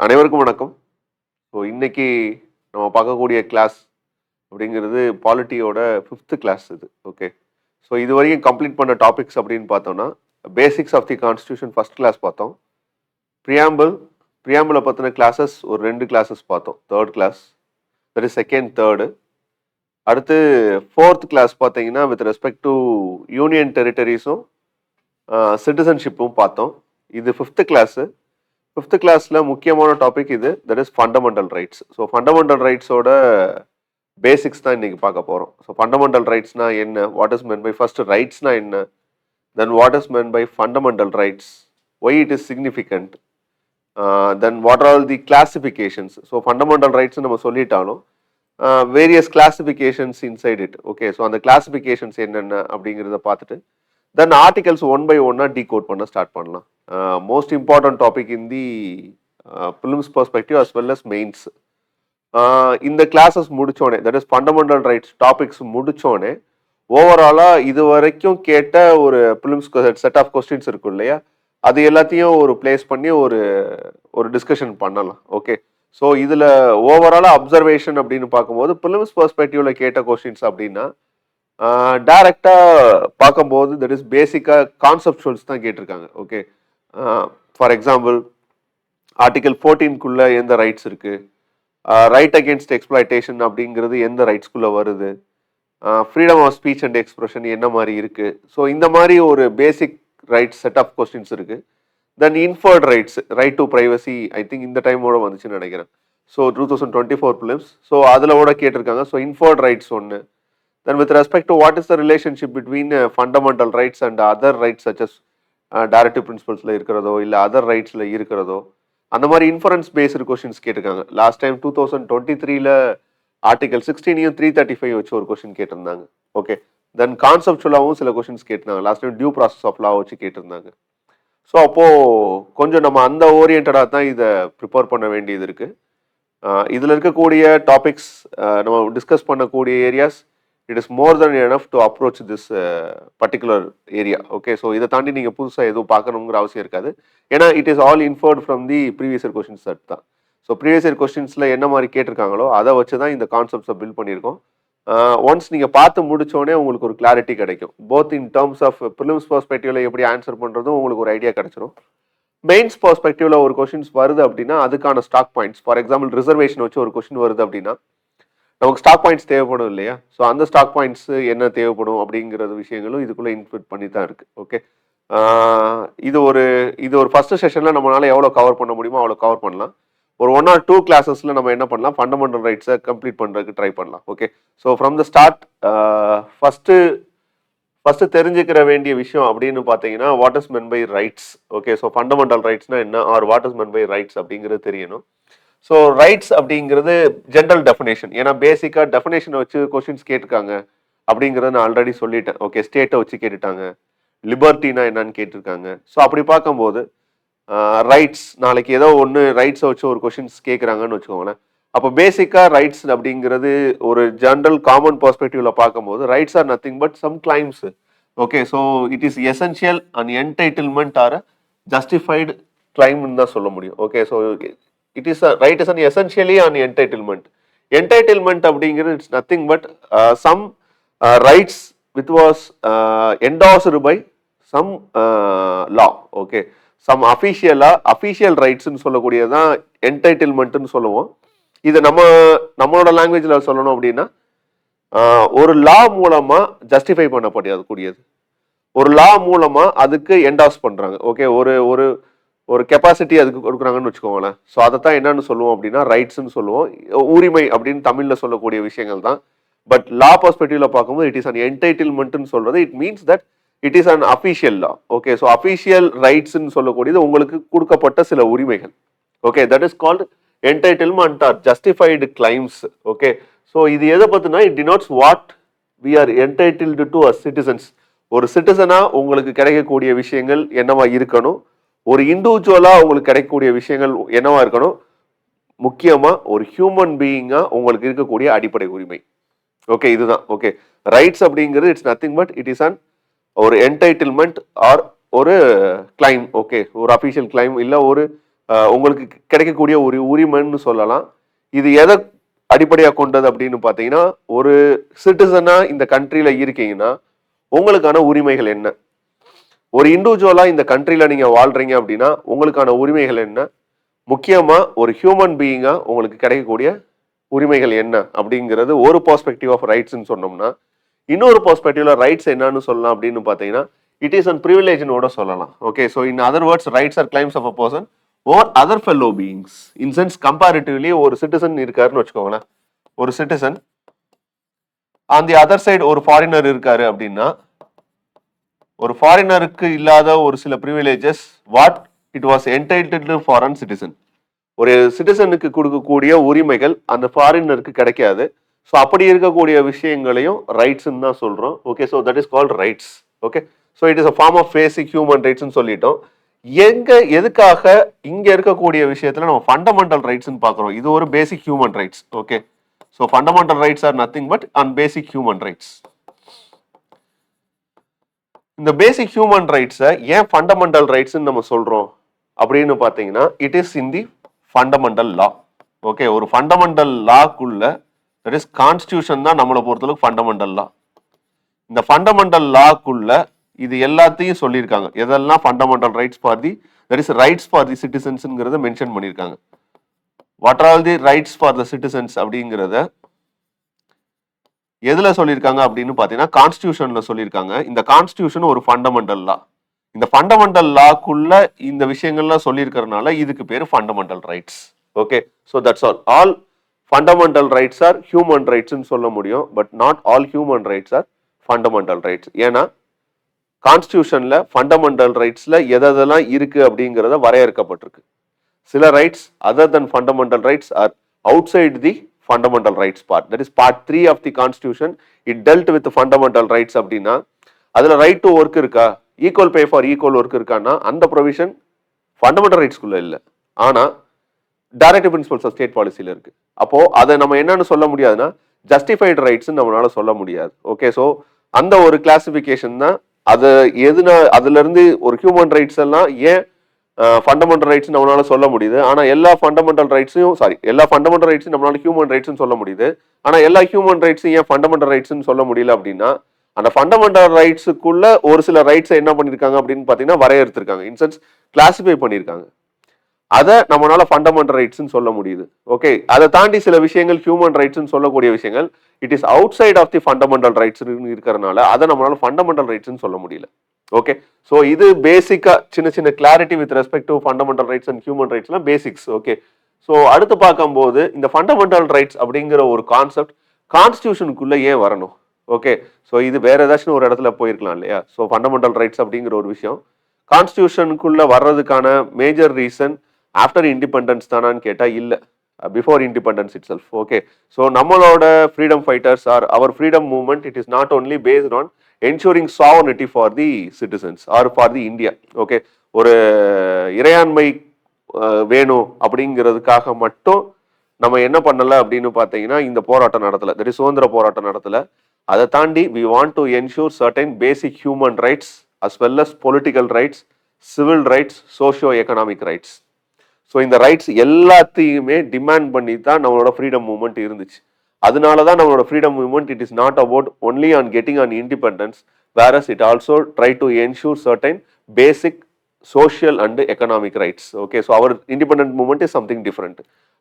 அனைவருக்கும் வணக்கம். ஸோ இன்னைக்கு நம்ம பார்க்கக்கூடிய கிளாஸ் அப்படிங்கிறது பாலிட்டியோட 5th கிளாஸ் இது. ஓகே. ஸோ இது வரைக்கும் கம்ப்ளீட் பண்ண டாபிக்ஸ் அப்படின்னு பார்த்தோம்னா basics of the constitution first class பார்த்தோம். ப்ரியாம்பிளை பற்றின கிளாஸஸ் ஒரு 2 கிளாஸஸ் பார்த்தோம். Third class, that is second third. அடுத்து 4th கிளாஸ் பார்த்தீங்கன்னா வித் ரெஸ்பெக்ட் டு யூனியன் டெரிட்டரிஸும் சிட்டிசன்ஷிப்பும் பார்த்தோம். இது 5th கிளாஸு. 5th கிளாஸில் முக்கியமான டாபிக் இது, that is fundamental rights. So fundamental ரைட்ஸோட பேசிக்ஸ் தான் இன்னைக்கு பார்க்க போகிறோம். ஸோ ஃபண்டமெண்டல் ரைட்ஸ்னா என்ன, what is meant by first ரைட்ஸ்னா என்ன, then what is meant by fundamental rights, why it is significant, then what are all the classifications. So fundamental rights நம்ம சொல்லிட்டாலும் various classifications inside it. Okay, so அந்த கிளாசிஃபிகேஷன்ஸ் என்னென்ன அப்படிங்கிறத பார்த்துட்டு then articles one by ஒன்னாக டீகோட் பண்ண start பண்ணலாம். Most important topic in the prelims perspective as well as mains. இந்த கிளாஸஸ் முடிச்சோடனே, that is fundamental rights topics முடிச்சோடனே ஓவராலாக இது வரைக்கும் கேட்ட ஒரு ப்ரிலிம்ஸ் செட் ஆஃப் கொஸ்டின்ஸ் இருக்கும் இல்லையா, அது எல்லாத்தையும் ஒரு பிளேஸ் பண்ணி ஒரு டிஸ்கஷன் பண்ணலாம். ஓகே, ஸோ இதில் ஓவராலாக அப்சர்வேஷன் அப்படின்னு பார்க்கும்போது ப்ரிலிம்ஸ் பெர்ஸ்பெக்டிவ்ல கேட்ட கொஸ்டின்ஸ் அப்படின்னா டைரக்டா பார்க்கும்போது தட் இஸ் பேசிக்கா கான்செப்சுவல்ஸ் தான் கேட்டிருக்காங்க. ஓகே, ஃபார் எக்ஸாம்பிள் ஆர்டிகல் 14க்குள்ள எந்த ரைட்ஸ் இருக்கு, ரைட் அகேன்ஸ்ட் எக்ஸ்பிளாய்டேஷன் அப்படிங்கிறது எந்த ரைட்ஸ்குள்ள வருது, freedom of speech and expression என்ன மாதிரி இருக்கு. ஸோ இந்த மாதிரி ஒரு basic rights set of questions இருக்கு. Then inferred rights, right to privacy, I think இந்த டைமோட வந்துச்சுன்னு நினைக்கிறேன். ஸோ 2024 ப்ரிலிம்ஸ், ஸோ அதில் கூட கேட்டிருக்காங்க. ஸோ இன்ஃபர்ட் ரைட்ஸ் ஒன்று. Then with respect to what is the relationship between fundamental rights and other rights such as directive principles இருக்கிறதோ இல்லை அதர் ரைட்ஸில் இருக்கிறதோ, அந்த மாதிரி இன்ஃபரன்ஸ் பேஸ்டு கொஸ்டின்ஸ் கேட்டிருக்காங்க. லாஸ்ட் டைம் 2023ல ஆர்டிகல் 16 335 வச்சு ஒரு கொஸ்டின் கேட்டிருந்தாங்க. ஓகே, தென் கான்செப்சுவலாகவும் சில கொஸ்டின்ஸ் கேட்டிருந்தாங்க. Last time due process of law வச்சு கேட்டிருந்தாங்க. ஸோ அப்போது கொஞ்சம் நம்ம அந்த ஓரியன்டாக தான் இதை ப்ரிப்பேர் பண்ண வேண்டியது இருக்குது. இதில் இருக்கக்கூடிய டாபிக்ஸ், நம்ம டிஸ்கஸ் பண்ணக்கூடிய areas, it is more than enough to approach this particular area. Okay, so இதை தாண்டி நீங்கள் புதுசாக எதுவும் பார்க்கணுங்கிற அவசியம் இருக்காது. ஏன்னா it is all inferred from the previous year questions set தான். ஸோ ப்ரீவியஸ் இயர் கொஸ்டின்ஸில் என்ன மாதிரி கேட்டிருக்காங்களோ அதை வச்சு தான் இந்த கான்செப்ட்ஸை பில்ட் பண்ணியிருக்கோம். ஒன்ஸ் நீங்கள் பார்த்து முடிச்சோடனே உங்களுக்கு ஒரு கிளாரிட்டி கிடைக்கும். Both in terms of prelims பெர்ஸ்பெக்டிவ்ல எப்படி ஆன்சர் பண்ணுறதும் உங்களுக்கு ஒரு ஐடியா கிடைச்சிடும். மெயின்ஸ் பெர்ஸ்பெக்டிவ்ல ஒரு கொஸ்டின்ஸ் வருது அப்படின்னா அதுக்கான stock points, for example reservation வச்சு ஒரு கொஸ்டின் வருது அப்படின்னா நமக்கு ஸ்டாக் பாயிண்ட்ஸ் தேவைப்படும் இல்லையா. ஸோ அந்த ஸ்டாக் பாயிண்ட்ஸ் என்ன தேவைப்படும் அப்படிங்கிறது விஷயங்களும் இதுக்குள்ளே இன்க்ளூட் பண்ணி தான் இருக்குது. ஓகே, இது ஒரு ஃபர்ஸ்ட் செஷனில் நம்மளால எவ்வளோ கவர் பண்ண முடியுமோ அவ்வளோ கவர் பண்ணலாம். ஒரு 1 or 2 கிளாஸஸில் நம்ம என்ன பண்ணலாம், ஃபண்டமெண்டல் ரைட்ஸை கம்ப்ளீட் பண்ணுறதுக்கு ட்ரை பண்ணலாம். Okay, so from the start first தெரிஞ்சுக்கிற வேண்டிய விஷயம் அப்படின்னு பார்த்தீங்கன்னா what is meant by rights. Okay, so fundamental ரைட்ஸ்னா என்ன, or what is meant by rights அப்படிங்கிறது தெரியணும். ஸோ ரைட்ஸ் அப்படிங்கிறது ஜென்ரல் டெஃபினேஷன். ஏன்னா பேசிக்காக டெஃபினேஷனை வச்சு கொஸ்டின்ஸ் கேட்டிருக்காங்க அப்படிங்கிறத நான் ஆல்ரெடி சொல்லிட்டேன். ஓகே, ஸ்டேட்டை வச்சு கேட்டுட்டாங்க, லிபர்ட்டினா என்னன்னு கேட்டிருக்காங்க. ஸோ அப்படி பார்க்கும்போது ரைட்ஸ், நாளைக்கு ஏதோ ஒன்று ரைட்ஸை வச்சு ஒரு கொஸ்டின்ஸ் கேட்குறாங்கன்னு வச்சுக்கோங்களேன். அப்போ பேசிக்காக ரைட்ஸ் அப்படிங்கிறது ஒரு ஜென்ரல் காமன் பெர்ஸ்பெக்டிவ்ல பார்க்கும்போது rights are nothing but some claims. Okay, so it is essential and entitlement or justified கிளைம்னு தான் சொல்ல முடியும். Okay, so it is a right is an essentially an entitlement. Entitlement அப்படிங்கிறது it's nothing but some rights which was endorsed by some law. Okay, some official rights ன்னு சொல்லக்கூடியதான் entitlementன்னு சொல்லுவோம். இது நம்மளோட லாங்குவேஜ்ல சொல்லணும் அப்படின்னா ஒரு லா மூலமா ஜஸ்டிஃபை பண்ணக்கூடியது, ஒரு லா மூலமா அதுக்கு என்டாஸ் பண்றாங்க. ஓகே, ஒரு கெப்பாசிட்டி அதுக்கு கொடுக்குறாங்கன்னு வச்சுக்கோங்களேன். ஸோ அதை தான் என்னன்னு சொல்லுவோம் அப்படின்னா ரைட்ஸ்ன்னு சொல்லுவோம். உரிமை அப்படின்னு தமிழில் சொல்லக்கூடிய விஷயங்கள் தான். பட் லா பெர்ஸ்பெக்டிவ்ல பார்க்கும்போது இட் இஸ் அன் என்டைட்டில்மெண்ட்னு சொல்றது, it means that it is an official law. Okay, so official ரைட்ஸ்ன்னு சொல்லக்கூடியது உங்களுக்கு கொடுக்கப்பட்ட சில உரிமைகள். Okay, that is called entitlement or justified claims. Okay, so இது எதை பற்றினா it denotes what we are entitled to as citizens. ஒரு சிட்டிசனா உங்களுக்கு கிடைக்கக்கூடிய விஷயங்கள் என்னவா இருக்கணும், ஒரு இண்டிவிஜுவலா உங்களுக்கு கிடைக்கக்கூடிய விஷயங்கள் என்னவா இருக்கணும், முக்கியமா ஒரு ஹியூமன் பீயிங்கா உங்களுக்கு இருக்கக்கூடிய அடிப்படை உரிமை. ஓகே, இதுதான். ஓகே, ரைட்ஸ் அப்படிங்கிறது it's nothing but it is an ஒரு என்டைட்டில்மெண்ட் ஆர் ஒரு கிளைம். ஓகே, ஒரு அஃபிஷியல் கிளைம் இல்லை ஒரு உங்களுக்கு கிடைக்கக்கூடிய ஒரு உரிமைன்னு சொல்லலாம். இது எதை அடிப்படையாக கொண்டது அப்படின்னு பார்த்தீங்கன்னா, ஒரு சிட்டிசனா இந்த கண்ட்ரியில இருக்கீங்கன்னா உங்களுக்கான உரிமைகள் என்ன, ஒரு இண்டிவிஜுவலா இந்த கண்ட்ரியில நீங்க வாழ்றீங்க அப்படின்னா உங்களுக்கான உரிமைகள் என்ன, முக்கியமா ஒரு ஹியூமன் பீயிங்கா உங்களுக்கு கிடைக்கக்கூடிய உரிமைகள் என்ன அப்படிங்கிறது ஒரு பெர்ஸ்பெக்டிவ் ஆஃப் ரைட்ஸ்ன்னு சொன்னோம்னா, இன்னொரு பெர்ஸ்பெக்டிவ்ல ரைட்ஸ் என்னன்னு சொல்லலாம் அப்படின்னு பார்த்தீங்கன்னா இட் இஸ் அன் ப்ரிவிலேஜ்னோட சொல்லலாம். Okay, so in other words rights are claims of a person or other fellow beings. In sense comparatively ஒரு சிட்டிசன் இருக்காருன்னு வச்சுக்கோங்களேன், ஒரு citizen on the other side ஒரு ஃபாரினர் இருக்காரு அப்படின்னா ஒரு ஃபாரினருக்கு இல்லாத ஒரு சில privileges what it was entitled foreign citizen. ஒரு சிட்டிசனுக்கு கொடுக்கக்கூடிய உரிமைகள் அந்த ஃபாரினருக்கு கிடைக்காது. ஸோ அப்படி இருக்கக்கூடிய விஷயங்களையும் ரைட்ஸ்ன்னு தான் சொல்றோம். Okay, so that is called rights. Okay, so it is a form of basic human ரைட்ஸ்ன்னு சொல்லிட்டோம். எதுக்காக இங்க இருக்கக்கூடிய விஷயத்துல நம்ம ஃபண்டமெண்டல் ரைட்ஸ்ன்னு பார்க்குறோம். இது ஒரு basic human rights. Okay, so fundamental rights are nothing but an basic human rights. இந்த பேசிக் ஹியூமன் ரைட்ஸை ஏன் ஃபண்டமெண்டல் ரைட்ஸ்ன்னு நம்ம சொல்றோம் அப்படின்னு பார்த்தீங்கன்னா it is in the fundamental law. Okay, ஒரு ஃபண்டமெண்டல் லாக்குள்ள தட் இஸ் கான்ஸ்டியூஷன் தான் நம்மளை பொறுத்தளவுக்கு ஃபண்டமெண்டல் லா. இந்த ஃபண்டமெண்டல் லாக்குள்ள இது எல்லாத்தையும் சொல்லியிருக்காங்க. எதெல்லாம் fundamental rights for the that is rights for the சிட்டிசன்ஸ்ங்கிறத மென்ஷன் பண்ணியிருக்காங்க. What are all the rights for the citizens அப்படிங்கிறத எதுல சொல்லியிருக்காங்க அப்படின்னு பார்த்தீங்கன்னா கான்ஸ்டியூஷன்ல சொல்லியிருக்காங்க. இந்த கான்ஸ்டியூஷன் ஒரு ஃபண்டமெண்டல் லா. இந்த ஃபண்டமெண்டல் லாக்குள்ள இந்த விஷயங்கள்லாம் சொல்லியிருக்கிறதுனால இதுக்கு பேர் fundamental rights. Okay, so that's all fundamental rights are human ரைட்ஸ்ன்னு சொல்ல முடியும். But not all human rights are fundamental rights. ஏன்னா கான்ஸ்டியூஷன்ல ஃபண்டமெண்டல் ரைட்ஸ்ல எதெல்லாம் இருக்கு அப்படிங்கிறத வரையறுக்கப்பட்டிருக்கு. சில rights other than fundamental rights are outside the fundamental rights part. That is part 3 of the constitution. It dealt with fundamental rights அப்படின்னா அதுல ரைட் டு ஒர்க் இருக்கா, equal pay for equal work இருக்கான்னா அந்த provision fundamental ரைட்ஸ்குள்ள இல்லை. ஆனா directive principles of state பாலிசியில இருக்கு. அப்போ அதை நம்ம என்னன்னு சொல்ல முடியாதுன்னா ஜஸ்டிஃபைடு ரைட்ஸ் நம்மளால சொல்ல முடியாது. ஓகே, ஸோ அந்த ஒரு கிளாசிபிகேஷன் தான் அது. அதுல இருந்து ஒரு ஹியூமன் ரைட்ஸ் எல்லாம் ஏன் ஃபண்டமெண்டல் ரைட்ஸ் நம்மளால சொல்ல முடியுது, ஆனா எல்லா ஃபண்டமெண்டல் ரைட்ஸையும் எல்லா ஃபண்டமெண்டல் ரைட்ஸும் நம்மளால ஹியூமன் ரைட்ஸ்னு சொல்ல முடியுது, ஆனா எல்லா ஹியூமன் ரைட்ஸும் ஏன் ஃபண்டமெண்டல் ரைட்ஸ்னு சொல்ல முடியல அப்படின்னா அந்த ஃபண்டமெண்டல் ரைட்ஸுக்குள்ள ஒரு சில ரைட்ஸை என்ன பண்ணிருக்காங்க அப்படின்னு பாத்தீங்கன்னா வரையறுத்திருக்காங்க. இன்சென்ஸ் கிளாசிஃபை பண்ணியிருக்காங்க. அதை நம்மளால ஃபண்டமெண்டல் ரைட்ஸ்னு சொல்ல முடியுது. ஓகே, அதை தாண்டி சில விஷயங்கள் ஹியூமன் ரைட்ஸ்னு சொல்லக்கூடிய விஷயங்கள் it is outside of the fundamental rights இருக்கிறதுனால அதை நம்மளால ஃபண்டமெண்டல் ரைட்ஸ்னு சொல்ல முடியல. ஓகே, ஸோ இது பேசிக்கா சின்ன சின்ன clarity with respect to fundamental rights and human ரைட்ஸ்லாம் பேசிக்ஸ். ஓகே, ஸோ அடுத்து பார்க்கும்போது இந்த ஃபண்டமெண்டல் ரைட்ஸ் அப்படிங்கிற ஒரு கான்செப்ட் கான்ஸ்டியூஷனுக்குள்ள ஏன் வரணும்? ஓகே, ஸோ இது வேற ஏதாச்சும் ஒரு இடத்துல போயிருக்கலாம் இல்லையா? ஸோ ஃபண்டமெண்டல் ரைட்ஸ் அப்படிங்கிற ஒரு விஷயம் கான்ஸ்டியூஷனுக்குள்ள வர்றதுக்கான மேஜர் ரீசன் ஆஃப்டர் இண்டிபெண்டன்ஸ் தானான்னு கேட்டா இல்லை, before independence itself. Okay, so நம்மளோட freedom fighters or our freedom movement it is not only based on ensuring sovereignty for the citizens or for the India. Okay, ஒரு இறையாண்மை வேணும் அப்படிங்கிறதுக்காக மட்டும் நம்ம என்ன பண்ணல அப்படின்னு பார்த்தீங்கன்னா இந்த போராட்டம் நடத்தல, தட் இஸ் சுதந்திர போராட்டம் நடத்தல. அதை தாண்டி we want to ensure certain basic human rights as well as political rights, civil rights, socio-economic rights. So இந்த ரைட்ஸ் எல்லாத்தையுமே டிமாண்ட் பண்ணி தான் நம்மளோட ஃப்ரீடம் மூவ்மெண்ட் இருந்துச்சு. அதனால தான் நம்மளோட freedom movement it is not about only on getting on independence, whereas it also try to ensure certain basic social and economic rights. Okay, so our independent movement is something different.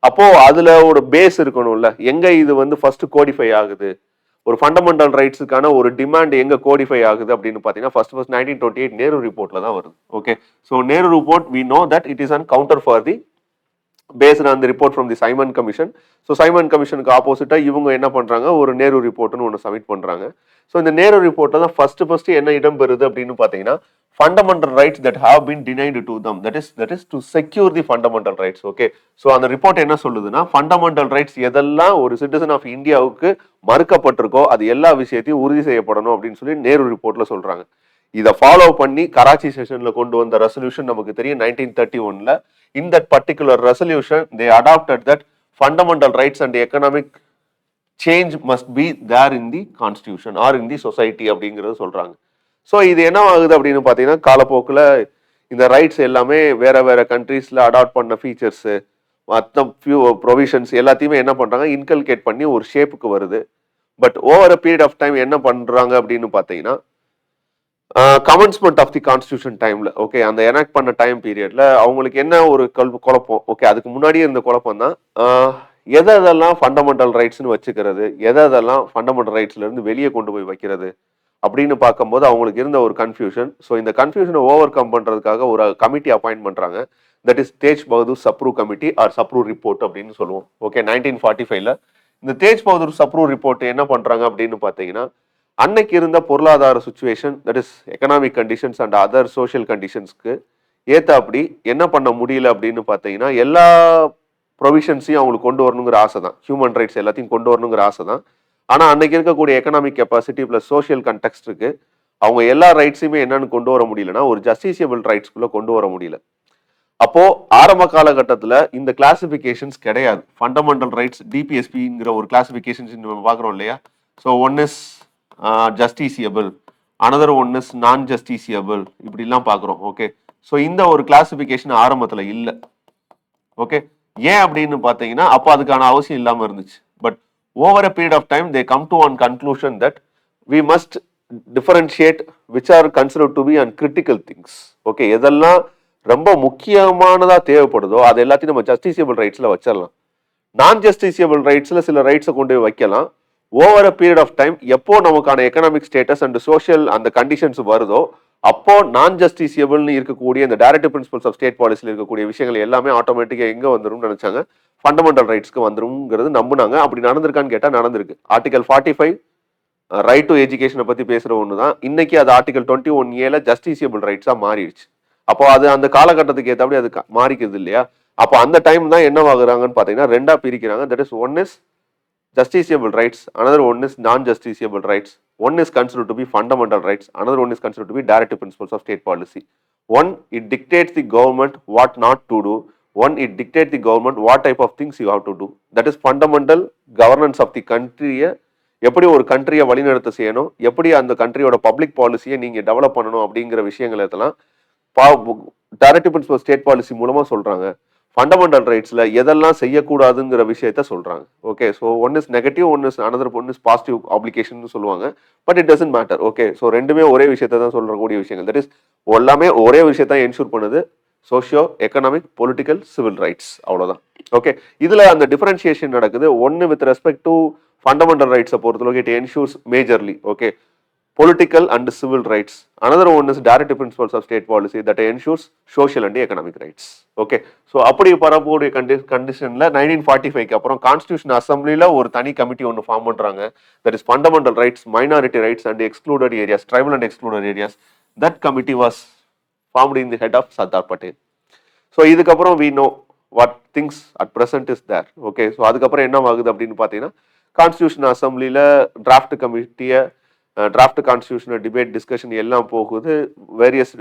அப்போ அதுல ஒரு base இருக்கணும்ல, எங்க இது வந்து first codify ஆகுது, ஒரு fundamental ரைட்ஸுக்கான ஒரு டிமாண்ட் எங்க கோடிஃபை ஆகுது அப்படின்னு பார்த்தீங்கன்னா ஃபர்ஸ்ட் 1928 நேரு ரிப்போர்ட்ல தான் வருது. Okay, so Nehru report we know that it is an counter for the based on the report from the Simon Commission. So Simon கமிஷனுக்கு ஆப்போசிட்டா இவங்க என்ன பண்றாங்க, ஒரு நேரு ரிப்போர்ட்னு ஒன்று சப்மிட் பண்றாங்க. ஸோ இந்த நேரு ரிப்போர்ட்ல தான் ஃபர்ஸ்ட் என்ன இடம் பெறுது அப்படின்னு பார்த்தீங்கன்னா fundamental rights that have been denied to them, that is to secure the fundamental rights. Okay, so அந்த ரிப்போர்ட் என்ன சொல்லுதுன்னா ஃபண்டமெண்டல் ரைட்ஸ் எதெல்லாம் ஒரு சிட்டிசன் ஆஃப் இந்தியாவுக்கு மறுக்கப்பட்டிருக்கோ அது எல்லா விஷயத்தையும் உறுதி செய்யப்படணும் அப்படின்னு சொல்லி நேரு ரிப்போர்ட்ல சொல்றாங்க. இதை ஃபாலோ பண்ணி கராச்சி செஷன்ல கொண்டு வந்த ரெசல்யூஷன் நமக்கு தெரியும் 1931. In that particular resolution they adopted that fundamental rights and economic change must be there in the constitution or in the society அப்படிங்கிறது சொல்றாங்க. ஸோ இது என்ன ஆகுது அப்படின்னு பார்த்தீங்கன்னா காலப்போக்கில் இந்த ரைட்ஸ் எல்லாமே வேற வேற கண்ட்ரீஸ்ல அடாப்ட் பண்ண ஃபீச்சர்ஸு மற்ற ஃபியூ ப்ரொவிஷன்ஸ் எல்லாத்தையுமே என்ன பண்றாங்க இன்கல்கேட் பண்ணி ஒரு ஷேப்புக்கு வருது. But over a period of time என்ன பண்றாங்க அப்படின்னு பார்த்தீங்கன்னா கமன்ஸ்மெண்ட் ஆஃப் தி கான்ஸ்டியூஷன் டைம்ல ஓகே அந்த எனாக்ட் பண்ண டைம் பீரியட்ல அவங்களுக்கு என்ன ஒரு குழப்பம் ஓகே அதுக்கு முன்னாடியே இருந்த குழப்பம் தான் எதெல்லாம் ஃபண்டமெண்டல் ரைட்ஸ்னு வச்சுக்கிறது எதெல்லாம் ஃபண்டமெண்டல் ரைட்ஸ்ல இருந்து வெளியே கொண்டு போய் வைக்கிறது அப்படின்னு பார்க்கும்போது அவங்களுக்கு இருந்த ஒரு கன்ஃபியூஷன். ஸோ இந்த கன்ஃபியூஷனை ஓவர் கம் பண்றதுக்காக ஒரு கமிட்டி அப்பாயிண்ட் பண்றாங்க. That is Tej Bahadur Sapru committee or Sapru report அப்படின்னு சொல்லுவோம். ஓகே 1945ல இந்த தேஜ் பகதூர் சப்ரூ ரிப்போர்ட் என்ன பண்றாங்க அப்படின்னு பார்த்தீங்கன்னா அன்னைக்கு இருந்த பொருளாதார situation that is economic conditions and other social கண்டிஷன்ஸ்க்கு ஏற்ற அப்படி என்ன பண்ண முடியல அப்படின்னு பார்த்தீங்கன்னா எல்லா ப்ரொவிஷன்ஸையும் அவங்களுக்கு கொண்டு வரணுங்கிற ஆசை தான், ஹியூமன் ரைட்ஸ் எல்லாத்தையும் கொண்டு வரணுங்கிற ஆசை தான். ஆனால் அன்னைக்கு இருக்கக்கூடிய எக்கனாமிக் கெப்பாசிட்டி பிளஸ் சோஷியல் கண்டெக்ஸ்டுக்கு அவங்க எல்லா ரைட்ஸுமே என்னன்னு கொண்டு வர முடியலன்னா ஒரு ஜஸ்டிசியபிள் ரைட்ஸ்குள்ள கொண்டு வர முடியல. அப்போ ஆரம்ப காலகட்டத்தில் இந்த கிளாசிபிகேஷன்ஸ் கிடையாது. ஃபண்டமெண்டல் ரைட்ஸ் டிபிஎஸ்பிங்கிற ஒரு கிளாசிபிகேஷன்ஸ் நம்ம பார்க்குறோம் இல்லையா. So one is justiciable, another one is non justiciable, இப்படிலாம் பார்க்குறோம். ஓகே, ஸோ இந்த ஒரு கிளாசிபிகேஷன் ஆரம்பத்தில் இல்லை. ஓகே, ஏன் அப்படின்னு பார்த்தீங்கன்னா அப்போ அதுக்கான அவசியம் இல்லாமல் இருந்துச்சு. But over a period of time they come to one conclusion that we must differentiate which are considered to be and critical things. Okay, எதெல்லாம் ரொம்ப முக்கியமானதா தேவைப்படுதோ அது எல்லாத்தையும் நம்ம ஜஸ்டிசியபிள் ரைட்ஸ்ல வச்சிடலாம். நான் ஜஸ்டிசியபிள் ரைட்ஸ்ல சில ரைட்ஸை கொண்டு போய் வைக்கலாம். Over a period of time எப்போ நமக்கான எக்கனாமிக் ஸ்டேட்டஸ் அண்ட் சோஷியல் அந்த கண்டிஷன்ஸ் வருதோ அப்போ நான் ஜஸ்டிசியபிள்னு இருக்கக்கூடிய இந்த டைரக்டிவ் பிரின்சிபல்ஸ் ஆஃப் ஸ்டேட் பாலிசியில் இருக்கக்கூடிய விஷயங்கள் எல்லாமே ஆட்டோமேட்டிக்கா எங்க வந்துடும் நினைச்சாங்க, ஃபண்டமெண்டல் ரைட்ஸ்க்கு வந்துருங்கிறது நம்பினாங்க. அப்படி நடந்திருக்கான்னு கேட்டா நடந்திருக்கு. ஆர்டிகல் 45 ரைட் டு எஜுகேஷனை பத்தி பேசுற ஒன்று தான். இன்னைக்கு அது ஆர்டிகல் 21A ஜஸ்டிசியபிள் ரைட்ஸா மாறிடுச்சு. அப்போ அது அந்த காலகட்டத்துக்கு ஏற்றபடி அது மாறிக்கிறது இல்லையா. அப்போ அந்த டைம் தான் என்ன ஆகுறாங்கன்னு பார்த்தீங்கன்னா ரெண்டா பிரிக்கிறாங்க. That is one is justiciable rights, another one is non-justiciable rights. One is considered to be fundamental rights, another one is considered to be directive principles of state policy. One, it dictates the government what not to do. One, it dictates the government what type of things you have to do. That is fundamental governance of the country. எப்படி ஒரு கண்ட்ரியை வழிநடத்த செய்யணும், எப்படி அந்த கண்ட்ரியோட public பாலிசியை நீங்க develop பண்ணணும் அப்படிங்கிற விஷயங்கள் எல்லாம் டைரக்டிவ் பிரின்சிபல் ஸ்டேட் பாலிசி மூலமா சொல்றாங்க. ஃபண்டமெண்டல் ரைட்ஸ்ல எதெல்லாம் செய்யக்கூடாதுங்கிற விஷயத்த சொல்றாங்க. Okay, so one is negative, one is another one is positive application சொல்லுவாங்க. But it doesn't matter. Okay, so ரெண்டுமே ஒரே விஷயத்த தான் சொல்லக்கூடிய விஷயங்கள். தட் இஸ் எல்லாமே ஒரே விஷயத்த என்ஷூர் பண்ணுது, socio economic political civil rights, அவ்வளோதான். ஓகே, இதுல அந்த டிஃபரன்சியேஷன் நடக்குது. ஒன்னு வித் ரெஸ்பெக்ட் டு ஃபண்டமெண்டல் ரைட்ஸை பொறுத்தளவுக்கு it ensures majorly okay political and civil rights. Another one is directive principles of state policy that ensures social and economic rights. Okay, so அப்படி பரப்பக்கூடிய கண்டிஷன்ல 1945க்கு அப்புறம் கான்ஸ்டிடியூஷன் அசம்பிளில ஒரு தனி கமிட்டி ஒன்று ஃபார்ம் பண்றாங்க. That is fundamental rights, minority rights and excluded areas, tribal and excluded areas. That committee was formed in the head of Sardar Patel. So இதுக்கப்புறம் we know what things at present is there. Okay, so அதுக்கப்புறம் என்ன ஆகுது அப்படின்னு பார்த்தீங்கன்னா constitution அசம்பிளில draft கமிட்டியை draft constitution debate discussion எல்லாம் போகுது. வேரியஸ்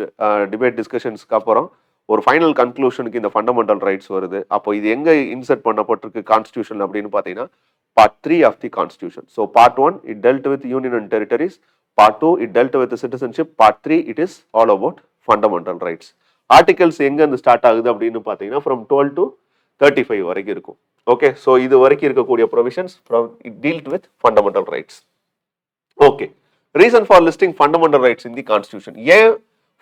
டிபேட் டிஸ்கஷன்ஸ்க்கு அப்புறம் ஒரு ஃபைனல் கன்க்ளூஷனுக்கு இந்த ஃபண்டமெண்டல் ரைட்ஸ் வருது. அப்போ இது எங்க இன்சர்ட் பண்ணப்பட்டிருக்கு கான்ஸ்டியூஷன் அப்படின்னு பார்த்தீங்கன்னா part 3 of the constitution. So part 1 it dealt with union and territories, part 2 it dealt with citizenship, part 3 it is all about fundamental rights. Articles எங்க இருந்து ஸ்டார்ட் ஆகுது அப்படின்னு பார்த்தீங்கன்னா ஃப்ரம் 12 to 35 வரைக்கும் இருக்கும். ஓகே, ஸோ இது வரைக்கும் இருக்கக்கூடிய provisions it dealt with fundamental rights. Okay, reason for listing fundamental rights in the constitution. ஏன்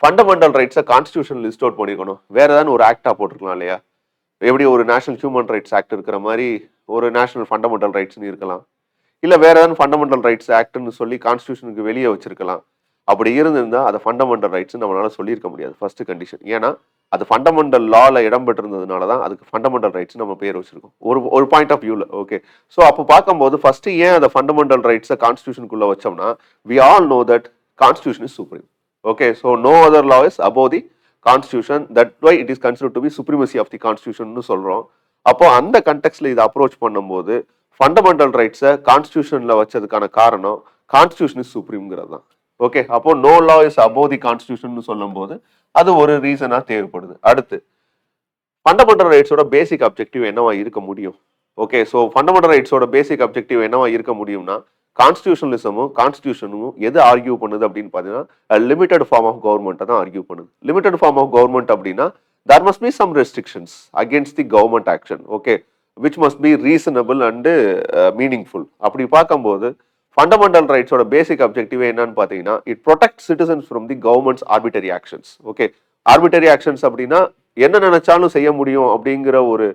ஃபண்டமெண்டல் ரைட்ஸை கான்ஸ்டியூஷன் லிஸ்ட் அவுட் பண்ணிக்கணும்? வேற ஏதாவது ஒரு ஆக்டா போட்டிருக்கலாம் இல்லையா? எப்படி ஒரு நேஷனல் ஹியூமன் ரைட்ஸ் ஆக்ட் இருக்கிற மாதிரி ஒரு நேஷனல் ஃபண்டமெண்டல் ரைட்ஸ்னு இருக்கலாம், இல்லை வேற ஏதாவது ஃபண்டமெண்டல் ரைட்ஸ் ஆக்ட்னு சொல்லி கான்ஸ்டியூஷனுக்கு வெளியே வச்சிருக்கலாம். அப்படி இருந்திருந்தா அதை ஃபண்டமெண்டல் ரைட்ஸ் நம்மளால சொல்லியிருக்க முடியாது. First condition. ஏன்னா அது ஃபண்டமெண்டல் லால இடம்பெற்றிருந்ததுனால தான் அதுக்கு ஃபண்டமெண்டல் ரைட்ஸ் நம்ம பேர் வச்சிருக்கோம் ஒரு பாயிண்ட் ஆஃப் வியூல. ஓகே, ஸோ அப்போ பார்க்கும்போது ஃபர்ஸ்ட் ஏன் அந்த ஃபண்டமெண்டல் ரைட்ஸை கான்ஸ்டியூஷனுக்குள்ள வச்சோம்னா we all know that constitution is supreme. Okay, so no other law is above the constitution, that why it is considered to be supremacy of the constitution சொல்றோம். அப்போ அந்த கண்டெக்ஸ்ட்ல இதை அப்ரோச் பண்ணும்போது ஃபண்டமெண்டல் ரைட்ஸை கான்ஸ்டியூஷன்ல வச்சதுக்கான காரணம் கான்ஸ்டியூஷன் இஸ் சுப்ரீம்ங்கிறது தான். Okay, அப்போ no law is above the constitution சொல்லும் போது அது ஒரு ரீசனா தேவைப்படுது. அடுத்து ஃபண்டமெண்டல் ரைட்ஸோட பேசிக் அப்ஜெக்டிவ் என்னவா இருக்க முடியும்? ஓகே, ஸோ ஃபண்டமெண்டல் ரைட்ஸோட பேசிக் அப்ஜெக்டிவ் என்னவா இருக்க முடியும்னா கான்ஸ்டியூஷனலிசமும் கான்ஸ்டியூஷனும் எது ஆர்கியூ பண்ணுது அப்படின்னு பார்த்தீங்கன்னா லிமிடெட் ஃபார்ம் ஆஃப் கவர்மெண்ட்டை தான் ஆர்கியூ பண்ணுது. லிமிடெட் ஃபார்ம் ஆஃப் கவர்மெண்ட் அப்படின்னா there must be some restrictions against the government action, okay, which must be reasonable and meaningful. அப்படி பார்க்கும்போது ஃபண்டமெண்டல் ரைட்ஸோட பேசிக் அப்ஜெக்டிவ் என்னன்னு பார்த்தீங்கன்னா it protect citizens from the governments arbitrary actions. Okay, arbitrary actions அப்படின்னா என்ன நினைச்சாலும் செய்ய முடியும் அப்படிங்கிற ஒரு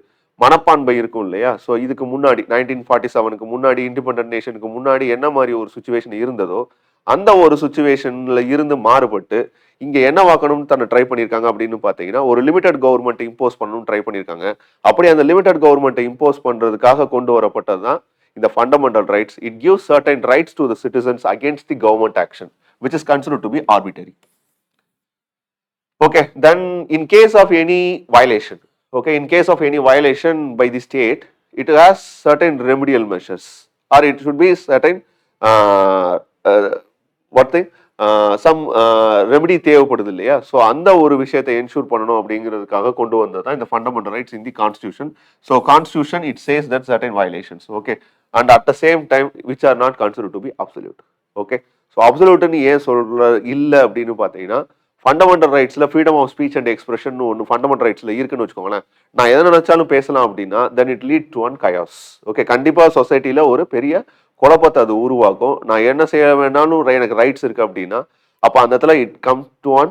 மனப்பான்மை இருக்கும் இல்லையா? ஸோ இதுக்கு முன்னாடி 1947க்கு முன்னாடி இண்டிபெண்டன்ட் நேஷனுக்கு முன்னாடி என்ன மாதிரி ஒரு சுச்சுவேஷன் இருந்ததோ அந்த ஒரு சுச்சுவேஷன்ல இருந்து மாறுபட்டு இங்க என்ன வாக்கணும்னு தன்னை ட்ரை பண்ணியிருக்காங்க அப்படின்னு பார்த்தீங்கன்னா ஒரு லிமிடெட் கவர்மெண்ட் இம்போஸ் பண்ணணும்னு ட்ரை பண்ணியிருக்காங்க. அப்படி அந்த லிமிடெட் கவர்மெண்ட்டை இம்போஸ் பண்றதுக்காக கொண்டு வரப்பட்டது தான் இந்த fundamental rights. It gives certain rights to the citizens against the government action which is considered to be arbitrary. Okay, then in case of any violation, okay, in case of any violation by the state, it has certain remedial measures or it should be certain what thing some remedy தேவைப்படுது இல்லையா? So அந்த ஒரு விஷயத்தை ensure பண்ணணும் அப்படிங்கிறதுக்காக கொண்டு வந்தது தான் இந்த fundamental rights in the constitution. So constitution it says that certain violations, okay, and at the same time which are not considered to be absolute. Okay, so அப்சல்யூட்னு ஏன் சொல்ற இல்லை அப்படின்னு பார்த்தீங்கன்னா ஃபண்டமெண்டல் ரைட்ஸில் freedom of speech and expression ஒன்று fundamental ரைட்ஸில் இருக்குன்னு வச்சுக்கோங்களேன். நான் எதை நினைச்சாலும் பேசலாம் அப்படின்னா then it lead to one chaos. Okay, கண்டிப்பாக சொசைட்டியில் ஒரு பெரிய குழப்பத்தை அது உருவாக்கும். நான் என்ன செய்ய வேணாலும் எனக்கு ரைட்ஸ் இருக்கு அப்படின்னா அப்போ அந்த இடத்துல it come to one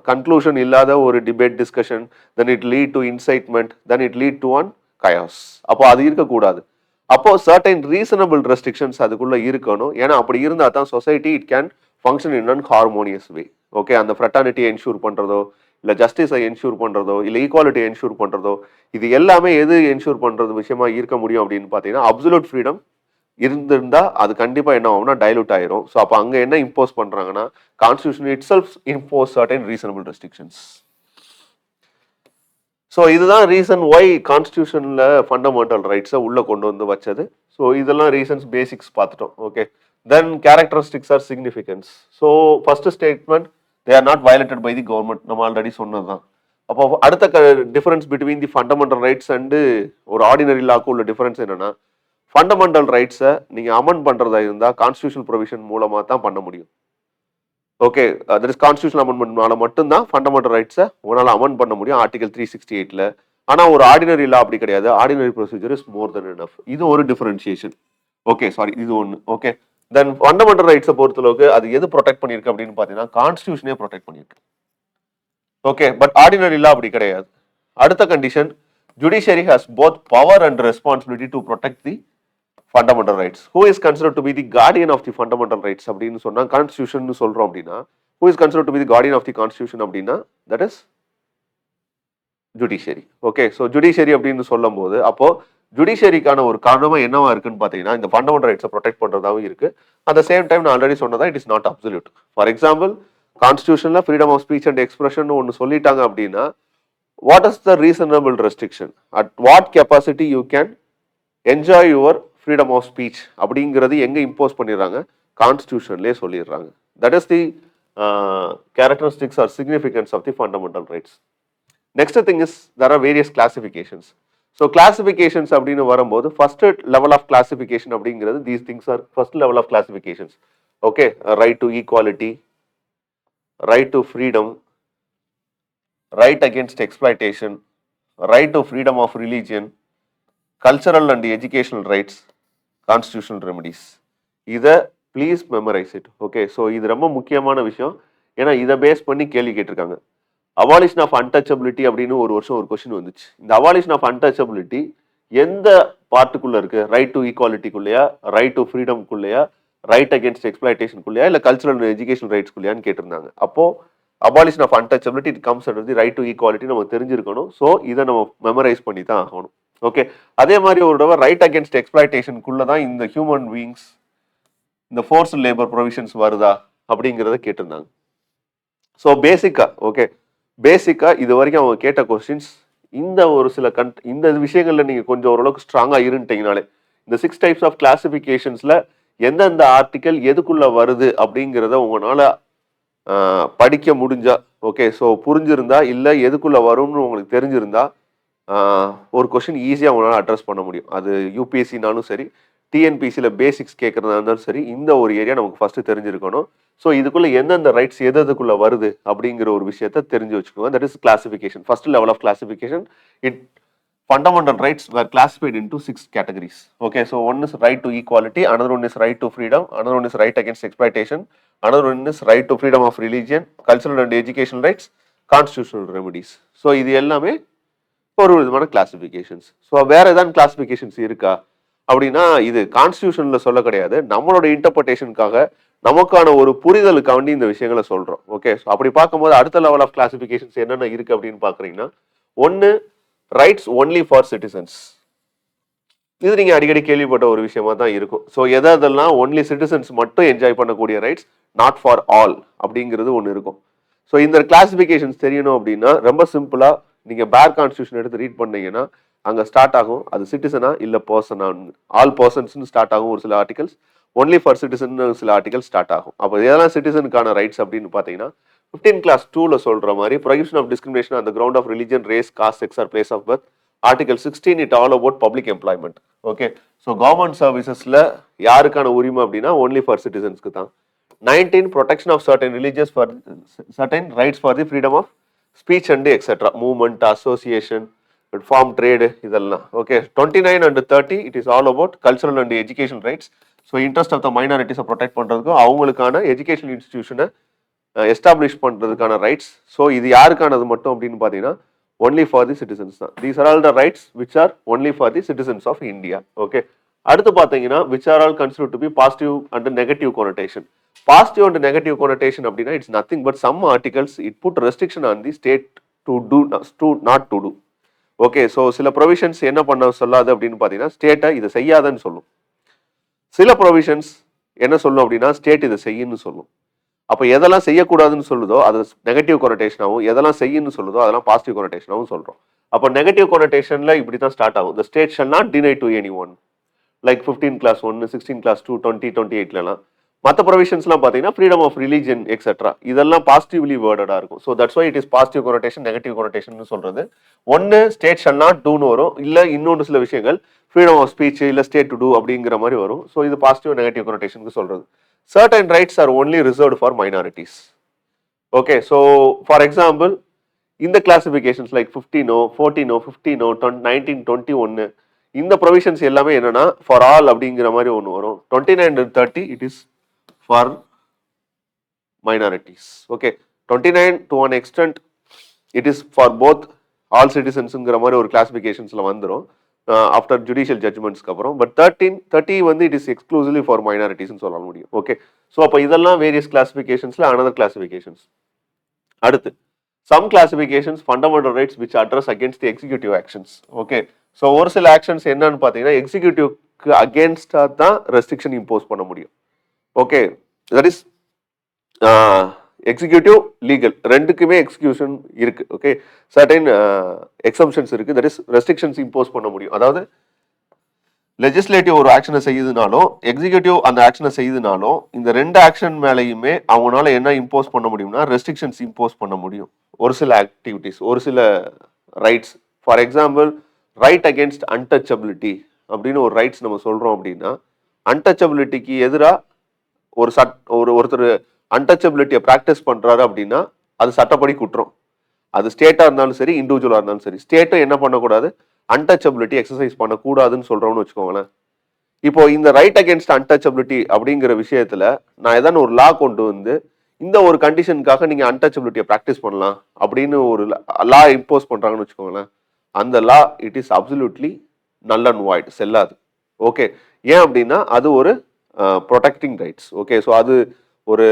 conclusion இல்லாத ஒரு debate discussion, then it lead to incitement, then it lead to one chaos. அப்போ அது இருக்கக்கூடாது. அப்போ சர்டைன் ரீசனபிள் ரெஸ்ட்ரிக்ஷன்ஸ் அதுக்குள்ள இருக்கணும். ஏன்னா அப்படி இருந்தால் தான் society it can function in an harmonious way. Okay, அந்த ஃப்ரெட்டர்னிட்டியை என்ஷூர் பண்ணுறதோ இல்லை ஜஸ்டிஸை என்ஷூர் பண்ணுறதோ இல்லை ஈக்குவாலிட்டியை என்ஷூர் பண்ணுறதோ இது எல்லாமே எது என்ஷூர் பண்ணுறது விஷயமா இருக்க முடியும் அப்படின்னு பார்த்தீங்கன்னா அப்சல்யூட் ஃப்ரீடம் இருந்திருந்தா அது கண்டிப்பா என்ன ஆகும்னா டைலூட் ஆயிரும். ஸோ அப்போ அங்க என்ன இம்போஸ் பண்றாங்கன்னா constitution itself impose certain reasonable restrictions. So இதுதான் ரீசன் ஒய் கான்ஸ்டியூஷன்ல ஃபண்டமெண்டல் ரைட்ஸை உள்ள கொண்டு வந்து வச்சது. ஸோ இதெல்லாம் ரீசன்ஸ் பேசிக்ஸ் பார்த்துட்டோம். Okay, then characteristics or significance. So first statement they are not violated by the government, நம்ம ஆல்ரெடி சொன்னது தான். அப்போ அடுத்த difference between the fundamental rights and ஒரு ஆர்டினரி லாக்கு உள்ள டிஃபரன்ஸ் என்னன்னா ஃபண்டமெண்டல் ரைட்ஸை நீங்கள் அமெண்ட் பண்ணுறதா இருந்தால் கான்ஸ்டியூஷன் ப்ரொவிஷன் மூலமாக தான் பண்ண முடியும். ஓகே, தட் இஸ் கான்ஸ்டியூஷன் அமெண்ட்மெண்ட்னால மட்டும்தான் ஃபண்டமெண்டல் ரைட்ஸை உங்களால் அமெண்ட் பண்ண முடியும் ஆர்டிகல் 368. ஆனால் ஒரு ஆர்டினரி லா அப்படி கிடையாது. Ordinary procedure is more then enough. இது ஒரு டிஃபரன்ஷியேஷன். ஓகே, சாரி, இது ஒன்று. ஓகே, தென் ஃபண்டமெண்டல் ரைட்ஸை பொறுத்தளவுக்கு அது எது ப்ரொடெக்ட் பண்ணியிருக்கு அப்படின்னு பார்த்தீங்கன்னா கான்ஸ்டியூஷனே ப்ரொடெக்ட் பண்ணியிருக்கு. ஓகே, பட் ஆர்டினரி லா அப்படி கிடையாது. அடுத்த condition, judiciary has both power and responsibility to protect the fundamental rights. Who is considered to be the guardian of the fundamental rights அப்படின்னு சொன்னா கான்ஸ்டியூஷன் சொல்றோம் அப்படின்னா who is considered to be the guardian of the constitution அப்படின்னா that is judiciary. Okay, so judiciary அப்படின்னு சொல்லும் போது அப்போ ஜுடிஷியரிக்கான ஒரு காரணமா என்னவா இருக்குன்னு பார்த்தீங்கன்னா இந்த ஃபண்டமெண்டல் ரைட்ஸை ப்ரொடெக்ட் பண்றதாவும் இருக்கு. அட் த சேம் டைம் நான் ஆல்ரெடி சொன்னதா it is not absolute. For example கான்ஸ்டியூஷன்ல freedom of speech and expression ஒன்று சொல்லிட்டாங்க அப்படின்னா what is the reasonable restriction, at what capacity you can enjoy your freedom of speech அப்படிங்கிறது எங்கே impose பண்ணிடுறாங்க, கான்ஸ்டியூஷன்லேயே சொல்லிடுறாங்க. That is the characteristics or significance of the fundamental rights. Next thing is there are various classifications. So classifications அப்படின்னு வரும்போது first level of classification அப்படிங்கிறது these things are first level of classifications. Okay, right to equality, right to freedom, right against exploitation, right to freedom of religion, cultural and educational rights, constitutional remedies. இதை please memorize it. Okay, so இது ரொம்ப முக்கியமான விஷயம். ஏன்னா இதை base பண்ணி கேள்வி கேட்டிருக்காங்க. அபாலிஷன் ஆஃப் அன்டச்சபிலிட்டி அப்படின்னு ஒரு வருஷம் ஒரு கொஸ்டின் வந்துச்சு. இந்த அபாலிஷன் ஆஃப் அன்டச்சபிலிட்டி எந்த பார்ட்டுக்குள்ள இருக்கு? ரைட் டு ஈக்குவாலிட்டிக்குள்ளையா, ரைட் டு ஃப்ரீடம்குள்ளையா, ரைட் அகேன்ஸ்ட் எக்ஸ்பிளாய்டேஷனுக்குள்ளையா, இல்லை கல்ச்சரல் அண்ட் எஜுகேஷன் ரைட்ஸ்குள்ளையான்னு கேட்டிருந்தாங்க. அப்போ abolition of untouchability it comes under the right to equality நமக்கு தெரிஞ்சிருக்கணும். ஸோ இதை நம்ம மெமரைஸ் பண்ணி தான் ஆகணும். ஓகே, அதே மாதிரி ஒரு தடவை ரைட் அகேன்ஸ்ட் எக்ஸ்பிளாய்டேஷனுக்குள்ள தான் இந்த ஹியூமன் பீயிங்ஸ் இந்த ஃபோர்ஸ் லேபர் ப்ரொவிஷன்ஸ் வருதா அப்படிங்கிறத கேட்டிருந்தாங்க. ஸோ பேசிக்கா இது வரைக்கும் அவங்க கேட்ட கொஸ்டின்ஸ் இந்த ஒரு சில இந்த விஷயங்கள்ல நீங்க கொஞ்சம் ஓரளவுக்கு ஸ்ட்ராங்கா இருந்துட்டீங்கனாலே இந்த 6 டைப்ஸ் ஆஃப் கிளாசிஃபிகேஷன்ஸ்ல எந்தெந்த ஆர்டிக்கல் எதுக்குள்ள வருது அப்படிங்கிறத உங்களால படிக்க முடிஞ்சா, ஓகே, ஸோ புரிஞ்சிருந்தா இல்லை எதுக்குள்ள வரும்னு உங்களுக்கு தெரிஞ்சிருந்தா ஒரு கொஸ்டின் ஈஸியாக உங்களால் அட்ரஸ் பண்ண முடியும். அது யூபிஎஸ்சினாலும் சரி, டிஎன்பிசியில் பேசிக்ஸ் கேட்குறதா இருந்தாலும் சரி, இந்த ஒரு ஏரியா நமக்கு ஃபஸ்ட்டு தெரிஞ்சிருக்கணும். ஸோ இதுக்குள்ளே எந்தெந்த ரைட்ஸ் எதுக்குள்ளே வருது அப்படிங்கிற ஒரு விஷயத்த தெரிஞ்சு வச்சுக்கோங்க. That is classification. First level of classification. It fundamental rights were classified into 6 categories. Okay, so one is right to equality, another one is right to freedom, another one is right against exploitation, another one is right to freedom of religion, cultural and educational rights, constitutional remedies. So இது எல்லாமே ஒரு விதமான classifications. So வேற ஏதாவது classifications இருக்கா அப்படின்னா இது கான்ஸ்டியூஷன்ல சொல்ல கிடையாது, நம்மளோட இன்டர்பிரேஷனுக்காக நமக்கான ஒரு புரிதலுக்காண்டி இந்த விஷயங்களை சொல்றோம். ஓகே, ஸோ அப்படி பார்க்கும்போது அடுத்த லெவல் ஆஃப் கிளாசிஃபிகேஷன்ஸ் என்னென்ன இருக்கு அப்படின்னு பாக்குறீங்கன்னா, ஒன்னு ரைட்ஸ் ஒன்லி ஃபார் சிட்டிசன்ஸ். இது நீங்க அடிக்கடி கேள்விப்பட்ட ஒரு விஷயமா தான் இருக்கும். ஸோ எதெல்லாம் ஒன்லி சிட்டிசன்ஸ் மட்டும் என்ஜாய் பண்ணக்கூடிய ரைட்ஸ், நாட் ஃபார் ஆல் அப்படிங்கிறது ஒன்று இருக்கும். ஸோ இந்த கிளாசிஃபிகேஷன்ஸ் தெரியணும் அப்படின்னா ரொம்ப சிம்பிளா நீங்க பேர் கான்ஸ்டியூஷன் எடுத்து ரீட் பண்ணீங்கன்னா அங்க ஸ்டார்ட் ஆகும் அது சிட்டிசனா இல்ல பர்சனா. ஆல் பர்சன்ஸ்னு ஸ்டார்ட் ஆகும் ஒரு சில ஆர்டிகல்ஸ், ஒன்லி ஃபார் சிட்டிசன் சில ஆர்டிகல் ஸ்டார்ட் ஆகும். அப்போ இதெல்லாம் சிட்டிசனுக்கான ரைட்ஸ் அப்படின்னு பார்த்தீங்கன்னா 15 class 2ல சொல்ற மாதிரி prohibition of discrimination on the ground of religion, race, caste, sex or place of birth. Article 16 it all about public employment. Okay, so government servicesல யாருக்கான உரிமை அப்படின்னா only for citizensக்கு தான். 19 protection of certain religious for certain rights for the freedom of speech and etc. movement, association, form, trade இதெல்லாம். Okay, 29 and 30 it is all about cultural and education rights. So interest of the minorities protect பண்றதுக்கு அவங்களுக்கான educational institution establish பண்றதுக்கான rights. So இது யாருக்கானது மட்டும் அப்படின்னு பார்த்தீங்கன்னா only for the citizens தான். These are all the rights which are only for the citizens of India. Okay, அடுத்து பார்த்தீங்கன்னா which are all consider to be positive and negative connotation. Positive and negative connotation அப்படின்னா it's nothing but some articles it put restriction on the state to do not to do. Okay, so சில provisions என்ன பண்ண சொல்லாது அப்படின்னு பார்த்தீங்கன்னா ஸ்டேட்டை இதை செய்யாதன்னு சொல்லும். சில ப்ரொவிஷன்ஸ் என்ன சொல்லும் அப்படின்னா ஸ்டேட் இதை செய்யுன்னு சொல்லும். அப்போ எதெல்லாம் செய்யக்கூடாதுன்னு சொல்லுதோ அது நெகட்டிவ் கொனோட்டேஷனாகவும், எதெல்லாம் செய்யணும்னு சொல்லுதோ அதெல்லாம் பாசிட்டிவ் கொனோட்டேஷனாகவும் சொல்கிறோம். அப்போ நெகட்டிவ் கொனோட்டேஷனில் இப்படி தான் ஸ்டார்ட் ஆகும். The state shall not deny to any one, like 15 class 1, 16 class 2, 20, 28லலாம். மற்ற ப்ரொவிஷன்ஸ்லாம் பார்த்தீங்கன்னா ஃப்ரீடம் ஆஃப் ரிலீஜன் எக்ஸெட்ரா இதெல்லாம் பாசிட்டிவ்லி வேர்டடாக இருக்கும். So that's why it is positive connotation, negative connotation சொல்றது. ஒன்று ஸ்டேட் ஷல் நாட் டூன்னு வரும், இல்லை இன்னொன்று சில விஷயங்கள் ஃப்ரீடம் ஆஃப் ஸ்பீச் இல்லை ஸ்டேட் டு டூ அப்படிங்கிற மாதிரி வரும். ஸோ இது பாசிட்டிவ் நெகட்டிவ் கொனோட்டேஷனுக்கு சொல்றது. Certain rights are only reserved for minorities. Okay, so for example, in the classifications like 15O, 14O, 15O, 19, 21, in the provisions எல்லாமே என்னன்னா for all அப்படிங்கிற மாதிரி ஒன்று வரும். 29 and 30 it is for minorities. Okay, 29 to an extent it is for both all citizensங்கிற மாதிரி ஒரு கிளாசிஃபிகேஷன்ஸ்ல வந்துடும் after judicial ஜட்ஜ்மெண்ட்ஸ்க்கு அப்புறம். பட் 30 வந்து இட் இஸ் எக்ஸ்க்ளூசிவ்லி ஃபார் மைனாரிட்டிஸ்னு சொல்ல முடியும். ஓகே, ஸோ அப்போ இதெல்லாம் வேரியஸ் கிளாசிஃபிகேஷன்ஸ்ல அனதர் கிளாசிஃபிகேஷன்ஸ். அடுத்து some classifications fundamental rights which address against the executive actions. Okay, so ஒரு சில ஆக்ஷன்ஸ் என்னன்னு பார்த்தீங்கன்னா எக்ஸிக்யூட்டிவ்க்கு அகேன்ஸ்டாக தான் ரெஸ்ட்ரிக்ஷன் இம்போஸ் பண்ண முடியும். Okay, that is executive legal ரெண்டுக்குமே எக்ஸிக்யூஷன் இருக்கு. ஓகே, சர்டைன் எக்ஸம்ஷன்ஸ் இருக்கு. தட் இஸ் ரெஸ்ட்ரிக்ஷன்ஸ் இம்போஸ் பண்ண முடியும். அதாவது லெஜிஸ்லேட்டிவ் ஒரு ஆக்ஷனை செய்யுதுனாலும் எக்ஸிக்யூட்டிவ் அந்த ஆக்ஷனை செய்யுதுனாலும் இந்த ரெண்டு ஆக்ஷன் மேலேயுமே அவங்களால என்ன இம்போஸ் பண்ண முடியும்னா ரெஸ்ட்ரிக்ஷன்ஸ் இம்போஸ் பண்ண முடியும். ஒரு சில ஆக்டிவிட்டிஸ், ஒரு சில rights. For example right against untouchability அப்படின்னு ஒரு ரைட்ஸ் நம்ம சொல்றோம் அப்படின்னா அன்டச்சபிலிட்டிக்கு எதிராக ஒருத்தர் அன்டச்சபிலிட்டியை ப்ராக்டிஸ் பண்றாரு அப்படின்னா அது சட்டப்படி குற்றம். அது ஸ்டேட்டா இருந்தாலும் சரி, இண்டிவிஜுவலா இருந்தாலும் சரி. ஸ்டேட்டும் என்ன பண்ணக்கூடாது, அன்டச்சபிலிட்டி எக்ஸசைஸ் பண்ணக்கூடாதுன்னு சொல்றோம்னு வச்சுக்கோங்களேன். இப்போ இந்த ரைட் அகேன்ஸ்ட் அன்டச்சபிலிட்டி அப்படிங்கிற விஷயத்துல நான் ஏதாவது ஒரு லா கொண்டு வந்து இந்த ஒரு கண்டிஷனுக்காக நீங்க அன்டச்சபிலிட்டியை ப்ராக்டிஸ் பண்ணலாம் அப்படின்னு ஒரு லா இம்போஸ் பண்றாங்கன்னு வச்சுக்கோங்களேன். அந்த law it is absolutely null and void, செல்லாது. ஓகே, ஏன் அப்படின்னா அது ஒரு ப்ரொடெக்டிங் ரைட்ஸ். ஓகே, ஸோ அது ஒரு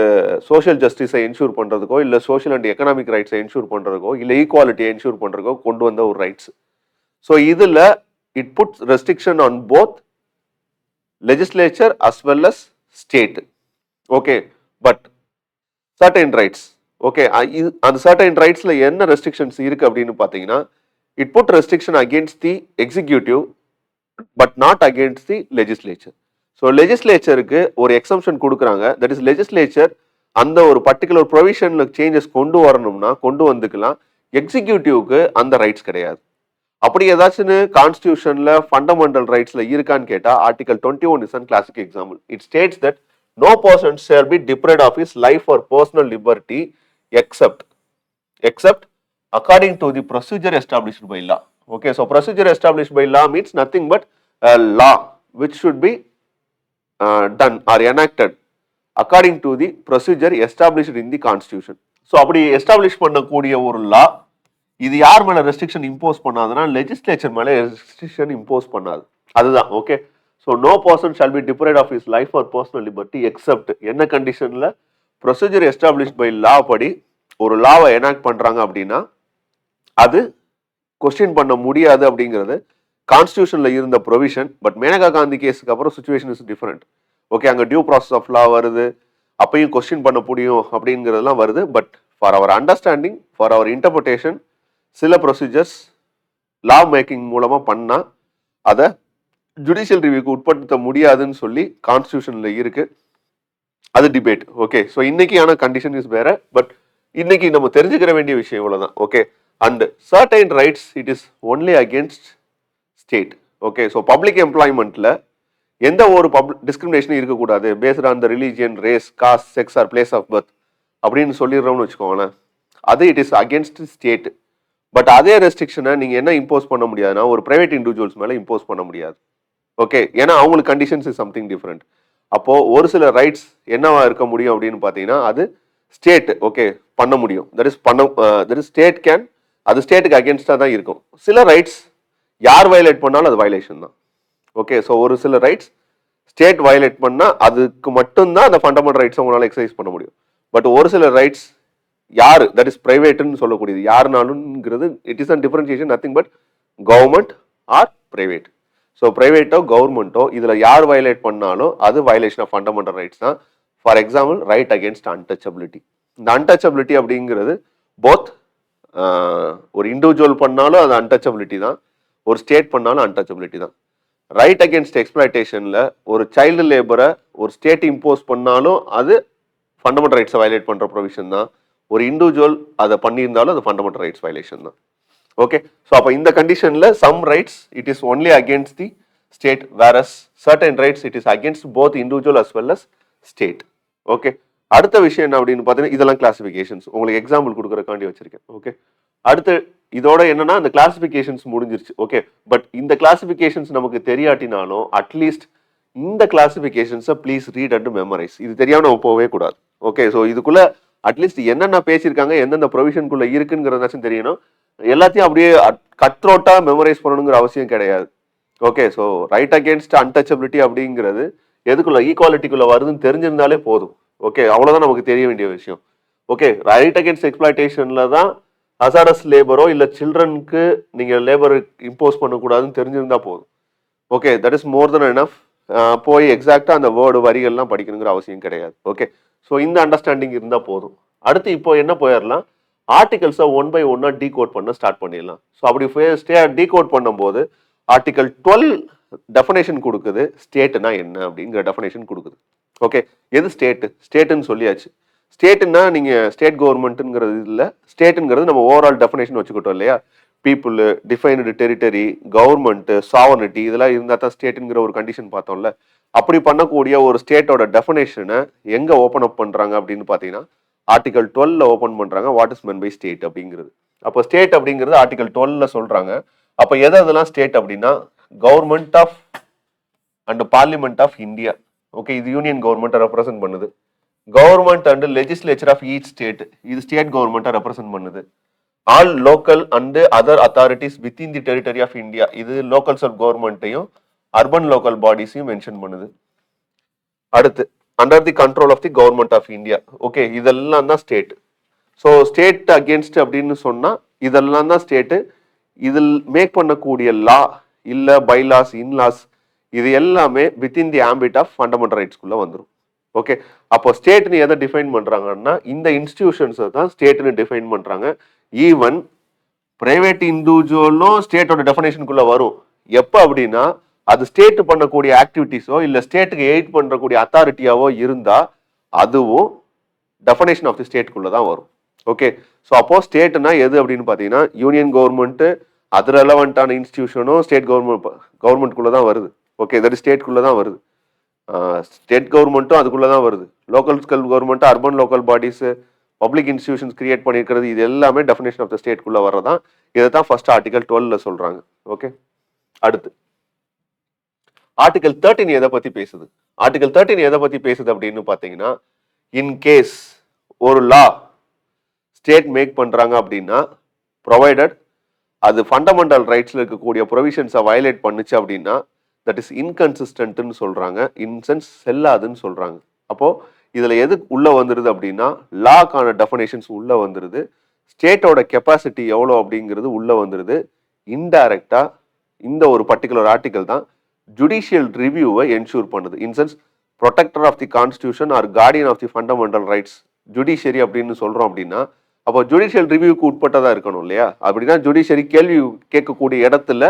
சோஷியல் ஜஸ்டிஸை என்ஷூர் பண்ணுறதுக்கோ இல்லை சோஷியல் அண்ட் எக்கனாமிக் ரைட்ஸை என்ஷூர் பண்ணுறதுக்கோ இல்லை ஈக்குவாலிட்டியை என்ஷூர் பண்ணுறதுக்கோ கொண்டு வந்த ஒரு ரைட்ஸ். ஸோ இதில் it puts restriction on both legislature as well as state. Okay, but certain rights. Okay, அந்த சர்டைன் ரைட்ஸில் என்ன ரெஸ்ட்ரிக்ஷன்ஸ் இருக்குது அப்படின்னு பார்த்தீங்கன்னா it put restriction against the executive but not against the legislature. So லெஜிஸ்லேச்சருக்கு ஒரு exemption கொடுக்குறாங்க. தட் இஸ் லெஜிஸ்லேச்சர் அந்த ஒரு பர்டிகுலர் ப்ரொவிஷன்ல சேஞ்சஸ் கொண்டு வரணும்னா கொண்டு வந்துக்கலாம். எக்ஸிக்யூட்டிவ்க்கு அந்த ரைட்ஸ் கிடையாது. அப்படி ஏதாச்சும் கான்ஸ்டியூஷன்ல ஃபண்டமெண்டல் ரைட்ஸ்ல இருக்கான்னு கேட்டா article 21 is an classic example. It states that no person shall be deprived of his life or personal liberty except according to the procedure established by law. Okay, so procedure established by law means nothing but a law which should be done or enacted according to the procedure established in the constitution. So அப்படி establish பண்ணக்கூடிய ஒரு law இது யார் மேல restriction impose பண்ணாதுன்னா legislature மேல restriction impose பண்ணாது. அதுதான். Okay, so no person shall be deprived of his life or personal liberty except என்ன கண்டிஷன்ல ப்ரொசீஜர் எஸ்டாப்ளிஷ் பை லா படி ஒரு லாவை எனாக்ட் பண்றாங்க அப்படின்னா அது கொஸ்டின் பண்ண முடியாது அப்படிங்கிறது கான்ஸ்டியூஷன்ல இருந்த ப்ரொவிஷன். பட் மேனகா காந்தி கேஸுக்கு அப்புறம் சுச்சுவேஷன் இஸ் டிஃபரெண்ட். ஓகே, அங்கே டியூ ப்ராசஸ் ஆஃப் லா வருது, அப்பையும் கொஸ்டின் பண்ண முடியும் அப்படிங்கிறதுலாம் வருது. But for our understanding, for our interpretation, சில ப்ரொசீஜர்ஸ் லா மேக்கிங் மூலமா பண்ணா அதை ஜுடிஷியல் ரிவ்யூக்கு உட்படுத்த முடியாதுன்னு சொல்லி கான்ஸ்டியூஷன்ல இருக்கு. அது டிபேட். ஓகே, ஸோ இன்னைக்கான கண்டிஷன் இஸ் வேற. பட் இன்னைக்கு நம்ம தெரிஞ்சுக்கிற வேண்டிய விஷயம் இவ்வளவுதான். Okay, and certain rights it is only against state. Okay, so public எம்ப்ளாய்மெண்ட்ல எந்த ஒரு டிஸ்கிரிமினேஷனும் இருக்கக்கூடாது based on the religion, race, caste, sex or place of birth அப்படின்னு சொல்லிடுறோம்னு வச்சுக்கோங்களேன். அது it is against state. But அதே ரெஸ்ட்ரிக்ஷனை நீங்க என்ன இம்போஸ் பண்ண முடியாதுன்னா ஒரு பிரைவேட் இண்டிவிஜுவல்ஸ் மேல இம்போஸ் பண்ண முடியாது. ஓகே, ஏன்னா அவங்களுக்கு கண்டிஷன்ஸ் இஸ் சம்திங் டிஃப்ரெண்ட். அப்போ ஒரு சில ரைட்ஸ் என்னவா இருக்க முடியும் அப்படின்னு பார்த்தீங்கன்னா அது ஸ்டேட் ஓகே பண்ண முடியும். தட் இஸ் ஸ்டேட் கேன், அது ஸ்டேட்டுக்கு அகேன்ஸ்டா தான் இருக்கும். சில ரைட்ஸ் யார் வயலேட் பண்ணாலும் அது வயலேஷன் தான். ஓகே, ஸோ ஒரு சில ரைட்ஸ் ஸ்டேட் வயலேட் பண்ணா அதுக்கு மட்டும்தான் அந்த ஃபண்டமெண்டல் ரைட்ஸ் உங்களால் எக்ஸசைஸ் பண்ண முடியும். பட் ஒரு சில ரைட்ஸ் யாரு தட் இஸ் பிரைவேட்னு சொல்லக்கூடியது யாருனாலும்ங்கிறது it is an differentiation, nothing but government or private. So பிரைவேட்டோ கவர்மெண்ட்டோ இதில் யார் வயலேட் பண்ணாலும் அது வயலேஷன் ஆஃப் ஃபண்டமெண்டல் ரைட்ஸ் தான். For example right against untouchability. இந்த அன்டச்சபிலிட்டி அப்படிங்கிறது போத் ஒரு இண்டிவிஜுவல் பண்ணாலும் அது அன்டச்சபிலிட்டி தான், ஒரு ஸ்டேட் பண்ணாலும் அன்டச்சபிலிட்டி தான். ரைட் அகேன்ஸ்ட் எக்ஸ்பிளாய்டேஷன்ல ஒரு சைல்டு லேபரை ஒரு ஸ்டேட் இம்போஸ் பண்ணாலும் அது ஃபண்டமெண்டல் ரைட்ஸை வயலேட் பண்ற ப்ரொவிஷன் தான். ஒரு இண்டிவிஜுவல் அதை பண்ணியிருந்தாலும் அது ஃபண்டமெண்டல் ரைட்ஸ் வயலேஷன் தான். ஓகே, ஸோ அப்போ இந்த கண்டிஷன்ல some rights it is only against the state, whereas certain rights it is against both individual as well as state. Okay, அடுத்த விஷயம் என்ன அப்படின்னு பார்த்தீங்கன்னா இதெல்லாம் கிளாசிஃபிகேஷன்ஸ் உங்களுக்கு எக்ஸாம்பிள் கொடுக்குறக்காண்டி வச்சிருக்கேன். ஓகே, அடுத்து இதோட என்னன்னா இந்த கிளாசிஃபிகேஷன்ஸ் முடிஞ்சிருச்சு. ஓகே, பட் இந்த கிளாசிஃபிகேஷன்ஸ் நமக்கு தெரியாட்டினாலும் அட்லீஸ்ட் இந்த கிளாசிஃபிகேஷன்ஸை ப்ளீஸ் ரீட் அண்ட் மெமரைஸ். இது தெரியாம நம்ம போகவே கூடாது. ஓகே, ஸோ இதுக்குள்ள அட்லீஸ்ட் என்னென்ன பேசியிருக்காங்க, எந்தெந்த ப்ரொவிஷனுக்குள்ள இருக்குங்கிறதாச்சும் தெரியணும். எல்லாத்தையும் அப்படியே கட்ரோட்டா மெமரைஸ் பண்ணணுங்கிற அவசியம் கிடையாது. Okay, so right against untouchability அப்படிங்கிறது எதுக்குள்ள ஈக்குவாலிட்டிக்குள்ள வருதுன்னு தெரிஞ்சிருந்தாலே போதும். ஓகே, அவ்வளோதான் நமக்கு தெரிய வேண்டிய விஷயம். ஓகே, ரைட் அகேன்ஸ்ட் எக்ஸ்பிளாய்டேஷன்ல தான் ஹசாரஸ் லேபரோ இல்லை சில்ட்ரனுக்கு நீங்கள் லேபர் இம்போஸ் பண்ணக்கூடாதுன்னு தெரிஞ்சிருந்தா போதும். Okay, that is more then enough. போய் எக்ஸாக்டா அந்த வேர்டு வரிகள்லாம் படிக்கணுங்கிற அவசியம் கிடையாது. ஓகே, ஸோ இந்த அண்டர்ஸ்டாண்டிங் இருந்தால் போதும். அடுத்து இப்போ என்ன போயிடலாம், ஆர்டிகல்ஸை ஒன் பை ஒன்னா டீகோட் பண்ண ஸ்டார்ட் பண்ணிடலாம். ஸோ அப்படி டீகோட் பண்ணும்போது ஆர்டிகல் 12 டெஃபனேஷன் கொடுக்குது, ஸ்டேட்னா என்ன அப்படிங்கிற டெஃபனேஷன் கொடுக்குது. ஓகே, எது ஸ்டேட்டுன்னு சொல்லியாச்சு. ஸ்டேட்டுன்னா நீங்க ஸ்டேட் கவர்மெண்ட்டுங்கிறது இல்லை, ஸ்டேட்டுங்கிறது நம்ம ஓவரால் டெஃபனேஷன் வச்சுக்கிட்டோம் இல்லையா. People, defined territory, government, sovereignty இதெல்லாம் இருந்தால் தான் ஸ்டேட்டுங்கிற ஒரு கண்டிஷன் பார்த்தோம்ல. அப்படி பண்ணக்கூடிய ஒரு ஸ்டேட்டோட டெஃபனேஷனை எங்க ஓப்பன் அப் பண்றாங்க அப்படின்னு பார்த்தீங்கன்னா ஆர்டிகல் 12 ஓப்பன் பண்றாங்க. What is meant by state அப்படிங்கிறது. அப்போ ஸ்டேட் அப்படிங்கிறது ஆர்டிகல் 12 சொல்றாங்க. அப்போ எதெல்லாம் ஸ்டேட் அப்படின்னா government of and parliament of India. Okay, இது யூனியன் கவர்மெண்ட்டை ரெப்ரசென்ட் பண்ணுது. Government and legislature of each state, இது ஸ்டேட் கவர்மெண்ட்டை ரெப்ரசென்ட் பண்ணுது. All local and other authorities within the territory of India, இது லோக்கல் செல்ஃப் கவர்மெண்ட்டையும் அர்பன் லோக்கல் பாடிஸையும் mention பண்ணுது. அடுத்து under the control of the government of India. Okay, இதெல்லாம் தான் ஸ்டேட். ஸோ ஸ்டேட் அகேன்ஸ்ட் அப்படின்னு சொன்னா இதெல்லாம் தான் ஸ்டேட்டு. இதில் மேக் பண்ணக்கூடிய லா இல்லை பைலாஸ், இன்லாஸ் இது எல்லாமே within the ambit of fundamental ரைட்ஸ்குள்ள வந்துடும். ஓகே, அப்போ ஸ்டேட்னு எதை டிஃபைன் பண்றாங்கன்னா இந்த இன்ஸ்டிடியூஷன்ஸை தான் ஸ்டேட்னு டிஃபைன் பண்றாங்க. ஈவன் பிரைவேட் இண்டிவிஜுவலும் ஸ்டேட்டோட டெஃபனேஷனுக்குள்ள வரும். எப்போ அப்படின்னா அது ஸ்டேட் பண்ணக்கூடிய ஆக்டிவிட்டிஸோ இல்லை ஸ்டேட்டுக்கு எய்ட் பண்ணக்கூடிய அத்தாரிட்டியாவோ இருந்தா அதுவும் டெஃபனேஷன் ஆஃப் தி ஸ்டேட்டுக்குள்ள தான் வரும். ஓகே, ஸோ அப்போ ஸ்டேட்னா எது அப்படின்னு பார்த்தீங்கன்னா யூனியன் கவர்மெண்ட் அது ரெலவெண்ட்டான இன்ஸ்டிடியூஷனும் ஸ்டேட் கவர்மெண்ட்குள்ளே தான் வருது. ஓகே, தட் இஸ் ஸ்டேட்குள்ளே தான் வருது. ஸ்டேட் கவர்மெண்ட்டும் அதுக்குள்ளே தான் வருது. Local government, urban local bodies, public institutions create பண்ணியிருக்கிறது, இது எல்லாமே டெஃபினேஷன் ஆஃப் த ஸ்டேட்குள்ளே வர்றதான். இதை தான் ஃபர்ஸ்ட் ஆர்டிகல் 12ல சொல்கிறாங்க. ஓகே, அடுத்து ஆர்டிகல் 13 எதை பற்றி பேசுது? ஆர்டிகல் 13 எதை பற்றி பேசுது அப்படின்னு பார்த்தீங்கன்னா, இன்கேஸ் ஒரு லா ஸ்டேட் மேக் பண்ணுறாங்க அப்படின்னா, ப்ரொவைடட் அது ஃபண்டமெண்டல் ரைட்ஸில் இருக்கக்கூடிய ப்ரொவிஷன்ஸை வயலேட் பண்ணுச்சு அப்படின்னா, தட் இஸ் இன்கன்சிஸ்டன்ட்னு சொல்கிறாங்க. இன்சென்ஸ் செல்லாதுன்னு சொல்கிறாங்க. அப்போது இதில் எது உள்ளே வந்துடுது அப்படின்னா, லாக்கான டெஃபனேஷன்ஸ் உள்ளே வந்துடுது. ஸ்டேட்டோட கெப்பாசிட்டி எவ்வளோ அப்படிங்கிறது உள்ளே வந்துடுது. இன்டைரக்டாக இந்த ஒரு பர்டிகுலர் ஆர்டிகல் தான் ஜுடிஷியல் ரிவ்யூவை என்ஷூர் பண்ணுது. In sense protector of the constitution or guardian of the fundamental rights judiciary அப்படின்னு சொல்கிறோம் அப்படின்னா, அப்போ ஜுடிஷியல் ரிவ்யூக்கு உட்பட்டதாக இருக்கணும் இல்லையா? அப்படின்னா ஜுடிஷியரி கேள்வி கேட்கக்கூடிய இடத்துல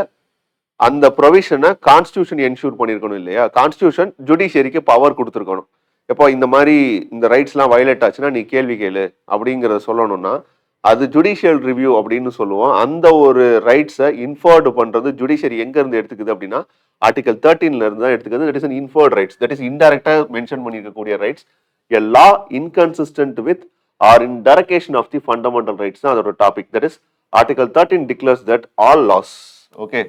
அந்த ப்ரொவிஷனை கான்ஸ்டியூஷன் என்ஷூர் பண்ணியிருக்கணும் இல்லையா? கான்ஸ்டியூஷன் ஜுடிஷியரிக்கு பவர் கொடுத்துருக்கணும். எப்போ இந்த மாதிரி இந்த ரைட்ஸ்லாம் வயலேட் ஆச்சுன்னா நீ கேள்வி கேளு அப்படிங்கிறத சொல்லணும்னா அது ஜுடிஷியல் ரிவ்யூ அப்படின்னு சொல்லுவோம். அந்த ஒரு ரைட்ஸை இன்ஃபர்டு பண்ணுறது ஜுடிஷியரி எங்கேருந்து எடுத்துக்குது அப்படின்னா, ஆர்டிகல் 13ல இருந்து தான் எடுத்துக்குது. That is an inferred rights. That is இன்டைரக்டாக மென்ஷன் பண்ணியிருக்கக்கூடிய rights. A law inconsistent with or in derogation of the fundamental rights தான் அதோட topic. That is article 13 declares that all laws, okay,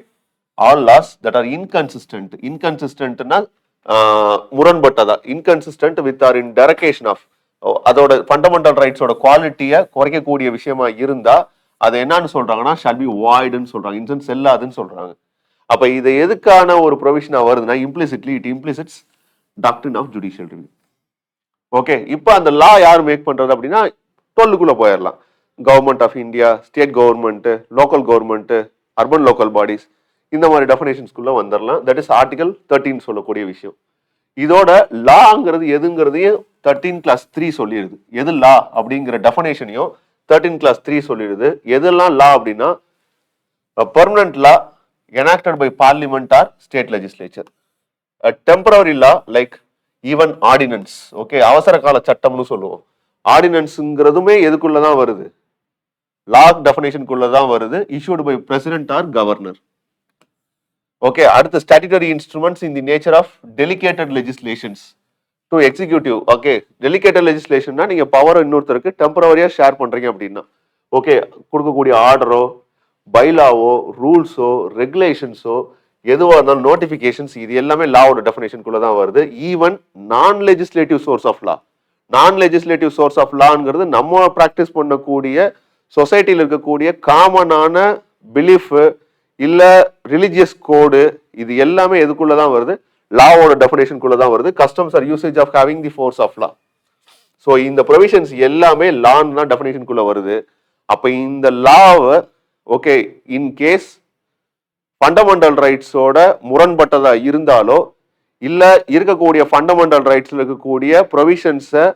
all laws that are inconsistent. இன்கன்சிஸ்டன்ட்னா முரண்பட்டதா, inconsistent with or in derogation of, அதோட ஃபண்டமெண்டல் ரைட்ஸோட குவாலிட்டியை குறைக்கக்கூடிய விஷயமா இருந்தா அது என்னன்னு சொல்றாங்கன்னா ஷால் பி வாய்டுன்னு சொல்றாங்க. இன்சென்ஸ் செல்லாதுன்னு சொல்றாங்க. அப்ப இது எதுக்கான ஒரு ப்ரொவிஷனா வருதுன்னா, implicitly it implicits doctrine of judicial review. Okay, இப்போ அந்த லா யார் மேக் பண்றது அப்படின்னா 12க்குள்ள போயிடலாம். Government of India, state government, local government, urban local bodies, இந்த மாதிரி டெஃபினேஷன்ஸ்குள்ள வந்துடலாம். தட் இஸ் ஆர்டிகல் 13 சொல்லக்கூடிய விஷயம். இதோட லாங்கிறது எதுங்கிறதையும் 13(3) சொல்லிடுது. எது லா அப்படிங்கிற டெஃபினேஷனையும் 13(3) சொல்லிடுது. எதெல்லாம் லா அப்படின்னா, permanent law enacted by parliament or state legislature, a temporary law like even ordinance, okay, அவசர கால சட்டம்னு சொல்லுவோம். ஆர்டினன்ஸ்ங்கிறதுமே எதுக்குள்ளதான் வருது? லா டெஃபினேஷனுக்குள்ளதான் வருது. issued by president or governor. Okay, அடுத்து statutory instruments in the nature of delegated legislations to executive. Okay, delegated லெஜிஸ்லேஷன்னா நீங்க power இன்னொருத்தருக்கு டெம்பரவரியா share பண்றீங்க அப்படின்னா, ஓகே, கொடுக்கக்கூடிய ஆர்டரோ, பைலாவோ, ரூல்ஸோ, ரெகுலேஷன்ஸோ, எதுவாக இருந்தாலும் நோட்டிஃபிகேஷன்ஸ், இது எல்லாமே லாவோட டெஃபினேஷனுக்குள்ள தான் வருது. ஈவன் நான் லெஜிஸ்லேட்டிவ் சோர்ஸ் ஆஃப் லா, நான் லெஜிஸ்லேட்டிவ் சோர்ஸ் ஆஃப் லாங்கிறது நம்ம ப்ராக்டிஸ் பண்ணக்கூடிய சொசைட்டியில் இருக்கக்கூடிய காமனான பிலீஃப் இல்ல ரிலிஜியஸ் கோடு, இது எல்லாமே எதுக்குள்ளதான் வருது? லாவோட டெஃபினேஷனுக்குள்ள தான் வருது. Customs or usage of having the force of law. So இந்த ப்ரொவிஷன்ஸ் எல்லாமே லான்னு தான் டெஃபினேஷனுக்குள்ள வருது. அப்ப இந்த லாவை, ஓகே, இன் கேஸ் ஃபண்டமெண்டல் ரைட்ஸோட முரண்பட்டதா இருந்தாலோ இல்ல இருக்கக்கூடிய ஃபண்டமெண்டல் ரைட்ஸ்ல இருக்கக்கூடிய ப்ரொவிஷன்ஸை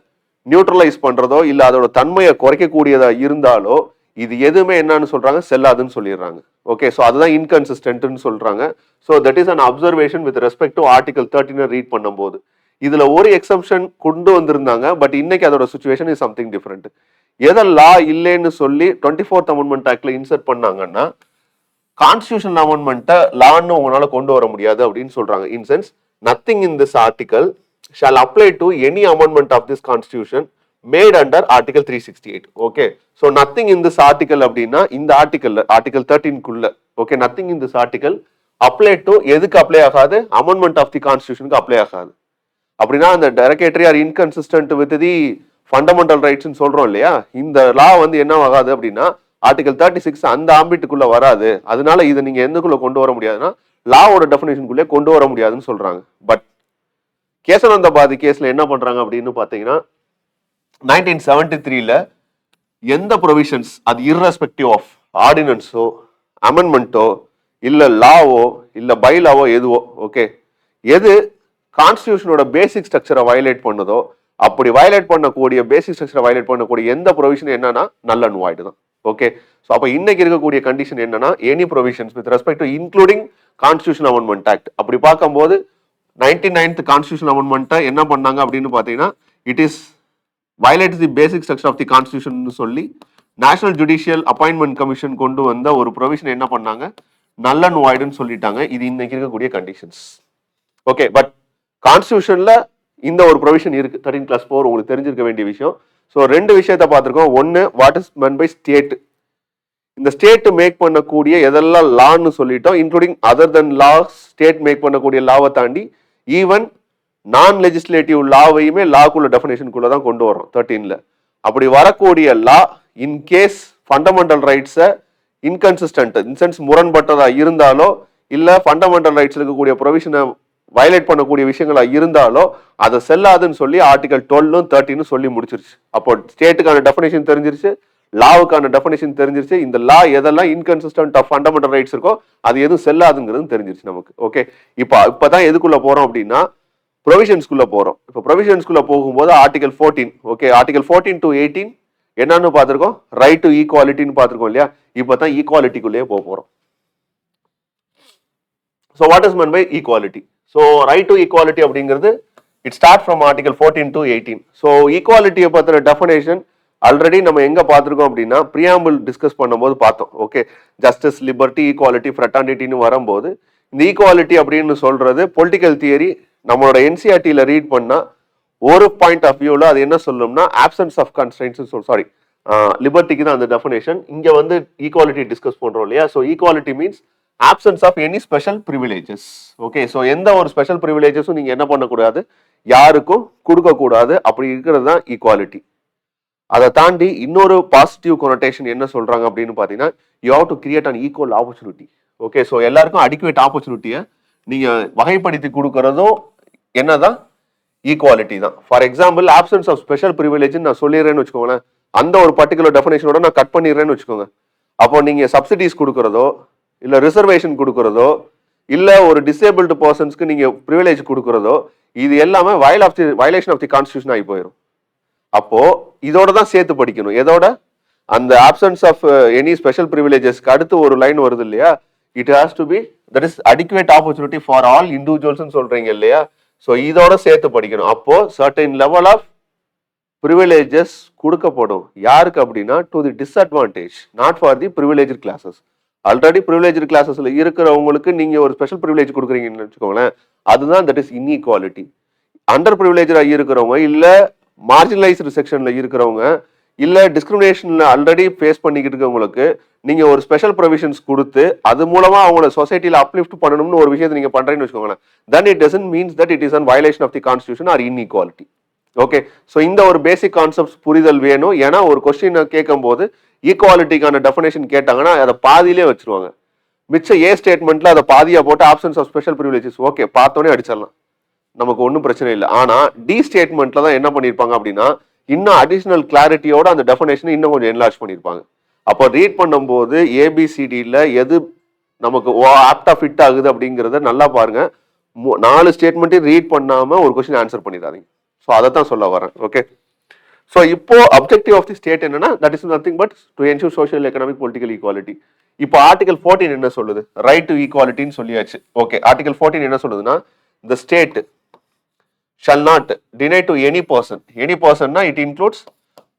நியூட்ரலைஸ் பண்றதோ இல்ல அதோட தன்மையை குறைக்கக்கூடியதா இருந்தாலோ இது எதுவுமே என்னன்னு சொல்றாங்க? செல்லாதுன்னு சொல்லிடுறாங்க. ஓகே, ஸோ அதுதான் இன்கன்சிஸ்டன்ட்னு சொல்றாங்க. So that is an observation with respect to article 13 read பண்ணும்போது. இதுல ஒரு எக்ஸம்ஷன் கொண்டு வந்திருந்தாங்க, பட் இன்னைக்கு அதோட சுச்சுவேஷன் இஸ் சம்திங் டிஃப்ரெண்ட். எதை லா இல்லைன்னு சொல்லி 24th அமெண்ட்மெண்ட் ஆக்ட்ல இன்சர்ட் பண்ணாங்கன்னா, கான்ஸ்டியூஷன் அமெண்ட்மெண்ட்டை லான்னு உங்களால கொண்டு வர முடியாது அப்படின்னு சொல்றாங்க. In sense, nothing in this article shall apply to any amendment of this constitution made under article 368. okay, so nothing in this article அப்படினா இந்த article 13 குள்ள, okay, nothing in this article apply to எதுக்கு apply ஆகாது? amendment of the constitution க்கு apply ஆகாது. அப்படினா அந்த derogatory or inconsistent with the fundamental rights ன்னு சொல்றோம் இல்லையா, இந்த லா வந்து என்ன ஆகாது அப்படினா article 36 அந்த ஆம்பிட்டுக்குள்ள வராது. அதனால இத நீங்க எதுக்குள்ள கொண்டு வர முடியாதுன்னா லாவோட டெஃபினேஷனுக்குள்ளே கொண்டு வர முடியாதுன்னு சொல்றாங்க. பட் கேசவனந்தபாதி கேஸ்ல என்ன பண்றாங்க அப்படின்னு பாத்தீங்கன்னா, 1973ல எந்த ப்ரொவிஷன்ஸ், அது இர்ரெஸ்பெக்டிவ் ஆஃப் ஆர்டினன்ஸோ, அமெண்ட்மெண்ட்டோ, இல்ல லாவோ, இல்ல பைலாவோ, எதுவோ, ஓகே, எது கான்ஸ்டியூஷனோட பேசிக் ஸ்ட்ரக்சரை வயலேட் பண்ணுதோ, அப்படி வயலேட் பண்ணக்கூடிய பேசிக் ஸ்ட்ரக்சரை வயலேட் பண்ணக்கூடிய எந்த ப்ரொவிஷன் என்னன்னா நல் அண்ட் வாய்டு தான். ஓகே, ஸோ அப்போ இன்னைக்கு இருக்கக்கூடிய கண்டிஷன் என்னன்னா, any provisions with respect to including constitution amendment act. அப்படி பார்க்கும்போது 99th கான்ஸ்டியூஷன் அமெண்ட்மெண்ட்டை என்ன பண்ணாங்க அப்படின்னு பார்த்தீங்கன்னா, it is violates the basic structure of the constitution சொல்லி நேஷனல் ஜுடிஷியல் அப்பாயின்மெண்ட் கமிஷன் கொண்டு வந்த ஒரு ப்ரொவிஷன் என்ன பண்ணாங்க, நல் அண்ட் வாய்டுன்னு சொல்லிட்டாங்க. இது இன்னைக்கு இருக்கக்கூடிய கண்டிஷன்ஸ். ஓகே, பட் கான்ஸ்டியூஷன்ல இந்த ஒரு ப்ரொவிஷன் இருக்கு 13+4 உங்களுக்கு தெரிஞ்சிருக்க வேண்டிய விஷயம். ஸோ ரெண்டு விஷயத்த பார்த்துருக்கோம். ஒன்னு, what is meant by state. இந்த ஸ்டேட் மேக் பண்ணக்கூடிய எதெல்லாம் லான்னு சொல்லிட்டோம், including other then law. State make பண்ணக்கூடிய லாவை தாண்டி ஈவன் நான் லெஜிஸ்லேட்டிவ் லாவையுமே லாக்குள்ள டெஃபினேஷனுக்குள்ள தான் கொண்டு வரோம் 13ல. அப்படி வரக்கூடிய லா இன்கேஸ் ஃபண்டமெண்டல் ரைட்ஸை இன்கன்சிஸ்டன்ட் இன்சென்ஸ் முரண்பட்டதா இருந்தாலோ இல்ல ஃபண்டமெண்டல் ரைட்ஸ் இருக்கக்கூடிய ப்ரொவிஷனை வயலேட் பண்ணக்கூடிய விஷயங்களா இருந்தாலோ அதை செல்லாதுன்னு சொல்லி ஆர்டிகல் 12 13 சொல்லி முடிச்சிருச்சு. அப்போ ஸ்டேட்டுக்கான டெஃபினேஷன் தெரிஞ்சிருச்சு, லாவுக்கான டெஃபினேஷன் தெரிஞ்சிருச்சு. இந்த லா எதெல்லாம் இன்கன்சிஸ்டன்ட் ஆஃப் ஃபண்டமெண்டல் ரைட்ஸ் இருக்கோ அது எதுவும் செல்லாதுங்கிறது தெரிஞ்சிருச்சு நமக்கு. ஓகே, இப்பதான் எதுக்குள்ள போறோம் அப்படின்னா ப்ரொவிஷன்ஸ்குள்ள போறோம். இப்போ ப்ரொவிஷன்ஸ்குள்ள போகும்போது ஆர்டிகல் 14, ஓகே, ஆர்டிகல் 14 to 18 என்னன்னு பார்த்திருக்கோம், ரைட் டு ஈக்குவாலிட்டின்னு பார்த்திருக்கோம் இல்லையா. இப்பதான் ஈக்குவாலிட்டிக்குள்ளேயே போறோம். So what is meant by equality? So right to equality அப்படிங்கிறது it start from article 14 to 18. So ஈக்குவாலிட்டியை பத்தின டெஃபினேஷன் ஆல்ரெடி நம்ம எங்க பார்த்திருக்கோம் அப்படின்னா பிரியாம்பிள் டிஸ்கஸ் பண்ணும்போது பார்த்தோம். ஓகே, ஜஸ்டிஸ், லிபர்ட்டி, ஈக்குவாலிட்டி, ஃப்ரெட்டர்னிட்டின்னு வரும்போது இந்த ஈக்குவாலிட்டி அப்படின்னு சொல்றது பொலிட்டிக்கல் தியரி நம்மளோட என்சிஆர்டியில ரீட் பண்ணா ஒரு பாயிண்ட் ஆஃப் வியூல அது என்ன சொல்லும்னா ஆப்சன்ஸ் ஆஃப் கன்ஸ்ட்ரெயின்ட்ஸ், சாரி லிபர்ட்டிக்கு தான் அந்த டெஃபினேஷன். இங்க வந்து ஈக்குவாலிட்டி டிஸ்கஸ் பண்றோம் இல்லையா. So equality means absence of any special privileges. Okay, so எந்த ஒரு ஸ்பெஷல் ப்ரிவிலேஜஸும் நீங்க என்ன பண்ணக்கூடாது, யாருக்கும் கொடுக்க கூடாது. அப்படி இருக்கிறது தான் ஈக்குவாலிட்டி. அதை தாண்டி இன்னொரு பாசிட்டிவ் கொனோட்டேஷன் என்ன சொல்றாங்க அப்படின்னு பாத்தீங்கன்னா you have to create an equal opportunity. Okay, so எல்லாருக்கும் அடிக்குவேட் ஆப்பர்ச்சுனிட்டியை நீங்க வகைப்படுத்தி கொடுக்கறதும் என்னதான் ஈக்குவாலிட்டி தான். For example absence of special privilege நான் சொல்லிடுறேன்னு வச்சுக்கோங்களேன், அந்த ஒரு பர்டிகுலர் டெஃபினேஷனோட நான் கட் பண்ணிடுறேன்னு வச்சுக்கோங்க. அப்போ நீங்க சப்சிடிஸ் கொடுக்கறதோ இல்ல ரிசர்வேஷன் கொடுக்கறதோ இல்ல ஒரு டிசேபிள்டு பர்சன்ஸ்க்கு நீங்க ப்ரிவிலேஜ் கொடுக்கறதோ இது எல்லாமே வயலேஷன் ஆஃப் தி கான்ஸ்டியூஷன் ஆகி போயிடும். அப்போ இதோட தான் சேர்த்து படிக்கணும். எதோட, அந்த ஆப்சன்ஸ் ஆஃப் எனி ஸ்பெஷல் ப்ரிவிலேஜஸ்க்கு அடுத்து ஒரு லைன் வருது இல்லையா, it has to be that is adequate opportunity for all individuals சொல்றீங்க இல்லையா. ஸோ இதோட சேர்த்து படிக்கணும். அப்போ சர்டன் லெவல் ஆஃப் ப்ரிவிலேஜஸ் கொடுக்கப்படும். யாருக்கு அப்படின்னா to the disadvantage, not for the privilege classes. Already privilege கிளாஸஸ்ல இருக்கிறவங்களுக்கு நீங்க ஒரு ஸ்பெஷல் ப்ரிவிலேஜ் கொடுக்குறீங்கன்னு வச்சுக்கோங்களேன், அதுதான் தட் இஸ் இன்இக்வாலிட்டி. அண்டர் ப்ரிவிலேஜா இருக்கிறவங்க இல்ல மார்ஜினலைஸ்டு செக்ஷன்ல இருக்கிறவங்க இல்ல டிஸ்கிரிமினேஷன்ல ஆல்ரெடி ஃபேஸ் பண்ணிக்கிட்டு இருக்கவங்களுக்கு நீங்க ஒரு ஸ்பெஷல் ப்ரொவிஷன்ஸ் கொடுத்து அது மூலமா அவங்களோட சொசைட்டில அப்லிஃப்ட் பண்ணணும்னு ஒரு விஷயத்தை நீங்க பண்றீங்கன்னு வச்சுக்கோங்களேன், then it doesn't means that it is an violation of the constitution or inequality. Okay, so இந்த ஒரு பேசிக் கான்செப்ட் புரிதல் வேணும். ஏன்னா ஒரு கொஸ்டின் கேட்கும் போது ஈக்குவாலிட்டிக்கான டெஃபினேஷன் கேட்டாங்கன்னா அதை பாதியிலே வச்சிருவாங்க. மிச்ச ஏ ஸ்டேட்மெண்ட்ல அதை பாதியா போட்டு absence of special privileges okay பார்த்தோன்னே அடிச்சிடலாம், நமக்கு ஒன்றும் பிரச்சனை இல்லை. ஆனா டி ஸ்டேட்மெண்ட்ல தான் என்ன பண்ணியிருப்பாங்க அப்படின்னா இன்னும் அடிஷனல் கிளாரிட்டியோட அந்த டெஃபினேஷன் இன்னும் கொஞ்சம் என்லார்ஜ் பண்ணியிருப்பாங்க. அப்போ ரீட் பண்ணும்போது ஏபிசிடியில் எது நமக்கு ஆப்டா ஃபிட் ஆகுது அப்படிங்கிறத நல்லா பாருங்க. 4 ஸ்டேட்மெண்ட்டையும் ரீட் பண்ணாம ஒரு கொஸ்டின் ஆன்சர் பண்ணிடாதீங்க. ஸோ அதை தான் சொல்ல வரேன். ஓகே, ஸோ இப்போ அப்ஜெக்டிவ் ஆஃப் தி ஸ்டேட் என்னன்னா that is nothing but to ensure social economic political equality. இப்போ ஆர்டிகல் 14 என்ன சொல்லுது, ரைட் டு ஈக்குவாலிட்டின்னு சொல்லியாச்சு. ஓகே, ஆர்டிகல் 14 என்ன சொல்லுதுன்னா the state shall not deny to any person. Any person na it includes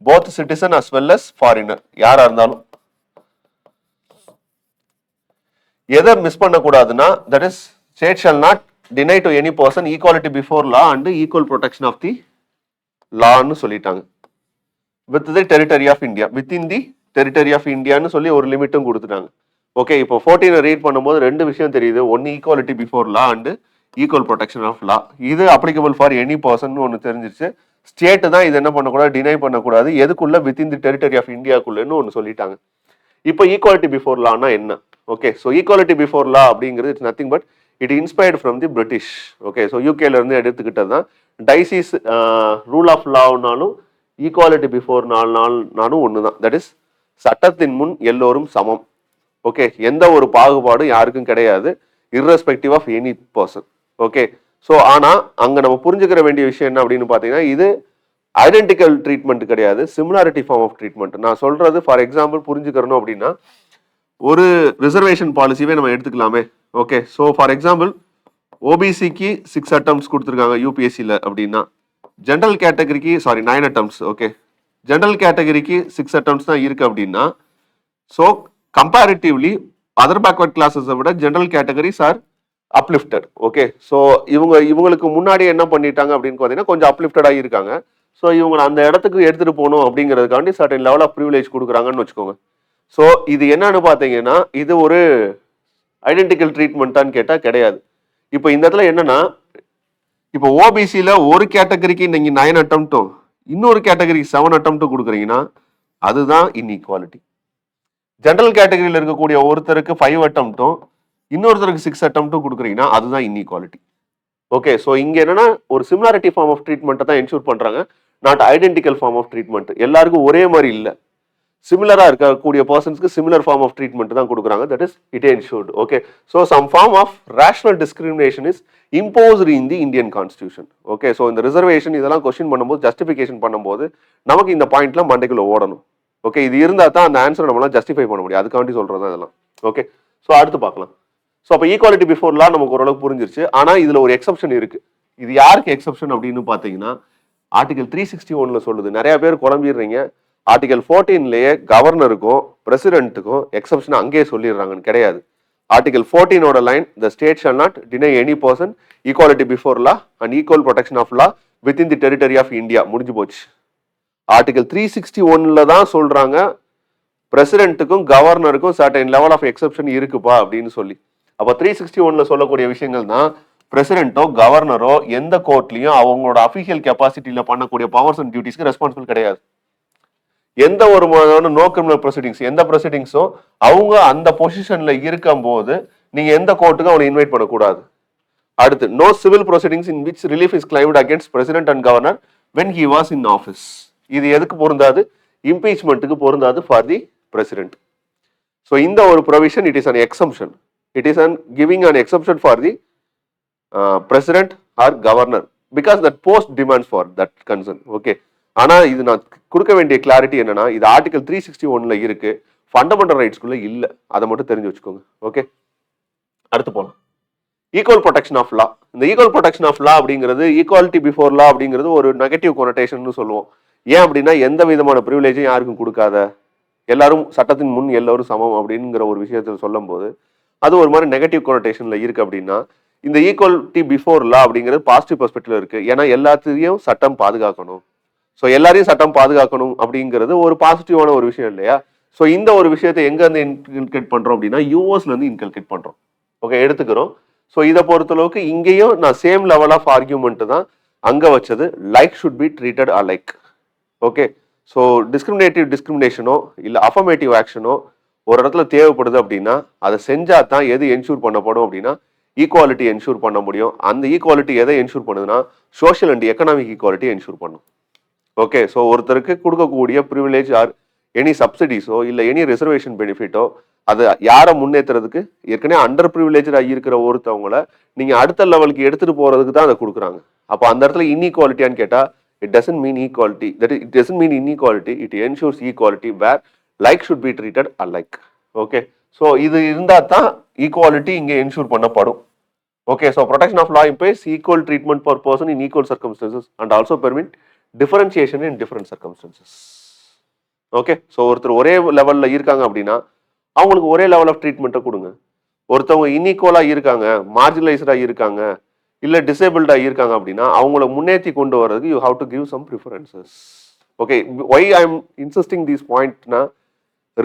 both citizen as well as foreigner. யாரா இருந்தாலும் எதை miss பண்ண கூடாதுன்னா that is state shall not deny to any person equality before law and equal protection of the law ன்னு சொல்லிட்டாங்க. with the territory of India, within the territory of India ன்னு சொல்லி ஒரு லிமிட்டும் கொடுத்துட்டாங்க. ஓகே, இப்போ 14 ரீட் பண்ணும்போது ரெண்டு விஷயம் தெரியுது. ஒன்னு equality before law and equal protection of law. இது அப்ளிகபிள் ஃபார் எனி பர்சன் ஒன்று தெரிஞ்சிருச்சு. ஸ்டேட் தான் இது என்ன பண்ணக்கூடாது, டினை பண்ணக்கூடாது. எதுக்குள்ள, வித்தின் தி டெரிட்டரி ஆஃப் இந்தியாக்குள்ளன்னு ஒன்று சொல்லிட்டாங்க. இப்போ ஈக்குவாலிட்டி பிஃபோர் லானா என்ன? Okay, so equality before law அப்படிங்கிறது it's nothing but it inspired from the British. Okay, so யூகேல இருந்து எடுத்துக்கிட்டது தான். டைசிஸ் ரூல் ஆஃப் லானாலும் ஈக்குவாலிட்டி பிஃபோர் நாளும் ஒன்று தான். தட் இஸ் சட்டத்தின் முன் எல்லோரும் சமம். ஓகே, எந்த ஒரு பாகுபாடும் யாருக்கும் கிடையாது, irrespective of any person. Okay, so ஆனால் அங்கே நம்ம புரிஞ்சுக்கிற வேண்டிய விஷயம் என்ன அப்படின்னு பார்த்தீங்கன்னா இது ஐடென்டிக்கல் ட்ரீட்மெண்ட் கிடையாது, சிமிலாரிட்டி ஃபார்ம் ஆஃப் ட்ரீட்மெண்ட். நான் சொல்றது ஃபார் எக்ஸாம்பிள் புரிஞ்சுக்கிறணும் அப்படின்னா ஒரு ரிசர்வேஷன் பாலிசியே நம்ம எடுத்துக்கலாமே. ஓகே, ஸோ ஃபார் எக்ஸாம்பிள் ஓபிசிக்கு 6 attempts கொடுத்துருக்காங்க யூபிஎஸ்சியில் அப்படின்னா, ஜென்ரல் கேட்டகரிக்கு 9 attempts. ஓகே, ஜென்ரல் கேட்டகரிக்கு 6 அட்டம்ப்ட்ஸ் தான் இருக்கு அப்படின்னா, ஸோ கம்பேரிட்டிவ்லி அதர் பேக்வர்ட் கிளாஸஸை விட general categories are uplifted. Okay, so இவங்களுக்கு முன்னாடி என்ன பண்ணிட்டாங்க அப்படின்னு பார்த்தீங்கன்னா கொஞ்சம் அப்லிஃப்டடாக இருக்காங்க. ஸோ இவங்க அந்த இடத்துக்கு எடுத்துட்டு போகணும் அப்படிங்கிறதுக்காண்டி சர்டன் லெவல் ஆஃப் ப்ரிவிலேஜ் கொடுக்குறாங்கன்னு வச்சுக்கோங்க. ஸோ இது என்னன்னு பார்த்தீங்கன்னா இது ஒரு ஐடென்டிக்கல் ட்ரீட்மெண்ட்டான்னு கேட்டால் கிடையாது. இப்போ இந்த இடத்துல என்னன்னா, இப்போ ஓபிசியில் ஒரு கேட்டகரிக்கு நீங்கள் 9 அட்டம்ப்டும் இன்னொரு கேட்டகரிக்கு 7 அட்டம்ப்டும் கொடுக்குறீங்கன்னா அதுதான் இன்இக்வாலிட்டி. ஜென்ரல் கேட்டகரியில் இருக்கக்கூடிய ஒருத்தருக்கு 5 அட்டம்ப்டும் இன்னொருத்தருக்கு 6 அட்டம்ப்டும் கொடுக்குறீங்கன்னா அதுதான் இன்இக்வாலிட்டி. ஓகே, ஸோ இங்கே என்னன்னா ஒரு சிமிலாரிட்டி ஃபார்ம் ஆஃப் ட்ரீட்மெண்ட்டை தான் என்ஷூர் பண்ணுறாங்க, not identical form of treatment. எல்லாருக்கும் ஒரே மாதிரி இல்லை, சிமிலராக இருக்கக்கூடிய பர்சன்ஸ்க்கு சிமிலர் ஃபார்ம் ஆஃப் ட்ரீட்மெண்ட் தான் கொடுக்குறாங்க. That is it ensured. Okay, so some form of rational discrimination is imposed in the Indian constitution. Okay, so இந்த ரிசர்வேஷன் இதெல்லாம் கொஸ்டின் பண்ணும்போது ஜஸ்டிஃபிகேஷன் பண்ணும்போது நமக்கு இந்த பாயிண்ட்ல மண்டைக்குள்ள ஓடணும். ஓகே, இது இருந்தால் தான் அந்த ஆன்சரை நம்மளால ஜஸ்டிஃபை பண்ண முடியும். அதுக்காண்டி சொல்றது தான் இதெல்லாம். ஓகே, ஸோ அடுத்து பார்க்கலாம். ஸோ அப்போ ஈக்குவாலிட்டி பிஃபோர் லா நமக்கு ஓரளவுக்கு புரிஞ்சிருச்சு. ஆனால் இதில் ஒரு எக்ஸப்ஷன் இருக்கு. இது யாருக்கு எக்ஸப்ஷன் அப்படின்னு பார்த்தீங்கன்னா ஆர்டிகல் 361 சொல்லுது. நிறைய பேர் குழம்பிடுறீங்க. ஆர்டிகல் 14லயே கவர்னருக்கும் பிரசிடென்ட்டுக்கும் எக்ஸப்ஷன் அங்கேயே சொல்லிடுறாங்கன்னு கிடையாது. ஆர்டிகல் 14ஓட line, the state shall not deny any person equality before law and equal protection of law within the territory of India. முடிஞ்சு போச்சு. ஆர்டிகல் 361 தான் சொல்றாங்க பிரசிடென்ட்டுக்கும் கவர்னருக்கும் சர்டன் லெவல் ஆஃப் எக்ஸப்ஷன் இருக்குப்பா அப்படின்னு சொல்லி. அப்போ 361 சொல்லக்கூடிய விஷயங்கள் தான் பிரசிடென்ட்டோ கவர்னரோ எந்த கோர்ட்லையும் அவங்களோட அஃபிஷியல் கெப்பாசிட்டியில பண்ணக்கூடிய பவர்ஸ் அண்ட் டியூட்டிஸ்க்கு ரெஸ்பான்சிபிள் கிடையாது. எந்த ஒரு நோ கிரிமினல் ப்ரொசீடிங்ஸ் எந்த ப்ரொசீடிங்ஸும் அவங்க அந்த பொசிஷன்ல இருக்கும் போது நீங்க எந்த கோர்ட்டுக்கும் அவனை இன்வைட் பண்ணக்கூடாது. அடுத்து, no civil proceedings in which relief is claimed against president and governor when he was in office. இது எதுக்கு பொருந்தாது? இம்பீச்மெண்ட்டுக்கு பொருந்தாது ஃபார் தி பிரசிடென்ட். ஸோ இந்த ஒரு provision it is an exemption. It is giving an exception for the president or governor because that post demands for that concern. Okay, ஆனா இது நான் கொடுக்க வேண்டிய கிளாரிட்டி என்னன்னா, இது ஆர்டிகல் 361 இருக்கு, ஃபண்டமெண்டல் ரைட்ஸ்குள்ள இல்ல. அதை மட்டும் தெரிஞ்சு வச்சுக்கோங்க. ஓகே, அடுத்து போலாம். Equal protection of law. இந்த ஈக்குவல் ப்ரொடெக்ஷன் ஆஃப் லா அப்படிங்கிறது ஈக்குவாலிட்டி பிஃபோர் லா அப்படிங்கிறது ஒரு நெகட்டிவ் கொனோட்டேஷன் சொல்லுவோம். ஏன் அப்படின்னா எந்த விதமான ப்ரிவிலேஜும் யாருக்கும் கொடுக்காத, எல்லாரும் சட்டத்தின் முன் எல்லாரும் சமம் அப்படிங்கிற ஒரு விஷயத்தில் சொல்லும் போது அது ஒரு மாதிரி நெகட்டிவ் கொனோட்டேஷன்ல இருக்கு. அப்படின்னா இந்த ஈக்குவாலிட்டி பிஃபோர் லா அப்படிங்கிறது பாசிட்டிவ் பெர்ஸ்பெக்டிவ்ல இருக்கு. ஏன்னா எல்லாத்தையும் சட்டம் பாதுகாக்கணும். ஸோ எல்லாரையும் சட்டம் பாதுகாக்கணும் அப்படிங்கிறது ஒரு பாசிட்டிவான ஒரு விஷயம் இல்லையா? ஸோ இந்த ஒரு விஷயத்தை எங்க இருந்து இன்கல்கேட் பண்றோம் அப்படின்னா யூஎஸ்ல இருந்து இன்கல்கேட் பண்றோம். ஓகே, எடுத்துக்கிறோம். ஸோ இதை பொறுத்தளவுக்கு இங்கேயும் நான் சேம் லெவல் ஆஃப் ஆர்கியூமெண்ட் தான் அங்க வச்சது. Like should be treated alike. Okay, so டிஸ்கிரிமினேஷனோ இல்லை அஃபர்மேட்டிவ் ஆக்ஷனோ ஒரு இடத்துல தேவைப்படுது அப்படின்னா அதை செஞ்சா தான் எது என்ஷூர் பண்ணப்படும் அப்படின்னா ஈக்குவாலிட்டி என்ஷூர் பண்ண முடியும். அந்த ஈக்குவாலிட்டி எதை என்ஷூர் பண்ணுதுன்னா social and economic equality ensure பண்ணும். ஓகே, ஸோ ஒருத்தருக்கு கொடுக்கக்கூடிய ப்ரிவிலேஜ் ஆர் எனி சப்சிடிஸோ இல்லை எனி ரிசர்வேஷன் பெனிஃபிட்டோ அதை யாரை முன்னேற்றுறதுக்கு ஏற்கனவே அண்டர் ப்ரிவிலேஜாக இருக்கிற ஒருத்தவங்களை நீங்க அடுத்த லெவலுக்கு எடுத்துட்டு போறதுக்கு தான் அதை கொடுக்குறாங்க. அப்போ அந்த இடத்துல இன்இக்வாலிட்டியான்னு கேட்டா it doesn't mean equality. It doesn't mean inequality. It ensures equality where like should be treated alike. Okay, so இது இருந்தா தான் ஈக்குவாலிட்டி இங்க என்ஷூர் பண்ணப்படும். Okay, so protection of law implies equal treatment for person in equal circumstances and also permit differentiation in different circumstances. Okay, so ஒருத்தர் ஒரே லெவல்ல இருக்காங்க அப்படின்னா அவங்களுக்கு ஒரே லெவல் ஆஃப் ட்ரீட்மெண்ட்டை கொடுங்க. ஒருத்தவங்க இன்இக்குவலா இருக்காங்க, மார்ஜினலைஸ்டா இருக்காங்க, இல்ல டிசேபிள்டா இருக்காங்க அப்படின்னா அவங்கள முன்னேற்றி கொண்டு வர்றதுக்கு you have to give some preferences. Okay, why I am insisting this பாயிண்ட்னா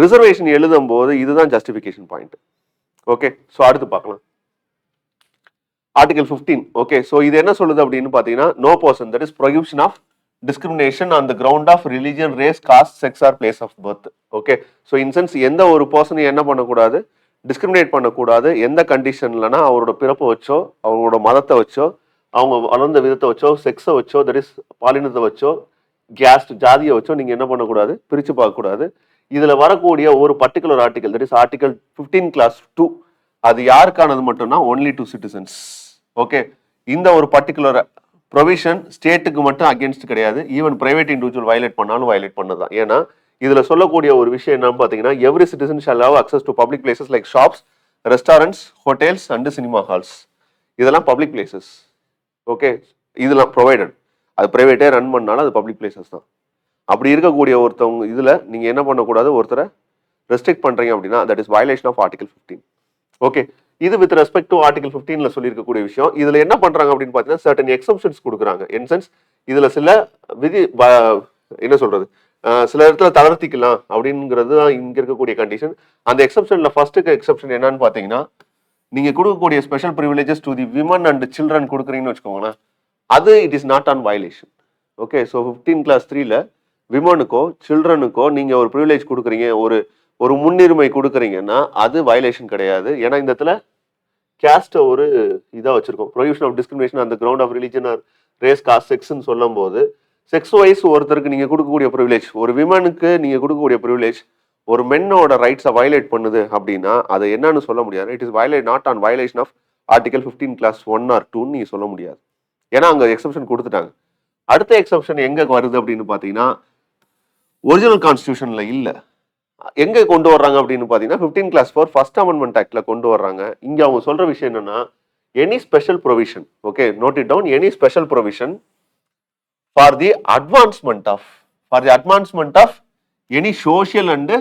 ரிசர்வேஷன் எழுதும் போது இதுதான் ஜஸ்டிஃபிகேஷன் பாயிண்ட். ஓகே, ஸோ அடுத்து பார்க்கலாம். ஆர்டிகல் 15. ஓகே, ஸோ இது என்ன சொல்லுது அப்படின்னு பார்த்தீங்கன்னா no person that is prohibition of discrimination on the ground of religion, race, caste, sex or place of birth. Okay, so in sense எந்த ஒரு பர்சனையும் என்ன பண்ணக்கூடாது, டிஸ்கிரிமினேட் பண்ணக்கூடாது. எந்த கண்டிஷன்லனா அவரோட பிறப்பை வச்சோ, அவங்களோட மதத்தை வச்சோ, அவங்க வளர்ந்த விதத்தை வச்சோ, செக்ஸை வச்சோ, தட் இஸ் பாலினத்தை வச்சோ, கேஸ்ட் ஜாதியை வச்சோ நீங்க என்ன பண்ணக்கூடாது, பிரிச்சு பார்க்கக்கூடாது. இதுல வரக்கூடிய ஒரு particular article that is article 15 clause 2 அது யாருக்கானது மட்டும்னா ஒன்லி டு சிட்டிசன்ஸ். ஓகே, இந்த ஒரு பர்டிகுலர் ப்ரொவிஷன் ஸ்டேட்டுக்கு மட்டும் அகேன்ஸ்ட் கிடையாது, ஈவன் பிரைவேட் இண்டிவிஜுவல் வயலேட் பண்ணாலும் வயலேட் பண்ணதான். ஏன்னா இதுல சொல்லக்கூடிய ஒரு விஷயம் என்னன்னு பாத்தீங்கன்னா every citizen shall have access to public places like shops, restaurants, hotels and cinema halls. இதெல்லாம் பப்ளிக் பிளேசஸ். ஓகே, இதெல்லாம் ப்ரொவைடட். அது பிரைவேட்டே ரன் பண்ணாலும் அது பப்ளிக் பிளேசஸ் தான். அப்படி இருக்கக்கூடிய ஒருத்தவங்க இதுல நீங்க என்ன பண்ணக்கூடாது, ஒருத்தரை ரெஸ்ட்ரிக்ட் பண்றீங்க அப்படின்னா that is violation of article 15. Okay, இது வித் ரெஸ்பெக்ட் டு ஆர்டிகல் 15ல சொல்லியிருக்கக்கூடிய விஷயம். இதுல என்ன பண்றாங்க அப்படின்னு பாத்தீங்கன்னா சர்டன் எக்ஸம்ஷன்ஸ் கொடுக்குறாங்க. இன் சென்ஸ் இதுல சில விதி என்ன சொல்றது, சில இடத்துல தளர்த்திக்கலாம் அப்படிங்கிறது தான் இங்க இருக்கக்கூடிய கண்டிஷன். அந்த எக்ஸப்ஷன்ல ஃபர்ஸ்ட் எக்ஸப்ஷன் என்னன்னு பாத்தீங்கன்னா, நீங்க கொடுக்கக்கூடிய special privileges to the women and children கொடுக்குறீங்கன்னு வச்சுக்கோங்களேன், அது it is not on violation. Okay, so 15 class 3ல விமனுக்கோ சில்ட்ரனுக்கோ நீங்க ஒரு ப்ரிவிலேஜ் கொடுக்குறீங்க, ஒரு ஒரு முன்னுரிமை கொடுக்குறீங்கன்னா அது வயலேஷன் கிடையாது. ஏன்னா இந்த இடத்துல கேஸ்ட் ஒரு இதா வச்சிருக்கோம், ப்ரொஹிபிஷன் ஆஃப் டிஸ்கிரிமினேஷன் அந்த ground of religion or race caste செக்ஸ்ன்னு சொல்லும் போது செக்ஸ் வைஸ் ஒருத்தருக்கு நீங்க கொடுக்கக்கூடிய ப்ரிவிலேஜ், ஒரு விமனுக்கு நீங்க கொடுக்கக்கூடிய ப்ரிவிலேஜ் ஒரு மென்னோட ரைட்ஸை வயலேட் பண்ணுது அப்படின்னா அதை என்னன்னு சொல்ல முடியாது. It is violate not on violation of article 15 clause 1 or 2 நீங்க சொல்ல முடியாது. ஏன்னா அங்க எக்ஸப்ஷன் கொடுத்துட்டாங்க. அடுத்த எக்ஸப்ஷன் எங்க வருது அப்படின்னு பாத்தீங்கன்னா ஒரிஜினல் கான்ஸ்டியூஷன்ல இல்ல, எங்க கொண்டு வர்றாங்க அப்படின்னு பாத்தீங்கன்னா 15 கிளாஸ் 4 ஃபர்ஸ்ட் அமெண்ட்மெண்ட் ஆக்ட்ல கொண்டு வர்றாங்க. இங்க அவங்க சொல்ற விஷயம் என்னன்னா any special provision, okay note it down, any special provision for the advancement of any social and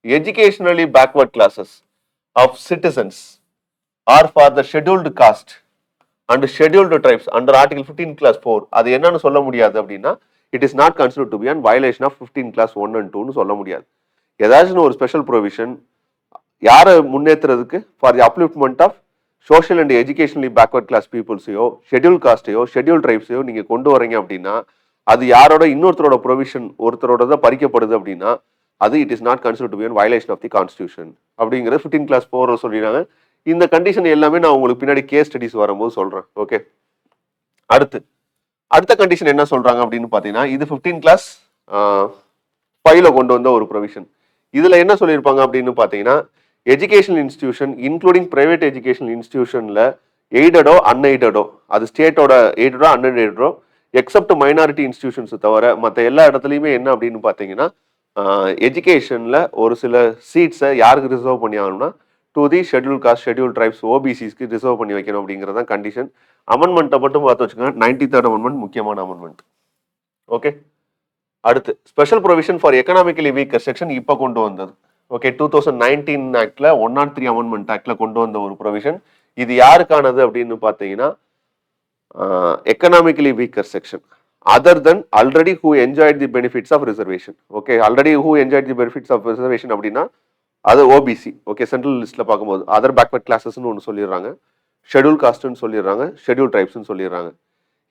educationally backward classes of citizens or for the scheduled caste and scheduled tribes under article 15 class 4 அது என்னன்னு சொல்ல முடியாது அப்படின்னா it is not considered to be an violation of 15 class 1 and 2 னு சொல்ல முடியாது. ஏதாச்சும் ஒரு ஸ்பெஷல் ப்ரொவிஷன் யாரை முன்னேற்றுறதுக்கு for the upliftment of social and educationally backward class பீப்புள்ஸையோ ஷெட்யூல் காஸ்டையோ ஷெட்யூல் ட்ரைப்ஸையோ நீங்க கொண்டு வரீங்க அப்படின்னா அது யாரோட இன்னொருத்தரோட ப்ரொவிஷன் ஒருத்தரோட தான் பறிக்கப்படுது அப்படின்னா அது it is not considered to be an violation of the constitution அப்படிங்கிறது 15 கிளாஸ் 4 சொல்லிடுறாங்க. இந்த கண்டிஷன் எல்லாமே நான் உங்களுக்கு பின்னாடி கேஸ் ஸ்டடிஸ் வரும்போது சொல்றேன். ஓகே, அடுத்த கண்டிஷன் என்ன சொல்றாங்க அப்படின்னு பாத்தீங்கன்னா இது 15 கிளாஸ் 5ல கொண்டு வந்த ஒரு ப்ரொவிஷன். இதுல என்ன சொல்லியிருப்பாங்க அப்படின்னு பாத்தீங்கன்னா educational institution including private educational இன்ஸ்டிடியூஷன்ல எய்டடோ அன்எய்டடோ, அது ஸ்டேட்டோட எய்டடோ அன்எய்டடோ எக்ஸப்ட் மைனாரிட்டி இன்ஸ்டிடியூஷன்ஸ் தவிர மற்ற எல்லா இடத்துலையுமே என்ன அப்படின்னு பாத்தீங்கன்னா எஜுகேஷன்ல ஒரு சில சீட்ஸை யாருக்கு ரிசர்வ் பண்ணி ஆகணும்னா to the schedule caste schedule tribes ஓபிசிஸ்க்கு ரிசர்வ் பண்ணி வைக்கணும் அப்படிங்கிறது தான் கண்டிஷன். அமெண்ட்மெண்ட்டை மட்டும் பார்த்து வச்சுக்கோங்க, 93rd அமெண்ட்மெண்ட் முக்கியமான அமெண்ட்மெண்ட். ஓகே, அடுத்து special provision for economically weaker section இப்போ கொண்டு வந்தது. ஓகே, 2019 ஆக்ட்ல 103 அமெண்ட்மெண்ட் ஆக்ட்ல கொண்டு வந்த ஒரு ப்ரொவிஷன். இது யாருக்கானது அப்படின்னு பார்த்தீங்கன்னா economically weaker section other than already who enjoyed the benefits of reservation. Okay, already who enjoyed the benefits of reservation அப்படின்னா அது ஓபிசி. ஓகே, சென்ட்ரல் லிஸ்ட்ல பார்க்கும்போது அதர் பேக்வர்ட் கிளாஸஸ்ன்னு ஒன்று சொல்லிடுறாங்க, ஷெட்யூல் காஸ்ட்னு சொல்லிடுறாங்க, ஷெட்யூல் ட்ரைப்ஸ்ன்னு சொல்லிடுறாங்க.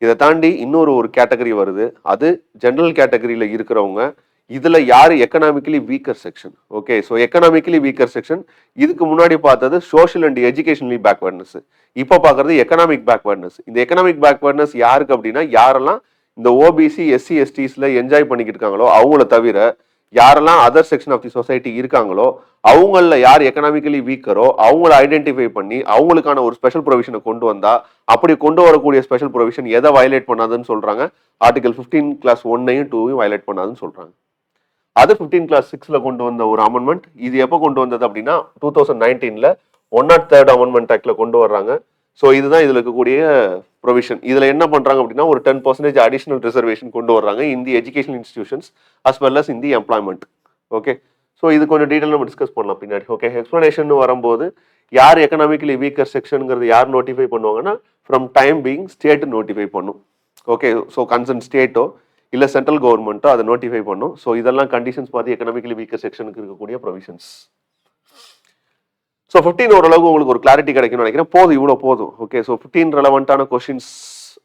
இதை தாண்டி இன்னொரு கேட்டகரி வருது, அது ஜென்ரல் கேட்டகரியில இருக்கிறவங்க. இதுல யாரு economically weaker section. Okay, so economically weaker section இதுக்கு முன்னாடி பார்த்தது சோஷியல் அண்ட் எஜுகேஷனலி பேக்வர்ட்னஸ், இப்போ பார்க்கறது எக்கனாமிக் பேக்வர்ட்னஸ். இந்த எக்கனாமிக் பேக்வர்ட்னஸ் யாருக்கு அப்படின்னா யாரெல்லாம் இந்த ஓபிசி எஸ்சி எஸ்டிஸ்ல என்ஜாய் பண்ணிக்கிட்டு இருக்காங்களோ அவங்கள தவிர யாரெல்லாம் other section of the society இருக்காங்களோ அவங்கள யார் எக்கனாமிக்கலி வீக்கரோ அவங்கள ஐடென்டிஃபை பண்ணி அவங்களுக்கான ஒரு ஸ்பெஷல் ப்ரொவிஷனை கொண்டு வந்தா அப்படி கொண்டு வரக்கூடிய ஸ்பெஷல் ப்ரொவிஷன் எதை வயலேட் பண்ணாதுன்னு சொல்றாங்க, ஆர்டிகல் 15 கிளாஸ் 1ஐயும் 2ஐயும் வயலேட் பண்ணாதுன்னு சொல்றாங்க. அது 15 கிளாஸ் 6ல கொண்டு வந்த ஒரு அமெண்ட்மெண்ட். இது எப்போ கொண்டு வந்தது அப்படின்னா 2019ல 103rd அமெண்ட்மெண்ட் ஆக்ட்ல கொண்டு வர்றாங்க. ஸோ இதுதான் இதுல இருக்கக்கூடிய ப்ரொவிஷன். இதுல என்ன பண்றாங்க அப்படின்னா ஒரு 10% அடிஷனல் ரிசர்வேஷன் கொண்டு வர்றாங்க in the educational institutions as well as in the employment. Okay, so இது கொஞ்சம் டீட்டெயில் நம்ம டிஸ்கஸ் பண்ணலாம் பின்னாடி. ஓகே, எக்ஸ்பிளனேஷன் வரும்போது யார் எக்கனாமிக்கலி வீக்கர் செக்ஷனுங்கிறது யார் நோட்டிஃபை பண்ணுவாங்கன்னா from time being state notify பண்ணும். ஓகே, ஸோ கன்சர்ன் ஸ்டேட்டோ இல்லை சென்ட்ரல் கவர்மெண்ட்டோ அதை நோட்டிஃபை பண்ணும். ஸோ இதெல்லாம் கண்டிஷன்ஸ் பார்த்து எக்கனாமிக்கலி வீக்கர் செக்ஷனுக்கு இருக்கக்கூடிய ப்ரொவிஷன்ஸ். ஸோ 15 ஓரளவுக்கு உங்களுக்கு ஒரு கிளாரிட்டி கிடைக்கும்னு நினைக்கிறேன். போதும், இவ்வளோ போதும். ஓகே, ஸோ 15 ரெலவெண்ட்டான கொஸ்டின்ஸ்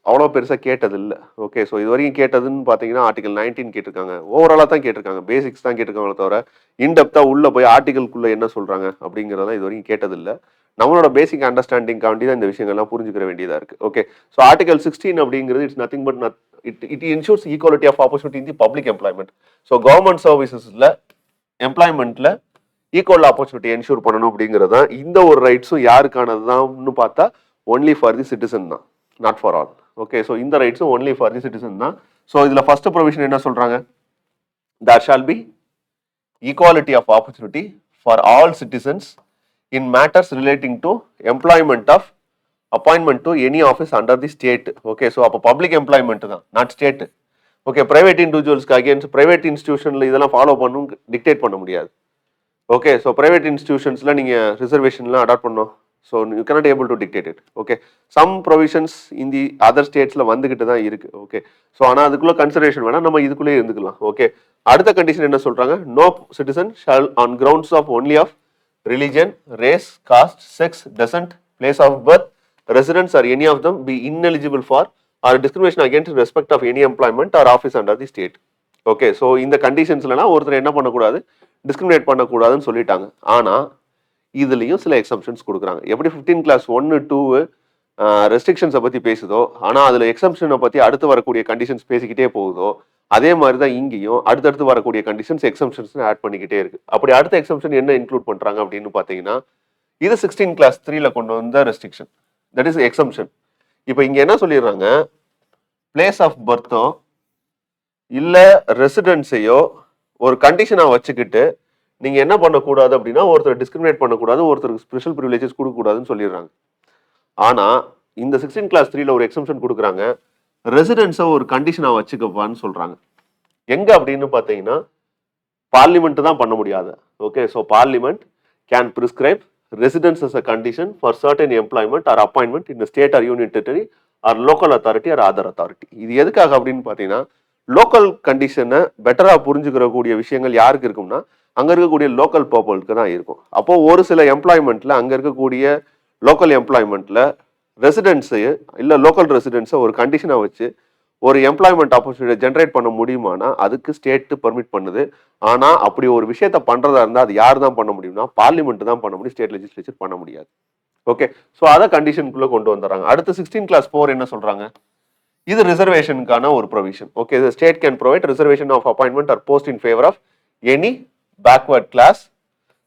அவ்வளோ பெருசாக கேட்டது இல்லை. ஓகே, ஸோ இது வரைக்கும் கேட்டதுன்னு பார்த்தீங்கன்னா ஆர்டிகல் 19 கேட்டிருக்காங்க, ஓவராலாக தான் கேட்டிருக்காங்க, பேசிக்ஸ் தான் கேட்டிருக்காங்களே தவிர இன்டெப்த்தாக உள்ளே போய் ஆர்டிகல்குள்ளே என்ன சொல்கிறாங்க அப்படிங்கிறதான் இது வரைக்கும் கேட்டதில்லை. நம்மளோட பேசிக் அண்டர்ஸ்டாண்டிங்காண்டி தான் இந்த விஷயங்கள்லாம் புரிஞ்சுக்கிற வேண்டியதாக இருக்குது. ஓகே, ஸோ ஆர்டிகல் 16 அப்படிங்கிறது it's nothing but it ensures equality of opportunity in the public employment. So government சர்வீசஸில் எம்ப்ளாய்மெண்ட்டில் ஈக்குவல் ஆப்பர்ச்சுனிட்டி என்ஷூர் பண்ணணும் அப்படிங்கிறது தான். இந்த ஒரு ரைட்ஸும் யாருக்கானது தான்னு பார்த்தா ஒன்லி ஃபார் தி சிட்டிசன் தான், not for all. Okay, so இந்த ரைட்ஸும் ஒன்லி ஃபார் தி சிட்டிசன் தான். ஸோ இதில் ஃபர்ஸ்ட் ப்ரொவிஷன் என்ன சொல்றாங்க, there shall be equality of opportunity for all citizens in matters relating to employment of appointment to any office under the state. Okay, so அப்போ public employment தான், not state. Okay, private இண்டிவிஜுவல்ஸ்க்கு against private இன்ஸ்டிடியூஷன்ல இதெல்லாம் follow பண்ணும் dictate பண்ண முடியாது. Okay, so private இன்ஸ்டிடியூஷன்ஸ்ல நீங்க ரிசர்வேஷன்லாம் அடாப்ட் பண்ணோம். So you cannot able to dictate it. Okay, some provisions இந்த அதர் ஸ்டேட்ஸ்ல வந்துகிட்டு தான் இருக்கு. ஓகே, ஸோ ஆனால் அதுக்குள்ள கன்சிடரேஷன் வேணா நம்ம இதுக்குள்ளே இருந்துக்கலாம். ஓகே, அடுத்த கண்டிஷன் என்ன சொல்றாங்க? No citizen shall on grounds of only of religion, race, caste, sex, descent, place of birth, residence or any of them be ineligible for or discrimination against respect of any employment or office under the state. Okay, so இந்த கண்டிஷன்ஸ்லாம் ஒருத்தர் என்ன பண்ணக்கூடாது, discriminate பண்ணக்கூடாதுன்னு சொல்லிட்டாங்க. ஆனால் இதுலேயும் சில எக்ஸம்ஷன்ஸ் கொடுக்குறாங்க. எப்படி 15 கிளாஸ் 1, 2 ரெஸ்ட்ரிக்ஷன்ஸை பற்றி பேசுதோ, ஆனால் அதில் எக்ஸம்ஷனை பற்றி அடுத்து வரக்கூடிய கண்டிஷன்ஸ் பேசிக்கிட்டே போகுதோ, அதே மாதிரி தான் இங்கேயும் அடுத்தடுத்து வரக்கூடிய கண்டிஷன்ஸ் எக்ஸம்ஷன்ஸ் ஆட் பண்ணிக்கிட்டே இருக்கு. அப்படி அடுத்த எக்ஸம்ஷன் என்ன இன்க்ளூட் பண்ணுறாங்க அப்படின்னு பார்த்தீங்கன்னா, இது 16 கிளாஸ் 3ல கொண்டு வந்த ரெஸ்ட்ரிக்ஷன், தட் இஸ் எக்ஸம்ஷன். இப்போ இங்கே என்ன சொல்லிடுறாங்க, பிளேஸ் ஆஃப் பர்த்தோ இல்லை ரெசிடென்ஸையோ ஒரு கண்டிஷனாக வச்சுக்கிட்டு நீங்க என்ன பண்ணக்கூடாது அப்படின்னா, ஒருத்தர் டிஸ்கிரிமினேட் பண்ணக்கூடாது, ஒருத்தருக்கு ஸ்பெஷல் ப்ரிவிலேஜஸ் கொடுக்கக்கூடாதுன்னு சொல்லிடுறாங்க. ஆனா இந்த 16 கிளாஸ் 3ல ஒரு எக்ஸம்ஷன் கொடுக்குறாங்க, ரெசிடென்ஸை ஒரு கண்டிஷனா வச்சுக்கப்பான்னு சொல்றாங்க. எங்க அப்படின்னு பார்த்தீங்கன்னா, பார்லிமெண்ட் தான் பண்ண முடியாது. Okay, so parliament can prescribe residence as a condition for certain employment or appointment in the state or union territory or local authority or other authority. இது எதுக்காக அப்படின்னு பார்த்தீங்கன்னா, லோக்கல் கண்டிஷனை பெட்டரா புரிஞ்சுக்கிற கூடிய விஷயங்கள் யாருக்கு இருக்கும்னா, அங்க இருக்கக்கூடிய லோக்கல் பீப்புளுக்கு தான் இருக்கும். அப்போ ஒரு சில எம்ப்ளாய்மெண்ட்ல அங்க இருக்கக்கூடிய லோக்கல் எம்ப்ளாய்மெண்ட்ல ரெசிடென்ஸு இல்லை லோக்கல் ரெசிடென்ஸை ஒரு கண்டிஷனை வச்சு ஒரு எம்ப்ளாய்மெண்ட் ஆப்பர்ச்சுனிட்டி ஜென்ரேட் பண்ண முடியுமானா அதுக்கு ஸ்டேட் பெர்மிட் பண்ணுது. ஆனால் அப்படி ஒரு விஷயத்த பண்ணுறதா இருந்தால் அது யார் தான் பண்ண முடியும்னா பார்லிமெண்ட் தான் பண்ண முடியும், ஸ்டேட் லெஜிஸ்லேச்சர் பண்ண முடியாது. ஓகே, ஸோ அதை கண்டிஷனுக்குள்ளே கொண்டு வந்துடுறாங்க. அடுத்து 16 கிளாஸ் 4 என்ன சொல்கிறாங்க, இது ரிசர்வேஷனுக்கான ஒரு provision. Okay, the state can provide reservation of appointment or post in favor of any backward class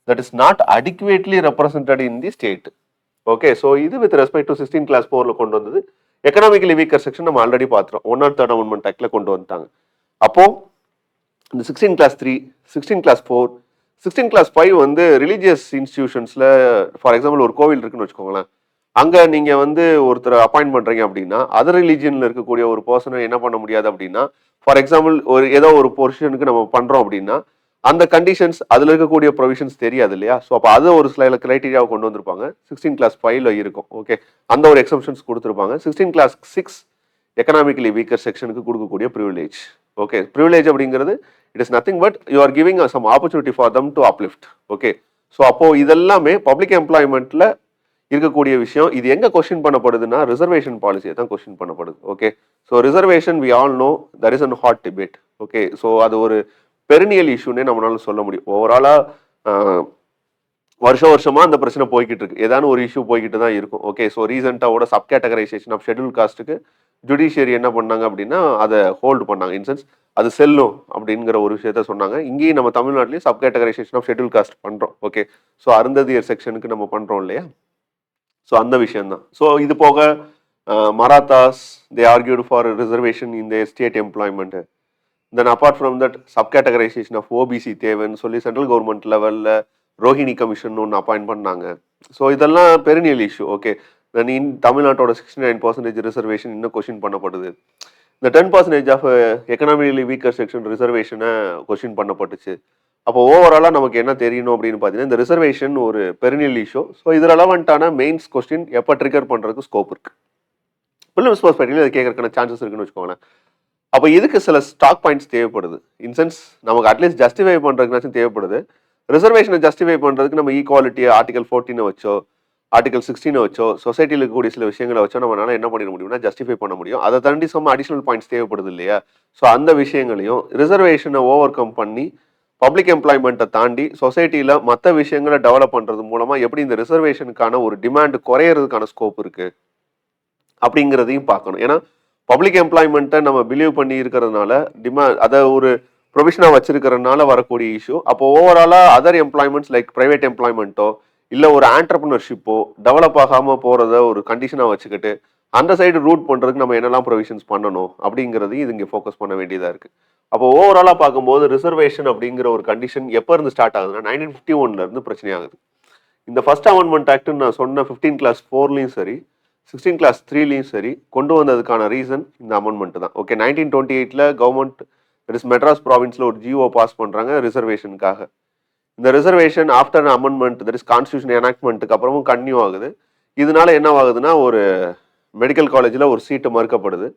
that is not adequately represented in the state. Okay, so இது வித் ரெஸ்பெக்ட் டு 16 கிளாஸ் 4ல கொண்டு வந்தது. Economically weaker section நம்ம already பார்த்துறோம், 103rd amendment ஆக்ட்ல கொண்டு வந்துட்டாங்க. அப்போ இந்த 16 clause 3, 16 class 4, 16 class 5 வந்து ரிலீஜியஸ் இன்ஸ்டிடியூஷன்ஸ்ல, ஃபார் எக்ஸாம்பிள் ஒரு கோவில் இருக்குன்னு வச்சுக்கோங்களேன், அங்க நீங்க வந்து ஒருத்தர் அப்பாயிண்ட் பண்றீங்க அப்படின்னா அதர் ரிலீஜியன்ல இருக்கக்கூடிய ஒரு பர்சனை என்ன பண்ண முடியாது அப்படின்னா, ஃபார் எக்ஸாம்பிள் ஒரு ஏதோ ஒரு பொசிஷனுக்கு நம்ம பண்றோம் அப்படின்னா அந்த கண்டிஷன்ஸ் அதுல இருக்கக்கூடிய ப்ரொவிஷன்ஸ் தெரியாது இல்லையா. ஸோ அப்போ அது ஒரு சில கிரைட்டீரியாவை கொண்டு வந்திருப்பாங்க. 16 கிளாஸ் 5ல இருக்கும். ஓகே, அந்த ஒரு எக்ஸம்ஷன்ஸ் கொடுத்துருப்பாங்க. 16 கிளாஸ் 6 எக்கனாமிக்கலி வீக்கர் செக்ஷனுக்கு கொடுக்கக்கூடிய ப்ரிவிலேஜ். ஓகே, ப்ரிவிலேஜ் அப்படிங்கிறது it is nothing but you are giving some opportunity for them to uplift. Okay, so அப்போ இதெல்லாமே பப்ளிக் எம்ப்ளாய்மெண்ட்ல இருக்கக்கூடிய விஷயம். இது எங்க கொஸ்டின் பண்ணப்படுதுன்னா ரிசர்வேஷன் பாலிசியை தான் கொஸ்டின் பண்ணப்படுது. Okay, so reservation we all know that is an hot debate. Okay, so அது ஒரு பெரினியல் இஷ்யூன்னே நம்மளால சொல்ல முடியும். ஓவராலா வருஷமா அந்த பிரச்சனை போய்கிட்டு இருக்கு, ஏதாவது ஒரு இஷ்யூ போய்கிட்டு தான் இருக்கும். ஓகே, ஸோ ரீசெண்டாவோட சப் கேட்டகரைசேஷன் ஆஃப் ஷெட்யூல் காஸ்ட்டுக்கு ஜுடிஷியரி என்ன பண்ணாங்க அப்படின்னா அதை ஹோல்டு பண்ணாங்க. இன்சென்ஸ் அது செல்லும் அப்படிங்கிற ஒரு விஷயத்த சொன்னாங்க. இங்கேயும் நம்ம தமிழ்நாட்டிலேயும் sub categorisation of schedule caste பண்றோம். ஓகே, ஸோ அருந்ததியர் செக்ஷனுக்கு நம்ம பண்றோம் இல்லையா. ஸோ அந்த விஷயம் தான். ஸோ இது போக Marathas they argued for reservation in the state employment. Then apart from that sub categorisation of OBC தேவைன்னு சொல்லி சென்ட்ரல் கவர்மெண்ட் லெவலில் ரோஹிணி கமிஷன் ஒன்று அப்பாயிண்ட் பண்ணாங்க. ஸோ இதெல்லாம் perennial issue. Okay, then in தமிழ்நாட்டோட 69% ரிசர்வேஷன் இன்னும் கொஸ்டின் பண்ணப்படுது. இந்த 10% ஆஃப் எக்கனாமிக்கலி வீக்கர் செக்ஷன் ரிசர்வேஷனை கொஸ்டின் பண்ணப்பட்டுச்சு. அப்போ ஓவராலாக நமக்கு என்ன தெரியணும் அப்படின்னு பார்த்தீங்கன்னா, இந்த ரிசர்வேஷன் ஒரு பெரினியல் இஷ்யூ. ஸோ இது ரெலவெண்ட்டான மெயின்ஸ் கொஸ்டின் எப்போ ட்ரிகர் பண்ணுறதுக்கு ஸ்கோப் இருக்கு, பிலிம்ஸ் பர்ஸ்பெக்டிவ்ல அதை கேட்கறதுக்கான சான்சஸ் இருக்குன்னு வச்சுக்கோங்களேன். அப்போ இதுக்கு சில ஸ்டாக் பாயிண்ட்ஸ் தேவைப்படுது. இன்சென்ஸ் நமக்கு அட்லீஸ்ட் ஜஸ்டிஃபை பண்ணுறதுக்குனாச்சும் தேவைப்படுது. ரிசர்வேஷனை ஜஸ்டிஃபை பண்ணுறதுக்கு நம்ம ஈக்குவாலிட்டியை ஆர்டிகல் 14 வச்சோ ஆர்டிகல் 16 வச்சோ சொசைட்டியில் இருக்கக்கூடிய சில விஷயங்களை வச்சோ நம்மளால என்ன பண்ணிட முடியும்னா ஜஸ்டிஃபை பண்ண முடியும். அதை தாண்டி சம் அடிஷனல் பாயிண்ட்ஸ் தேவைப்படுது இல்லையா. ஸோ அந்த விஷயங்களையும் ரிசர்வேஷனை ஓவர் கம் பண்ணி பப்ளிக் எம்ப்ளாய்மெண்ட்டை தாண்டி சொசைட்டியில் மற்ற விஷயங்களை டெவலப் பண்ணுறது மூலமாக எப்படி இந்த ரிசர்வேஷனுக்கான ஒரு டிமாண்ட் குறையிறதுக்கான ஸ்கோப் இருக்குது அப்படிங்கிறதையும் பார்க்கணும். ஏன்னா பப்ளிக் எம்ப்ளாய்மெண்ட்டை நம்ம பிலீவ் பண்ணி இருக்கிறதுனால அதை ஒரு ப்ரொவிஷனாக வச்சிருக்கிறதுனால வரக்கூடிய இஷ்யூ. அப்போ ஓவராலாக அதர் எம்ப்ளாய்மெண்ட்ஸ் லைக் ப்ரைவேட் எம்ப்ளாய்மெண்ட்டோ இல்லை ஒரு ஆண்டர்பிரினர்ஷிப்போ டெவலப் ஆகாமல் போகிறத ஒரு கண்டிஷனாக வச்சுக்கிட்டு அந்த சைடு ரூட் பண்ணுறதுக்கு நம்ம என்னெல்லாம் ப்ரொவிஷன்ஸ் பண்ணணும் அப்படிங்கிறதையும் இது இங்கே ஃபோக்கஸ் பண்ண வேண்டியதாக இருக்குது. அப்போ ஓவராலாக பார்க்கும்போது ரிசர்வேஷன் அப்படிங்கிற ஒரு கண்டிஷன் எப்போ இருந்து ஸ்டார்ட் ஆகுதுன்னா 1951 பிரச்சனை ஆகுது. இந்த ஃபர்ஸ்ட் அமெண்ட்மெண்ட் ஆக்ட்னு நான் சொன்ன 15 கிளாஸ் 4லையும் சரி, 16 கிளாஸ் 3லையும் சரி கொண்டு வந்ததுக்கான ரீசன் இந்த அமெண்ட்மெண்ட் தான். ஓகே, 1928ல கவர்மெண்ட் தட் இஸ் மெட்ராஸ் ப்ராவின்ஸில் ஒரு ஜிஓ பாஸ் பண்ணுறாங்க ரிசர்வேஷனுக்காக. இந்த reservation after amendment that is constitution எனாக்ட்மெண்ட்டுக்கு அப்புறமும் கன்டினியூ ஆகுது. இதனால என்ன ஆகுதுன்னா ஒரு மெடிக்கல் காலேஜில் ஒரு சீட்டு மறுக்கப்படுது.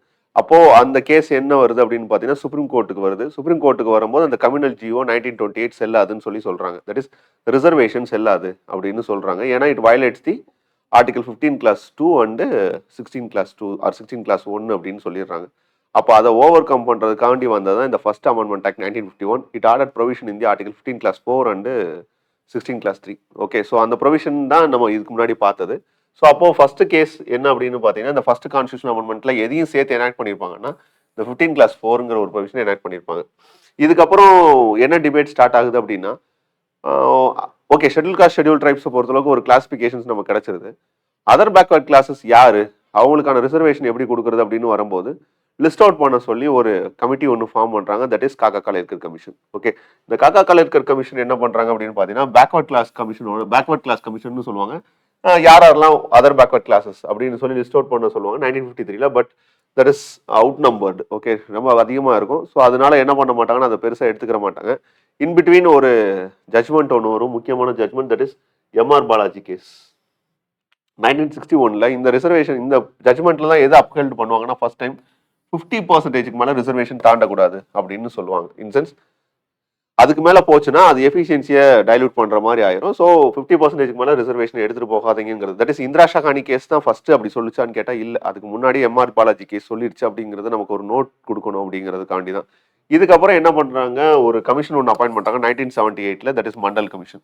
அப்போது அந்த கேஸ் என்ன வருது அப்படின்னு பார்த்தீங்கன்னா சுப்ரீம் கோர்ட்டுக்கு வருது. சுப்ரீம் கோர்ட்டுக்கு வரும்போது அந்த கம்யூனல் ஜிஓ 1928 செல்லாதுன்னு சொல்கிறாங்க. தட் இஸ் ரிசர்வேஷன் செல்லாது அப்படின்னு சொல்கிறாங்க. ஏன்னா it violates the article 15 clause 2 and 16 clause 2 or 16 clause 1 அப்படின்னு சொல்லிடுறாங்க. அப்போ அதை ஓவர் கம் பண்ணுறதுக்காண்டி வந்தது தான் இந்த first amendment act 1951. It order provision in the article 15 clause 4 and 16 clause 3. Okay, so அந்த ப்ரொவிஷன் தான் நம்ம இதுக்கு முன்னாடி பார்த்தது. ஸோ அப்போ ஃபர்ஸ்ட் கேஸ் என்ன அப்படின்னு பார்த்தீங்கன்னா இந்த ஃபர்ஸ்ட் கான்ஸ்டியூஷன் அமெண்ட்மெண்ட்ல எதையும் சேர்த்து எனாக்ட் பண்ணியிருப்பாங்கன்னா இந்த 15 கிளாஸ் 4ங்கிற ஒரு ப்ரொவிஷன் எனாக்ட் பண்ணியிருப்பாங்க. இதுக்கப்புறம் என்ன டிபேட் ஸ்டார்ட் ஆகுது அப்படின்னா ஓகே, ஷெட்யூல் காஸ்ட் ஷெட்யூல் ட்ரைப்ஸை பொறுத்தளவுக்கு ஒரு கிளாசிஃபிகேஷன்ஸ் நமக்கு கிடைச்சிருது. அதர் பேக்வர்ட் கிளாஸஸ் யாரு, அவங்களுக்கான ரிசர்வேஷன் எப்படி கொடுக்குறது அப்படின்னு வரும்போது லிஸ்ட் அவுட் பண்ண சொல்லி ஒரு கமிட்டி ஒன்று ஃபார்ம் பண்ணுறாங்க. தட் இஸ் காக்கா காலேக்கர் கமிஷன். ஓகே, இந்த காக்கா காலேக்கர் கமிஷன் என்ன பண்ணுறாங்க அப்படின்னு பார்த்தீங்கன்னா பேக்வர்ட் கிளாஸ் கமிஷனோட பேக்வர்ட் கிளாஸ் கமிஷன் சொல்லுவாங்க. யாரெல்லாம் அதர் பேக்வர்ட் கிளாஸஸ் அப்படின்னு சொல்லி லிஸ்ட் அவுட் பண்ண சொல்லுவாங்க 1953ல. But that is outnumbered. Okay, ரொம்ப அதிகமாக இருக்கும். ஸோ அதனால என்ன பண்ண மாட்டாங்கன்னா அதை பெருசாக எடுத்துக்கிற மாட்டாங்க. இன்பிட்வீன் ஒரு ஜட்மெண்ட் ஒன்று வரும், முக்கியமான judgement. That is MR Balaji case 1961ல. இந்த ரிசர்வேஷன் இந்த ஜட்மெண்ட்ல தான் எது அப்ஹெல்ட் பண்ணுவாங்கன்னா ஃபர்ஸ்ட் டைம் 50% மேலே ரிசர்வேஷன் தாண்டக்கூடாது அப்படின்னு சொல்லுவாங்க. இன்சென்ஸ் அதுக்கு மேலே போச்சுன்னா அது எஃபிஷியன்சியை டைல்யூட் பண்ணுற மாதிரி ஆயிரும். ஸோ 50% மேலே ரிசர்வேஷன் எடுத்துகிட்டு போகாதீங்கிறது. That is Indra Sawhney case தான் ஃபர்ஸ்ட் அப்படி சொல்லிச்சான்னு கேட்டால் இல்லை, அதுக்கு முன்னாடி எம்ஆர் பாலாஜி கேஸ் சொல்லிடுச்சு அப்படிங்கிறது நமக்கு ஒரு நோட் கொடுக்கணும் அப்படிங்கிறதுக்காண்டி தான். இதுக்கப்புறம் என்ன பண்ணுறாங்க, ஒரு கமிஷன் ஒன்று அப்பாயின்ட் பண்ணுறாங்க 1978ல. That is Mandal commission.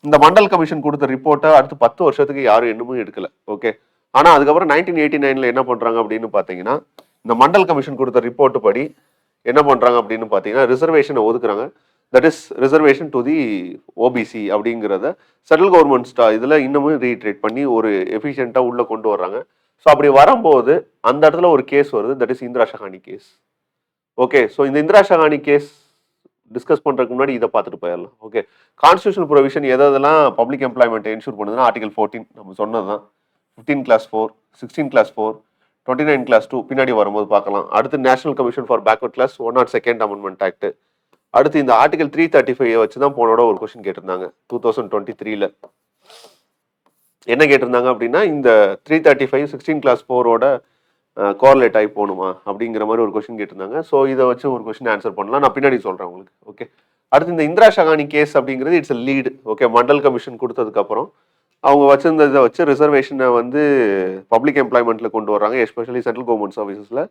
இந்த மண்டல் கமிஷன் கொடுத்த ரிப்போர்ட்டை அடுத்து 10 வருஷத்துக்கு யாரும் இன்னமும் எடுக்கல. ஓகே, ஆனால் அதுக்கப்புறம் 1989ல என்ன பண்ணுறாங்க அப்படின்னு பார்த்தீங்கன்னா இந்த மண்டல் கமிஷன் கொடுத்த ரிப்போர்ட் படி என்ன பண்ணுறாங்க அப்படின்னு பார்த்தீங்கன்னா ரிசர்வேஷனை ஒதுக்குறாங்க. That is reservation to the OBC அப்படிங்கிறத சென்ட்ரல் கவர்மெண்ட் இதில் இன்னமும் ரீட்ரேட் பண்ணி ஒரு எஃபிஷியண்ட்டாக உள்ளே கொண்டு வர்றாங்க. ஸோ அப்படி வரும்போது அந்த இடத்துல ஒரு கேஸ் வருது. That is Indra Sawhney case. Okay, so இந்த இந்திரா ஷகானி கேஸ் டிஸ்கஸ் பண்ணுறதுக்கு முன்னாடி இதை பார்த்துட்டு போயிடலாம். ஓகே, கான்ஸ்டியூஷன் ப்ரொவிஷன் எதெல்லாம் பப்ளிக் எம்ப்ளாய்மெண்ட் என்ஷூர் பண்ணுதுன்னா ஆர்டிகல் 14 நம்ம சொன்னது தான். 15 கிளாஸ் 4, 16 கிளாஸ் 4, 29 கிளாஸ் 2 பின்னாடி வரும்போது பார்க்கலாம். அடுத்து national commission for backward class 102nd amendment act. அடுத்து இந்த ஆர்டிகல் 335 வச்சு தான் போனோட ஒரு கொஸ்டின் கேட்டிருந்தாங்க 2023ல. என்ன கேட்டிருந்தாங்க அப்படின்னா இந்த 335 16 கிளாஸ் 4ஓட கோரிலேட் ஆகி போகணுமா அப்படிங்கிற மாதிரி ஒரு கொஸ்டின் கேட்டிருந்தாங்க. ஸோ இதை வச்சு ஒரு கொஸ்டின் ஆன்சர் பண்ணலாம், நான் பின்னாடி சொல்கிறேன் உங்களுக்கு. ஓகே, அடுத்து இந்த இந்திரா ஷகானி கேஸ் அப்படிங்கிறது it's lead. Okay, Mandal commission கொடுத்ததுக்கப்புறம் அவங்க வச்சிருந்ததை வச்சு ரிசர்வேஷனை வந்து பப்ளிக் எம்ப்ளாய்மெண்ட்ல கொண்டு வர்றாங்க, எஸ்பெஷலி சென்ட்ரல் கவர்மெண்ட் சர்வீசஸில்.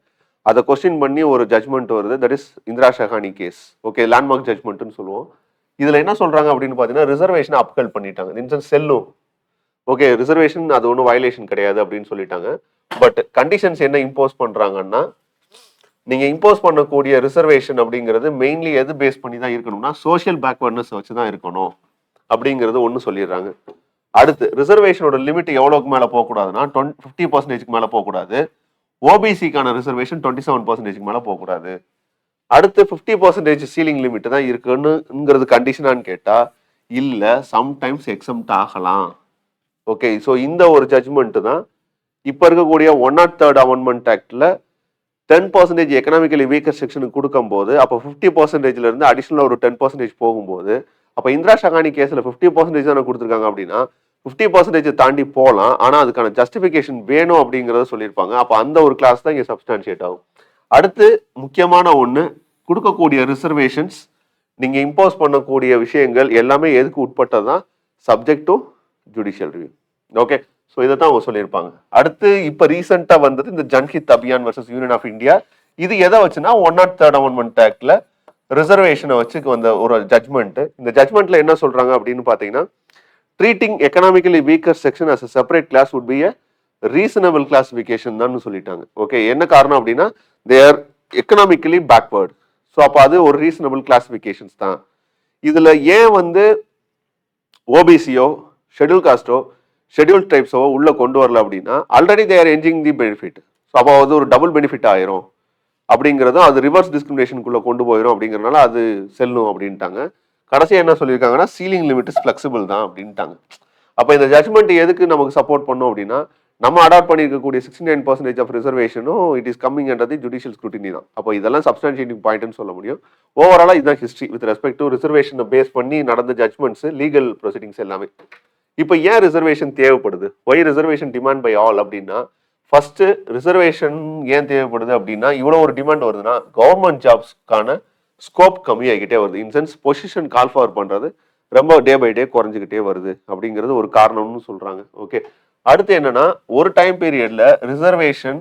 அதை கொஸ்டின் பண்ணி ஒரு ஜட்மெண்ட் வருது. That is Indra Sawhney case. Okay, landmark ஜட்மெண்ட்னு சொல்லுவோம். இதில் என்ன சொல்கிறாங்க அப்படின்னு பார்த்தீங்கன்னா ரிசர்வேஷனை அப்ஹெல்ட் பண்ணிட்டாங்க. இன்சென்ஸ் செல்லும். ஓகே, ரிசர்வேஷன் அது ஒன்றும் வயலேஷன் கிடையாது அப்படின்னு சொல்லிட்டாங்க. பட் கண்டிஷன்ஸ் என்ன இம்போஸ் பண்ணுறாங்கன்னா நீங்கள் இம்போஸ் பண்ணக்கூடிய ரிசர்வேஷன் அப்படிங்கிறது மெயின்லி எது பேஸ் பண்ணி தான் இருக்கணும்னா சோஷியல் பேக்வர்ட்னஸ் வச்சு தான் இருக்கணும் அப்படிங்கிறது ஒன்று சொல்லிடுறாங்க. அடுத்து ரிசர்வேஷனோட லிமிட் எவ்வளோக்கு மேலே போகக்கூடாதுன்னா 50%க்கு மேலே போகக்கூடாது. ஓபிசிக்கான ரிசர்வேஷன் 27%க்கு மேலே போகக்கூடாது. அடுத்து 50% சீலிங் லிமிட் தான் இருக்குன்னுங்கிறது கண்டிஷனான்னு கேட்டால் இல்லை, சம்டைம்ஸ் எக்ஸம்ட் ஆகலாம். ஓகே, ஸோ இந்த ஒரு ஜட்மெண்ட் தான் இப்போ இருக்கக்கூடிய 103rd அமெண்ட்மெண்ட் ஆக்டில் 10% எக்கனாமிக்கலி வீக்கர் செக்ஷனுக்கு கொடுக்கும்போது அப்போ 50%ல இருந்து அடிஷனலாக ஒரு 10% போகும்போது அப்போ இந்திரா ஷகானி கேஸில் 50% தானே கொடுத்துருக்காங்க அப்படின்னா 50% தாண்டி போகலாம். ஆனால் அதுக்கான ஜஸ்டிஃபிகேஷன் வேணும் அப்படிங்கிறத சொல்லியிருப்பாங்க. அப்போ அந்த ஒரு கிளாஸ் தான் இங்கே சப்ஸ்டான்ஷியேட் ஆகும். அடுத்து முக்கியமான ஒன்று, கொடுக்கக்கூடிய ரிசர்வேஷன்ஸ் நீங்கள் இம்போஸ் பண்ணக்கூடிய விஷயங்கள் எல்லாமே எதுக்கு உட்பட்டது தான் subject to judicial review. Okay, so இதை தான் அவங்க சொல்லியிருப்பாங்க. அடுத்து இப்போ ரீசெண்டாக வந்தது இந்த Janhit Abhiyan versus union of India. இது எதை வச்சுன்னா 103rd அமெண்ட்மெண்ட் ஆக்டில் ரிசர்வேஷனை வச்சு வந்த ஒரு ஜட்மெண்ட். இந்த ஜட்மெண்ட்ல என்ன சொல்றாங்க அப்படின்னு பார்த்தீங்கன்னா treating economically weaker section as a separate class would be a reasonable classification தான் சொல்லிட்டாங்க. ஓகே, என்ன காரணம் அப்படின்னா they are economically backward. So அப்போ அது ஒரு ரீசனபிள் கிளாசிஃபிகேஷன்ஸ் தான். இதில் ஏன் வந்து ஓபிசியோ ஷெட்யூல் காஸ்டோ ஷெட்யூல் ட்ரைப்ஸோ உள்ள கொண்டு வரல அப்படின்னா already they are enjoying the benefit. So அப்போ அது ஒரு டபுள் பெனிஃபிட் ஆயிரும் அப்படிங்கிறதும் அது ரிவர்ஸ் டிஸ்கிரிமினேஷனுக்குள்ள கொண்டு போயிடும் அப்படிங்கிறனால அது செல்லும் அப்படின்ட்டாங்க. கடைசியாக என்ன சொல்லியிருக்காங்கன்னா சீலிங் லிமிட் இஸ் ஃபிளெக்சிபிள் தான் அப்படின்ட்டாங்க. அப்போ இந்த ஜட்மெண்ட் எதுக்கு நமக்கு சப்போர்ட் பண்ணும் அப்படின்னா நம்ம அடாப்ட் பண்ணியிருக்கக்கூடிய 69% ஆஃப் ரிசர்வேஷனும் it is coming under the judicial scrutiny தான். அப்போ இதெல்லாம் சப்ஸ்டான்ஷியேட்டிங் பாயிண்ட்னு சொல்ல முடியும். ஓவராலாக இதுதான் ஹிஸ்ட்ரி வித் ரெஸ்பெக்ட் டு ரிசர்வேஷனை பேஸ் பண்ணி நடந்த ஜட்மெண்ட்ஸ், லீகல் ப்ரொசீடிங்ஸ் எல்லாமே. இப்போ ஏன் ரிசர்வேஷன் தேவைப்படுது, why reservation demand by all அப்படின்னா, ஃபர்ஸ்ட் ரிசர்வேஷன் ஏன் தேவைப்படுது அப்படின்னா, இவ்வளோ ஒரு டிமாண்ட் வருதுன்னா கவர்மெண்ட் ஜாப்ஸ்க்கான ஸ்கோப் கம்மியாகிட்டே வருது. In sense position call for பண்ணுறது ரொம்ப டே பை டே குறைஞ்சிக்கிட்டே வருது அப்படிங்கிறது ஒரு காரணம்னு சொல்கிறாங்க. ஓகே, அடுத்து என்னன்னா, ஒரு டைம் பீரியட்ல ரிசர்வேஷன்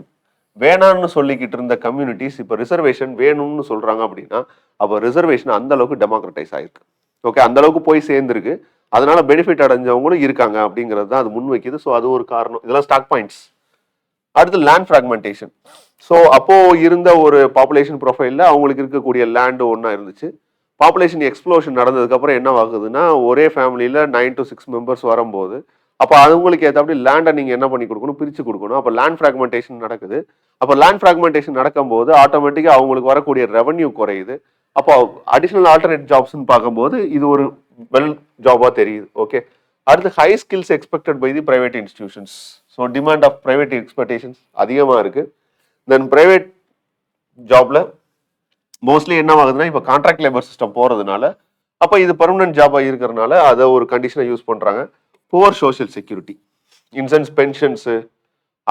வேணான்னு சொல்லிக்கிட்டு இருந்த கம்யூனிட்டிஸ் இப்போ ரிசர்வேஷன் வேணும்னு சொல்றாங்க அப்படின்னா, அப்போ ரிசர்வேஷன் அந்த அளவுக்கு டெமோக்ரட்டைஸ் ஆயிருக்கு. ஓகே, அந்த அளவுக்கு போய் சேர்ந்துருக்கு. அதனால பெனிஃபிட் அடைஞ்சவங்களும் இருக்காங்க அப்படிங்கிறது தான் அது முன் வைக்குது. ஸோ அது ஒரு காரணம். இதெல்லாம் ஸ்டாக் பாயிண்ட்ஸ். அடுத்து லேண்ட் ஃப்ராக்மெண்டேஷன். ஸோ அப்போ இருந்த ஒரு பாப்புலேஷன் ப்ரொஃபைலில் அவங்களுக்கு இருக்கக்கூடிய லேண்டு ஒன்றா இருந்துச்சு. பாப்புலேஷன் எக்ஸ்ப்ளோஷன் நடந்ததுக்கு அப்புறம் என்ன ஆகுதுன்னா, ஒரே ஃபேமிலியில் 9 to 6 மெம்பர்ஸ் வரும்போது அப்போ அவங்களுக்கு ஏற்றாப்படி லேண்டை நீங்கள் என்ன பண்ணி கொடுக்கணும், பிரித்து கொடுக்கணும். அப்போ லேண்ட் ஃப்ராக்மெண்டேஷன் நடக்குது. அப்போ லேண்ட் ஃப்ராக்மெண்டேஷன் நடக்கும்போது ஆட்டோமேட்டிக்காக அவங்களுக்கு வரக்கூடிய ரெவன்யூ குறையுது. அப்போ அடிஷ்னல் ஆல்டர்னேட் ஜாப்ஸ்ன்னு பார்க்கும்போது இது ஒரு வெல் ஜாபாக தெரியுது. ஓகே, அடுத்து high skills expected by the private institutions. So demand of private expectations அதிகமாக இருக்கு. தென் பிரைவேட் ஜாப்ல மோஸ்ட்லி என்ன ஆகுதுன்னா, இப்போ கான்ட்ராக்ட் லேபர் சிஸ்டம் போகிறதுனால அப்போ இது பர்மனன்ட் ஜாபாக இருக்கிறதுனால அதை ஒரு கண்டிஷனை யூஸ் பண்ணுறாங்க. Poor social security, incense pensions,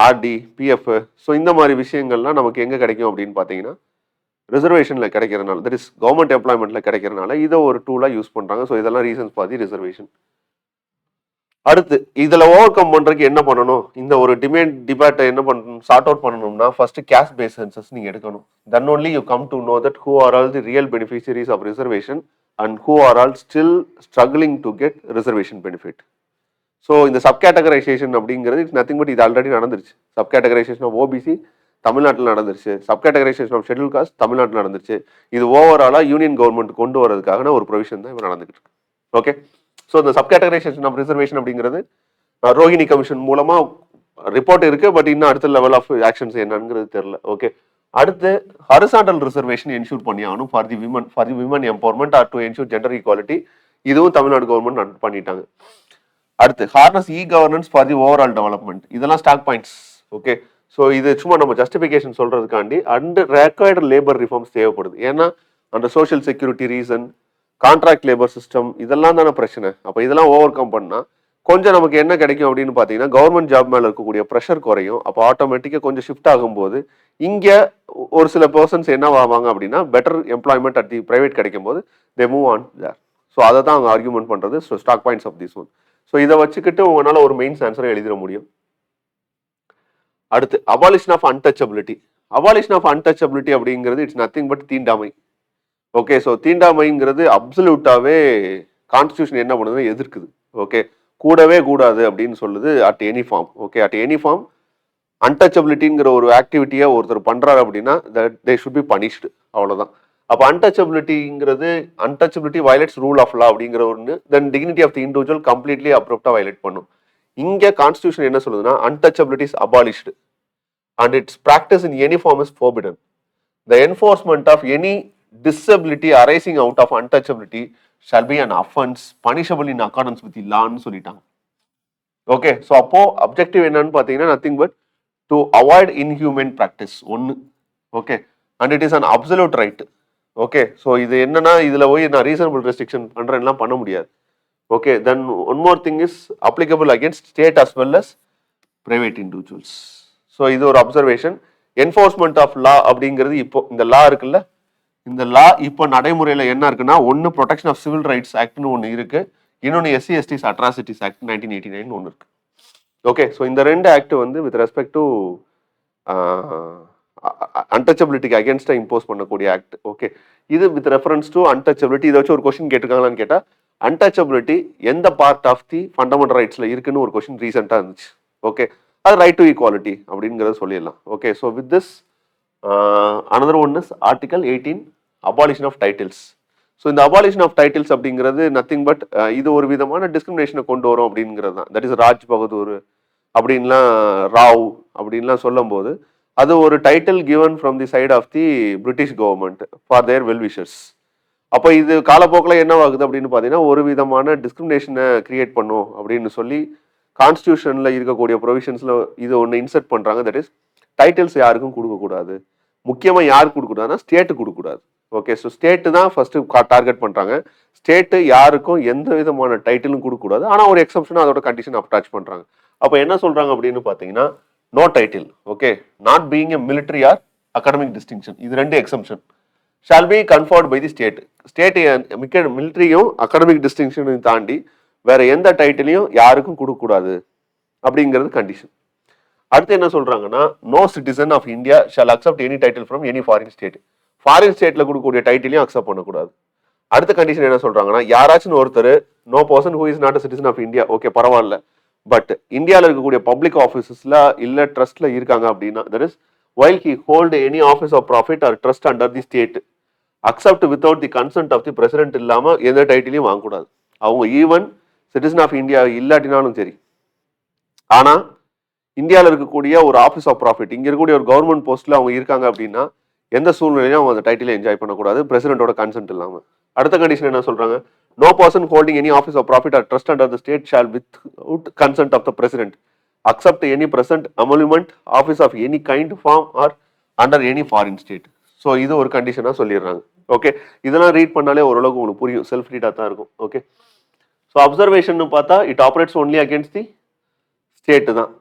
RD, PF, so இந்த மாதிரி விஷயங்கள்லாம் நமக்கு எங்கே கிடைக்கும் அப்படின்னு பார்த்தீங்கன்னா ரிசர்வேஷனில் கிடைக்கிறதுனால, தட் இஸ் கவர்மெண்ட் எம்ப்ளாய்மெண்ட்டில் கிடைக்கிறதுனால இதை ஒரு டூலாக யூஸ் பண்ணுறாங்க. ஸோ இதெல்லாம் ரீசன்ஸ் பார்த்து ரிசர்வேஷன். அடுத்து இதில் ஓவர் கம் பண்ணுறதுக்கு என்ன பண்ணணும், இந்த ஒரு டிபேட்டை என்ன பண்ணணும், சார்ட் அவுட் பண்ணணும்னா ஃபர்ஸ்ட் கேஸ்ட் பேஸ் சென்சஸ் நீங்கள் எடுக்கணும். Then only you come to know that who are all the real beneficiaries of reservation and who are all still struggling to get reservation benefit. So இந்த sub categorisation அப்படிங்கிறது it's nothing but இது already நடந்துருச்சு. Sub categorisation of OBC தமிழ்நாட்டில் நடந்துருச்சு. Sub categorisation of schedule caste தமிழ்நாட்டில் நடந்துருச்சு. இது ஓவராலாக யூனியன் கவர்மெண்ட் கொண்டு வரதுக்கான ஒரு ப்ரொவிஷன் தான் இப்போ நடந்துகிட்டு இருக்கு. ஓகே, ஸோ இந்த சப் கேட்டகரைசேஷன் ஆஃப் ரிசர்வேஷன் அப்படிங்கிறது ரோஹிணி கமிஷன் மூலமாக ரிப்போர்ட் இருக்கு. பட் இன்னும் அடுத்த லெவல் ஆஃப் ஆக்ஷன்ஸ் என்னங்கிறது தெரியல. ஓகே, அடுத்து ஹரிசாண்டல் ரிசர்வேஷன் என்ஷூர் பண்ணி ஆகணும் for the women empowerment or to ensure gender equality. இதுவும் தமிழ்நாடு கவர்மெண்ட் பண்ணிட்டாங்க. அடுத்து harness e governance for the overall development. இதெல்லாம் ஸ்டாக் பாயிண்ட்ஸ். ஓகே, ஸோ இது சும்மா நம்ம ஜஸ்டிஃபிகேஷன் சொல்றதுக்காண்டி அண்ட் ரெக்வயர்டு லேபர் ரிஃபார்ம்ஸ் தேவைப்படுது. ஏன்னா அந்த social security reason, contract labour system இதெல்லாம் தானே பிரச்சனை. அப்போ இதெல்லாம் ஓவர் கம் பண்ணால் கொஞ்சம் நமக்கு என்ன கிடைக்கும் அப்படின்னு பார்த்தீங்கன்னா, கவர்மெண்ட் ஜாப் மேலே இருக்கக்கூடிய ப்ரெஷர் குறையும். அப்போ ஆட்டோமேட்டிக்காக கொஞ்சம் ஷிஃப்ட் ஆகும்போது இங்கே ஒரு சில பர்சன்ஸ் என்ன ஆவாங்க அப்படின்னா, better employment at the private கிடைக்கும் போது they move on there. So அதை தான் அவங்க ஆர்கியூமெண்ட் பண்ணுறது. So stock points of this one. So இதை வச்சுக்கிட்டு உங்களால் ஒரு மெயின்ஸ் ஆன்சரை எழுதிட முடியும். அடுத்து abolition of untouchability. Abolition of untouchability அப்படிங்கிறது இட்ஸ் நத்திங் பட் தீண்டாமை. ஓகே, ஸோ தீண்டாமைங்கிறது அப்சல்யூட்டாவே கான்ஸ்டியூஷன் என்ன பண்ணுது, எதிர்க்குது. ஓகே, கூடவே கூடாது அப்படின்னு சொல்லுது at any form. Okay, at any form அன்டச்சபிலிட்டிங்கிற ஒரு ஆக்டிவிட்டியை ஒருத்தர் பண்ணுறாரு அப்படின்னா தே ஷுட் பி பனிஷ்டு. அவ்வளோதான். அப்போ untouchability violates rule of law அப்படிங்கிற ஒன்று. Then dignity of the individual completely அப்ரப்டா வயலேட் பண்ணும். இங்கே கான்ஸ்டியூஷன் என்ன சொல்லுதுன்னா, untouchability is abolished and its practice in any form is forbidden. The enforcement of any disability arising out of untouchability shall be an offense punishable in accordance with the law ன்னு சொல்லிட்டாங்க. Okay, so அப்போ objective என்னன்னு பார்த்தீங்கன்னா nothing but to avoid inhuman practice ஒன்று. Okay, and it is an absolute right. Okay, so இது என்னன்னா இதில் போய் நான் ரீசனபிள் ரெஸ்ட்ரிக்ஷன் பண்ணுறேன்லாம் பண்ண முடியாது. Okay, then one more thing is applicable against state as well as private individuals. So இது ஒரு அப்சர்வேஷன். என்ஃபோர்ஸ்மெண்ட் ஆஃப் லா அப்படிங்கிறது இப்போ இந்த லா இருக்குல்ல, இந்த லா இப்போ நடைமுறையில் என்ன இருக்குன்னா, ஒன்று ப்ரொடெக்ஷன் ஆஃப் சிவில் ரைட்ஸ் ஆக்ட்னு ஒன்று இருக்கு, இன்னொன்று SC/STs அட்ராசிட்டிஸ் ஆக்ட் 1989 ஒன்று இருக்கு. ஓகே, ஸோ இந்த ரெண்டு ஆக்ட் வந்து வித் ரெஸ்பெக்ட் டு அன்டச்சபிலிட்டிக்கு அகேன்ஸ்டா இம்போஸ் பண்ணக்கூடிய ஆக்ட். ஓகே, இது வித் ரெஃபரன்ஸ் டு அன்டச்சபிலிட்டி. இதை வச்சு ஒரு கொஸ்டின் கேட்டிருக்காங்களான்னு கேட்டால், அன்டச்சபிலிட்டி எந்த பார்ட் ஆஃப் தி ஃபண்டமெண்டல் ரைட்ஸில் இருக்குன்னு ஒரு கொஸ்டின் ரீசெண்டாக இருந்துச்சு. ஓகே, அது ரைட் டு ஈக்வாலிட்டி அப்படிங்கிறத சொல்லிடலாம். Okay, so with this another one is Article 18 abolition of titles. So இந்த அபாலிஷன் ஆஃப் டைட்டில்ஸ் அப்படிங்கிறது நத்திங் பட் இது ஒரு விதமான டிஸ்கிரிமினேஷனை கொண்டு வரும் அப்படிங்கிறது தான். தட் இஸ் ராஜ் பகதூர் அப்படின்லாம் ராவ் அப்படின்லாம் சொல்லும் போது அது ஒரு title given from the side of the British government for their well wishers. அப்போ இது காலப்போக்கில் என்ன ஆகுது அப்படின்னு பார்த்தீங்கன்னா, ஒரு விதமான டிஸ்கிரிமினேஷனை கிரியேட் பண்ணும் அப்படின்னு சொல்லி கான்ஸ்டியூஷன்ல இருக்கக்கூடிய ப்ரொவிஷன்ஸ்ல இது ஒன்று இன்சர்ட் பண்றாங்க. தட் இஸ் டைட்டில்ஸ் யாருக்கும் கொடுக்கக்கூடாது. முக்கியமா யாருக்கு கொடுக்கக்கூடாதுன்னா ஸ்டேட்டு கொடுக்கக்கூடாது. ஓகே, ஸோ ஸ்டேட்டு தான் ஃபர்ஸ்ட் டார்கெட் பண்றாங்க. ஸ்டேட்டு யாருக்கும் எந்த விதமான டைட்டிலும் கொடுக்கக்கூடாது. ஆனா ஒரு எக்ஸப்ஷன் அதோட கண்டிஷன் அட்டாச் பண்றாங்க. அப்போ என்ன சொல்றாங்க அப்படின்னு பாத்தீங்கன்னா, no title, okay, not being a military or academic distinction, இது ரெண்டு exemption shall be conferred by the state. State மிலிட்டரியும் அகாடமிக் டிஸ்டிங்ஷனையும் தாண்டி வேற எந்த டைட்டிலையும் யாருக்கும் கொடுக்கக்கூடாது அப்படிங்கிறது கண்டிஷன். அடுத்து என்ன சொல்றாங்கன்னா, no citizen of India shall accept any title from any foreign state. Foreign ஸ்டேட்ல கொடுக்கக்கூடிய டைட்டிலையும் அக்செப்ட் பண்ணக்கூடாது. அடுத்த கண்டிஷன் என்ன சொல்றாங்கன்னா, யாராச்சும் ஒருத்தர் no person who is not a citizen of India, okay பரவாயில்ல, பட் இந்தியாவில் இருக்கக்கூடிய பப்ளிக் ஆஃபீஸஸ்ல இல்ல ட்ரஸ்ட்ல இருக்காங்க அப்படின்னா, that is while he hold any office of profit or trust under the state accept without the consent of the president இல்லாம எந்த டைட்டிலையும் வாங்கக்கூடாது. அவங்க ஈவன் சிட்டிசன் ஆஃப் இந்தியா இல்லாட்டினாலும் சரி. ஆனா இந்தியாவில் இருக்கக்கூடிய ஒரு ஆஃபீஸ் ஆஃப் ப்ராஃபிட், இங்க இருக்கக்கூடிய ஒரு கவர்மெண்ட் போஸ்ட்ல அவங்க இருக்காங்க அப்படின்னா எந்த சூழ்நிலையும் அவங்க அந்த டைட்டிலை என்ஜாய் பண்ணக்கூடாது பிரசிடென்ட்டோட கன்சென்ட் இல்லாம. அடுத்த கண்டிஷன் என்ன சொல்றாங்க, no person holding any office of profit or trust under the state shall without consent of the president accept any present emolument office of any kind form or under any foreign state. So இது ஒரு கண்டிஷனா சொல்லிடுறாங்க. Okay, இதெல்லாம் read பண்ணாலே ஓரளவுக்கு உங்களுக்கு புரியும், self ரீடா தான் இருக்கும். ஓகே, ஸோ அப்சர்வேஷன் பார்த்தா it operates only against the state தான்.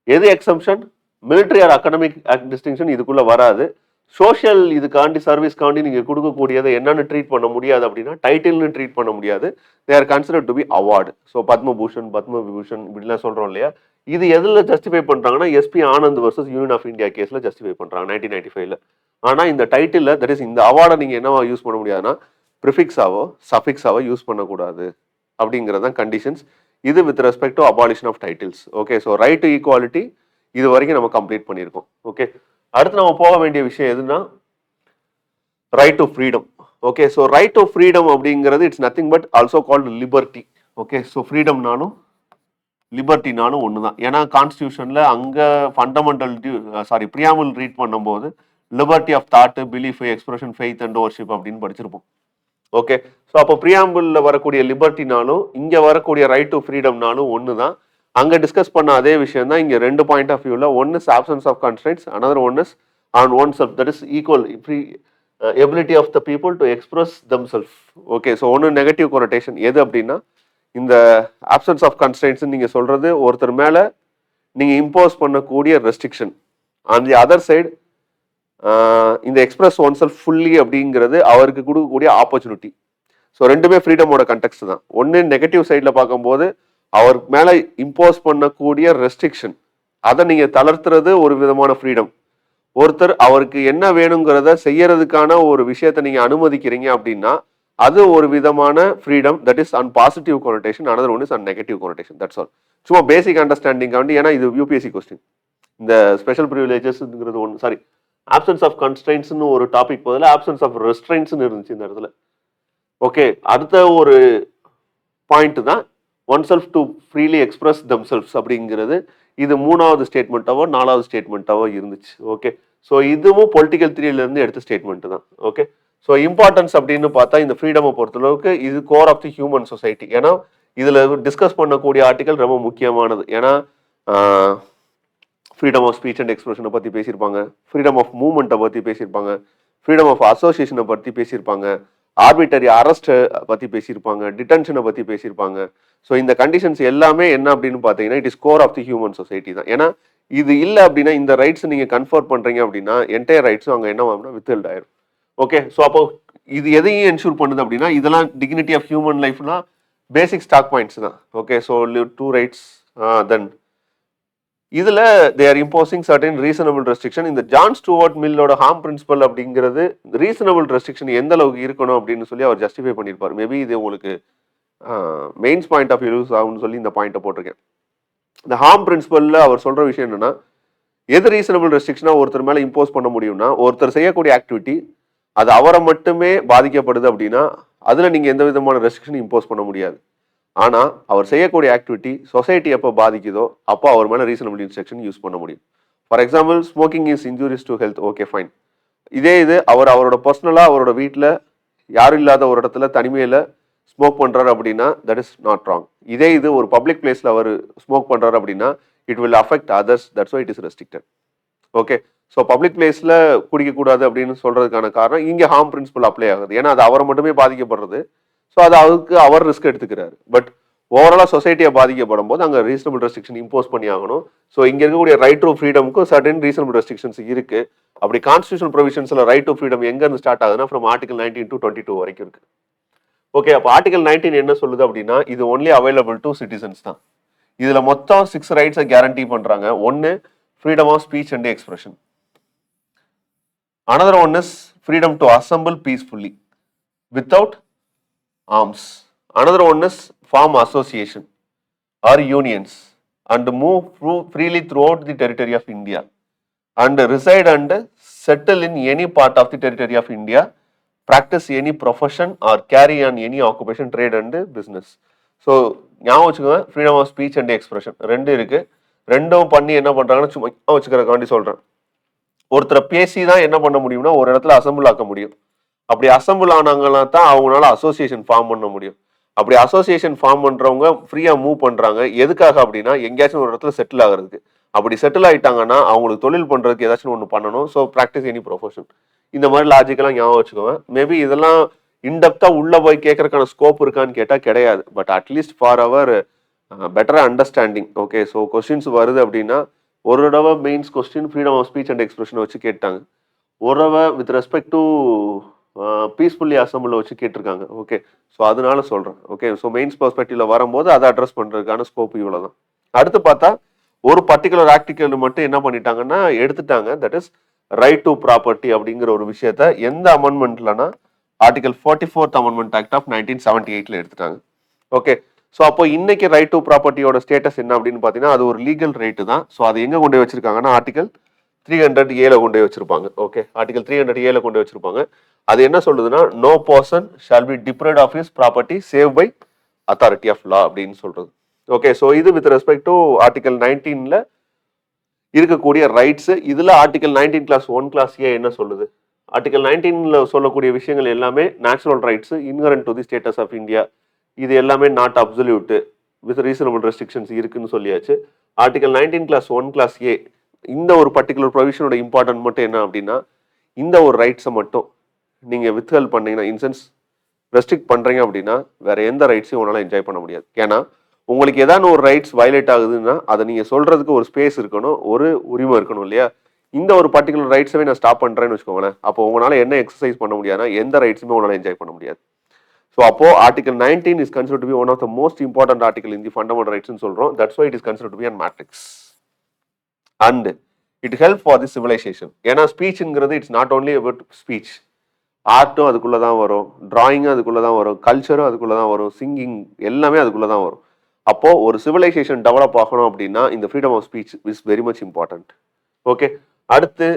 எது exemption, military or academic distinction இதுக்குள்ள வராது. சோஷியல் இதுக்காண்டி சர்வீஸ்க்காண்டி நீங்க கொடுக்கக்கூடியதை என்னன்னு ட்ரீட் பண்ண முடியாது அப்படின்னா டைட்டில்னு ட்ரீட் பண்ண முடியாது. They are considered to be award. So Padma Bhushan, Padma Vibhushan இப்படிலாம் சொல்றோம் இல்லையா, இது எதுல ஜஸ்டிஃபை பண்றாங்கன்னா S P Anand versus union of India கேஸ்ல ஜஸ்டிஃபை பண்றாங்க 1995ல. ஆனா இந்த டைட்டில் தட் இஸ் இந்த அவார்டை நீங்க என்னவா யூஸ் பண்ண முடியாதுன்னா ப்ரிஃபிக்ஸாவோ சஃபிக்ஸாவோ யூஸ் பண்ணக்கூடாது அப்படிங்கிறது தான் கண்டிஷன்ஸ். இது with respect to abolition of titles. Okay, so right to equality இது வரைக்கும் நம்ம கம்ப்ளீட் பண்ணியிருக்கோம். ஓகே, அடுத்து நம்ம போக வேண்டிய விஷயம் எதுனா right to freedom. Okay, so right to freedom அப்படிங்கிறது it's nothing but also called liberty. Okay, so ஃப்ரீடம்னாலும் லிபர்ட்டினாலும் ஒன்று தான். ஏன்னா கான்ஸ்டியூஷன்ல அங்க ஃபண்டமெண்டல் பிரியாம்பிள் ரீட் பண்ணும்போது liberty of thought, belief, expression, faith and worship அப்படின்னு படிச்சிருப்போம். ஓகே, ஸோ அப்போ ப்ரியாம்பிள்ல வரக்கூடிய லிபர்ட்டினாலும் இங்க வரக்கூடிய ரைட் டு ஃப்ரீடம்னாலும் ஒன்று தான். அங்க டிஸ்கஸ் பண்ண அதே விஷயம் தான் இங்க ரெண்டு பாயிண்ட் ஆஃப் வியூல, one is absence of constraints, another one is on one self, that is equal free ability of the people to express them self. Okay, so ஒன்று நெகட்டிவ் கொனோட்டேஷன் எது அப்படின்னா இந்த ஆப்சன்ஸ் ஆஃப் கன்ஸ்ட்ரெயின்ட்ஸ் நீங்க சொல்றது ஒருத்தர் மேல நீங்க இம்போஸ் பண்ணக்கூடிய restriction. On the other side இந்த எக்ஸ்பிரஸ் ஒன் செல்ஃப் ஃபுல்லி அப்படிங்கிறது அவருக்கு கொடுக்கக்கூடிய ஆப்பர்ச்சுனிட்டி. ஸோ ரெண்டுமே ஃப்ரீடமோட கண்டெக்ஸ்ட் தான். ஒன்று நெகட்டிவ் சைடில் பார்க்கும்போது அவருக்கு மேலே இம்போஸ் பண்ணக்கூடிய ரெஸ்ட்ரிக்ஷன், அதை நீங்கள் தளர்த்துறது ஒரு விதமான ஃப்ரீடம். ஒருத்தர் அவருக்கு என்ன வேணுங்கிறத செய்யறதுக்கான ஒரு விஷயத்தை நீங்கள் அனுமதிக்கிறீங்க அப்படின்னா அது ஒரு விதமான freedom. That is an positive connotation, another one is an negative connotation. That's all. சும்மா பேசிக் அண்டர்ஸ்டாண்டிங்காண்டி, ஏன்னா இது யூபிஎஸ்சி கொஸ்டின். இந்த ஸ்பெஷல் ப்ரிவிலேஜஸ்ங்கிறது ஒன்று ஆப்சன்ஸ் ஆஃப் கன்ஸ்ட்ரெயின்ட்ஸ்னு ஒரு டாபிக் பதில் ஆப்சன்ஸ் ஆஃப் ரெஸ்ட்ரெயின்ட்ஸ்னு இருந்துச்சு இந்த இடத்துல. ஓகே, அடுத்த ஒரு பாயிண்ட் தான் one self to freely express them selves அப்படிங்கிறது. இது மூணாவது ஸ்டேட்மெண்ட்டாவோ நாலாவது ஸ்டேட்மெண்ட்டாவோ இருந்துச்சு. ஓகே, ஸோ இதுவும் பொலிட்டிக்கல் தியரியிலேருந்து எடுத்த ஸ்டேட்மெண்ட் தான். ஓகே, ஸோ இம்பார்ட்டன்ஸ் அப்படின்னு பார்த்தா இந்த ஃப்ரீடமை பொறுத்தளவுக்கு இது core of the human society. ஏன்னா இதில் டிஸ்கஸ் பண்ணக்கூடிய ஆர்டிகல் ரொம்ப முக்கியமானது. ஏன்னா ஃப்ரீடம் ஆஃப் ஸ்பீச் அண்ட் எக்ஸ்பிரஷனை பற்றி பேசியிருப்பாங்க, ஃப்ரீடம் ஆஃப் மூவ்மெண்ட்டை பற்றி பேசியிருப்பாங்க, ஃப்ரீடம் ஆஃப் அசோசியேஷனை பற்றி பேசியிருப்பாங்க, ஆர்பிட்டரி அரெஸ்ட்டை பற்றி பேசியிருப்பாங்க, டிடென்ஷனை பற்றி பேசியிருப்பாங்க. ஸோ இந்த கண்டிஷன்ஸ் எல்லாமே என்ன அப்படின்னு பார்த்தீங்கன்னா it is core of the human society தான். ஏன்னா இது இல்லை அப்படின்னா இந்த ரைட்ஸ் நீங்கள் கன்ஃபர் பண்ணுறீங்க அப்படின்னா என்டையர் ரைட்ஸும் அங்கே என்ன ஆகும்னா வித்ஹெல்ட் ஆயிரும். ஓகே, ஸோ அப்போ இது எதையும் என்ஷூர் பண்ணுது அப்படின்னா இதெல்லாம் டிக்னிட்டி ஆஃப் ஹியூமன் லைஃப்னா பேசிக் ஸ்டாக் பாயிண்ட்ஸ் தான். Okay, so two rights then இதுல they are imposing certain reasonable restriction. இந்த ஜான் ஸ்டூவர்ட் மில்லோட ஹார்ம் பிரின்சிபல் அப்படிங்கிறது ரீசனபிள் ரெஸ்ட்ரிக்ஷன் எந்த அளவுக்கு இருக்கணும் அப்படின்னு சொல்லி அவர் ஜஸ்டிஃபை பண்ணியிருப்பார். மேபி இது உங்களுக்கு மெயின்ஸ் பாயிண்ட் ஆஃப் வியூ ஆகும்னு சொல்லி இந்த பாயிண்ட்டை போட்டிருக்கேன். இந்த ஹார்ம் பிரின்சிபல்ல அவர் சொல்ற விஷயம் என்னன்னா, எது ரீசனபிள் ரெஸ்ட்ரிக்ஷனா ஒருத்தர் மேல இம்போஸ் பண்ண முடியும்னா ஒருத்தர் செய்யக்கூடிய ஆக்டிவிட்டி அது அவரை மட்டுமே பாதிக்கப்படுது அப்படின்னா அதுல நீங்க எந்த விதமான ரெஸ்ட்ரிக்ஷன் இம்போஸ் பண்ண முடியாது. ஆனா அவர் செய்யக்கூடிய ஆக்டிவிட்டி சொசைட்டி எப்போ பாதிக்குதோ அப்போ அவர் மேல ரீசனபிள் இன்ஸ்ட்ரக்ஷன் யூஸ் பண்ண முடியும். For example smoking is injurious to health, okay fine. இதே இது அவரோட பர்சனலா அவரோட வீட்டில் யாரும் இல்லாத ஒரு இடத்துல தனிமையில ஸ்மோக் பண்ணுறாரு அப்படின்னா தட் இஸ் நாட் ராங். இதே இது ஒரு பப்ளிக் பிளேஸில் அவர் ஸ்மோக் பண்ணுறாரு அப்படின்னா it will affect others, that's why it is restricted. Okay, so public பிளேஸில் குடிக்கக்கூடாது அப்படின்னு சொல்கிறதுக்கான காரணம் இங்கே ஹார்ம் பிரின்சிபல் அப்ளை ஆகுது. ஏன்னா அது அவரை மட்டுமே பாதிக்கப்படுறது. ஸோ அது அவருக்கு அவர் ரிஸ்க் எடுத்துக்கிறாரு. பட் ஓவராலாக சொசைட்டியை பாதிக்கப்படும் போது அங்கே ரீசனபிள் ரெஸ்ட்ரிக்ஷன் இம்போஸ் பண்ணி ஆகணும். ஸோ இங்கே இருக்கக்கூடிய ரைட் டு ஃப்ரீடமுக்கும் சர்டன் ரீசனபிள் ரெஸ்ட்ரிக்ஷன்ஸ் இருக்கு. அப்படி கான்ஸ்டியூஷன் ப்ரொவிஷன்ஸில் ரைட் டு ஃப்ரீடம் எங்கேருந்து ஸ்டார்ட் ஆகுதுன்னா ஃப்ரம் ஆர்டிகல் 19 to 22 வரைக்கும் இருக்கு. ஓகே, அப்போ ஆர்டிகல் 19 என்ன சொல்லுது அப்படின்னா இது ஒன்லி அவைலபிள் டு சிட்டிசன்ஸ் தான். இதுல மொத்தம் 6 ரைட்ஸை கேரண்டி பண்றாங்க. ஒன்னு freedom of speech and expression. another one is freedom to assemble peacefully without arms. another one is form association or unions and move freely throughout the territory of India and reside and settle in any part of the territory of India, practice any profession or carry on any occupation, trade and business. So ஞாபகம் வச்சுக்கோங்க, freedom of speech and expression ரெண்டு இருக்கு. ரெண்டும் பண்ணி என்ன பண்றாங்கன்னு சும்மா வச்சுக்கிறக்காண்டி சொல்றேன். ஒருத்தரை பேசி தான் என்ன பண்ண முடியும்னா ஒரு இடத்துல அசம்பிள் ஆக்க முடியும். அப்படி அசம்பிள் ஆனாங்கன்னா தான் அவங்களால அசோசியேஷன் ஃபார்ம் பண்ண முடியும். அப்படி அசோசியேஷன் ஃபார்ம் பண்றவங்க ஃப்ரீயா மூவ் பண்றாங்க. எதுக்காக அப்படின்னா எங்கேயாச்சும் ஒரு இடத்துல செட்டில் ஆகிறதுக்கு. அப்படி செட்டில் ஆயிட்டாங்கன்னா அவங்களுக்கு தொழில் பண்றதுக்கு ஏதாச்சும் ஒன்று பண்ணணும். So practice any profession. இந்த மாதிரி லாஜிக்கெல்லாம் ஞாபகம் வச்சுக்கோங்க. மேபி இதெல்லாம் இன்டெப்தா உள்ள போய் கேட்கறதுக்கான ஸ்கோப் இருக்கான்னு கேட்டா கிடையாது. But at least for our better understanding. Okay, so questions வருது அப்படின்னா ஒரு தடவை mains question freedom of speech and expression வச்சு கேட்டாங்க. ஒரு தடவை with respect to peacefully assemble வச்சு கேட்டிருக்காங்க. ஓகே, ஸோ அதனால சொல்றேன். ஓகே, ஸோ மெயின்ஸ் பெர்ஸ்பெக்டிவ்ல வரும்போது அதை அட்ரஸ் பண்றதுக்கான ஸ்கோப் இவ்வளவுதான். அடுத்து பார்த்தா ஒரு பர்டிகுலர் ஆர்டிக்கல் மட்டும் என்ன பண்ணிட்டாங்கன்னா எடுத்துட்டாங்க. That is right to property அப்படிங்கிற ஒரு விஷயத்த எந்த அமெண்ட்மெண்ட்லனா article 44th amendment act of 1978 எடுத்துட்டாங்க. ஓகே, ஸோ அப்போ இன்னைக்கு ரைட் டு ப்ராப்பர்ட்டியோட ஸ்டேட்டஸ் என்ன அப்படின்னு பார்த்தீங்கன்னா அது ஒரு லீகல் ரைட்டு தான். ஸோ அது எங்கே கொண்டு வச்சிருக்காங்கன்னா ஆர்டிகல் 300A கொண்டு வச்சிருப்பாங்க. ஓகே, ஆர்டிகல் 300A கொண்டு வச்சிருப்பாங்க. அது என்ன சொல்லுதுன்னா no person shall be deprived of his property save by authority of law அப்படின்னு சொல்றது. ஓகே, ஸோ இது வித் ரெஸ்பெக்ட் டு ஆர்டிகல் 19ல இருக்கக்கூடிய ரைட்ஸ். இதுல ஆர்டிகல் 19 கிளாஸ் 1 கிளாஸ் ஏ என்ன சொல்லுது? ஆர்டிகல் 19ல சொல்லக்கூடிய விஷயங்கள் எல்லாமே natural rights inherent to the status of India. இது எல்லாமே not absolute with reasonable restrictions இருக்குன்னு சொல்லியாச்சு. ஆர்டிகல் 19 கிளாஸ் 1 கிளாஸ் ஏ இந்த ஒரு பர்டிகுலர் ப்ரொவிஷனோட இம்பார்ட்டன்ட் மட்டும் என்ன அப்படின்னா இந்த ஒரு ரைட்ஸை மட்டும் நீங்க வித்ஹெல்ட் பண்ணீங்கன்னா இன்சென்ஸ் ரெஸ்ட்ரிக்ட் பண்றீங்க அப்படின்னா வேற எந்த ரைட்ஸையும் உங்களால என்ஜாய் பண்ண முடியாது. ஏன்னா உங்களுக்கு ஏதாவது ஒரு ரைட்ஸ் வயலேட் ஆகுதுன்னா அதை நீங்க சொல்றதுக்கு ஒரு ஸ்பேஸ் இருக்கணும், ஒரு உரிமை இருக்கணும் இல்லையா? இந்த ஒரு பர்டிகுலர் ரைட்ஸவே நான் ஸ்டாப் பண்றேன்னு வச்சுக்கோங்களேன், அப்போ உங்களால என்ன எக்ஸசைஸ் பண்ண முடியாதுன்னா எந்த ரைட்ஸுமே உங்களால என்ஜாய் பண்ண முடியாது. ஸோ அப்போ article 19 is considered to be one of the most important article in the fundamental ரைட்ஸ்னு சொல்றோம். That's why it is considered to be an matrix and it help for the civilisation. ஏன்னா ஸ்பீச்ங்கிறது it's not only about speech. ஆர்ட்டும் அதுக்குள்ள தான் வரும், டிராயிங்கும் அதுக்குள்ள தான் வரும், கல்ச்சரும் அதுக்குள்ள தான் வரும், சிங்கிங் எல்லாமே அதுக்குள்ள தான் வரும். அப்போ ஒரு சிவிலைசேஷன் டெவலப் ஆகணும் அப்படின்னா இந்த freedom of speech is very much important. Okay, அடுத்து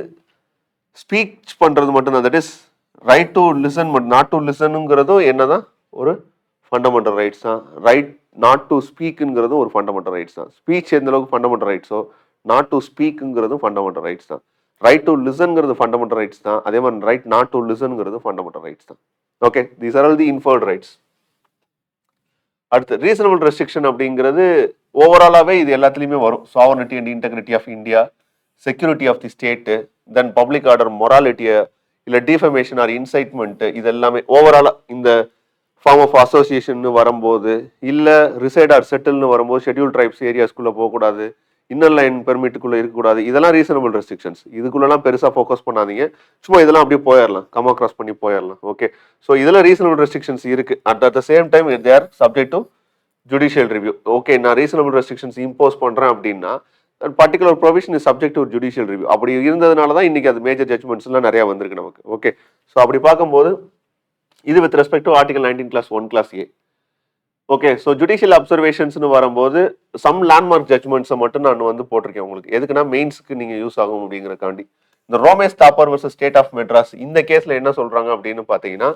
ஸ்பீச் பண்றது மட்டும்தான், that is right to listen but not to லிசனுங்கிறதும் என்னதான் ஒரு ஃபண்டமெண்டல் ரைட்ஸ் தான். ரைட் நாட் டு ஸ்பீக்குங்கிறதும் ஒரு ஃபண்டமெண்டல் ரைட்ஸ் தான். ஸ்பீச் எந்த அளவுக்கு ஃபண்டமெண்டல் ரைட்ஸோ நாட் டு ஸ்பீக்குங்கிறதும் ஃபண்டமெண்டல் ரைட்ஸ் தான். ரைட் டு லிசன்ங்கிறது ஃபண்டமெண்டல் ரைட்ஸ் தான். அதே மாதிரி ரைட் நாட் டு லிசன்ங்கிறது ஃபண்டமெண்டல் ரைட்ஸ் தான். Okay, these are all the inferred rights. அடுத்து ரீசனபிள் ரெஸ்ட்ரிக்ஷன் அப்படிங்கிறது ஓவராலாவே இது எல்லாத்துலயுமே வரும். Sovereignty and integrity of India, security of the state, then public order, மொராலிட்டிய இல்ல டிஃபமேஷன் ஆர் இன்சைட்மெண்ட், இது எல்லாமே ஓவராலா இந்த ஃபார்ம் ஆஃப் அசோசியேஷன் வரும்போது இல்ல ரிசைட் ஆர் செட்டில்னு வரும்போது ஷெட்யூல் ட்ரைப்ஸ் ஏரியாஸ்குள்ள போகக்கூடாது, இன்னர் லைன் பெர்மிட்டுக்குள்ள இருக்கக்கூடாது, இதெல்லாம் ரீசனபிள் ரெஸ்ட்ரிக்ஷன்ஸ். இதுக்குள்ளலாம் பெருசா ஃபோக்கஸ் பண்ணாதீங்க, சும்மா இதெல்லாம் அப்படியே போயிடலாம், கமா கிராஸ் பண்ணி போயிடலாம். ஓகே, ஸோ இதுல ரீசனபிள் ரெஸ்ட்ரிக்ஷன்ஸ் இருக்கு. At the same time they are subject to judicial review. Okay, நான் ரீசனபிள் ரெஸ்ட்ரிக்ஷன்ஸ் இம்போஸ் பண்றேன் அப்படின்னா particular provision is subject to judicial review. அப்படி இருந்ததுனால தான் இன்னைக்கு அது மேஜர் ஜட்மெண்ட்ஸ் எல்லாம் நிறைய வந்திருக்கு நமக்கு. ஓகே, ஸோ அப்படி பார்க்கும்போது இது with respect to article 19 clause 1 clause A. Okay, so judicial அப்சர்வேஷன்ஸ்னு வரும்போது சம் லேண்ட்மார்க் ஜட்மெண்ட்ஸை மட்டும் நான் வந்து போட்டிருக்கேன் உங்களுக்கு. எதுக்குன்னா மெயின்ஸ்க்கு நீங்க யூஸ் ஆகும் அப்படிங்கிறக்காண்டி. இந்த Romesh Thappar versus state of Madras இந்த கேஸ்ல என்ன சொல்றாங்க அப்படின்னு பாத்தீங்கன்னா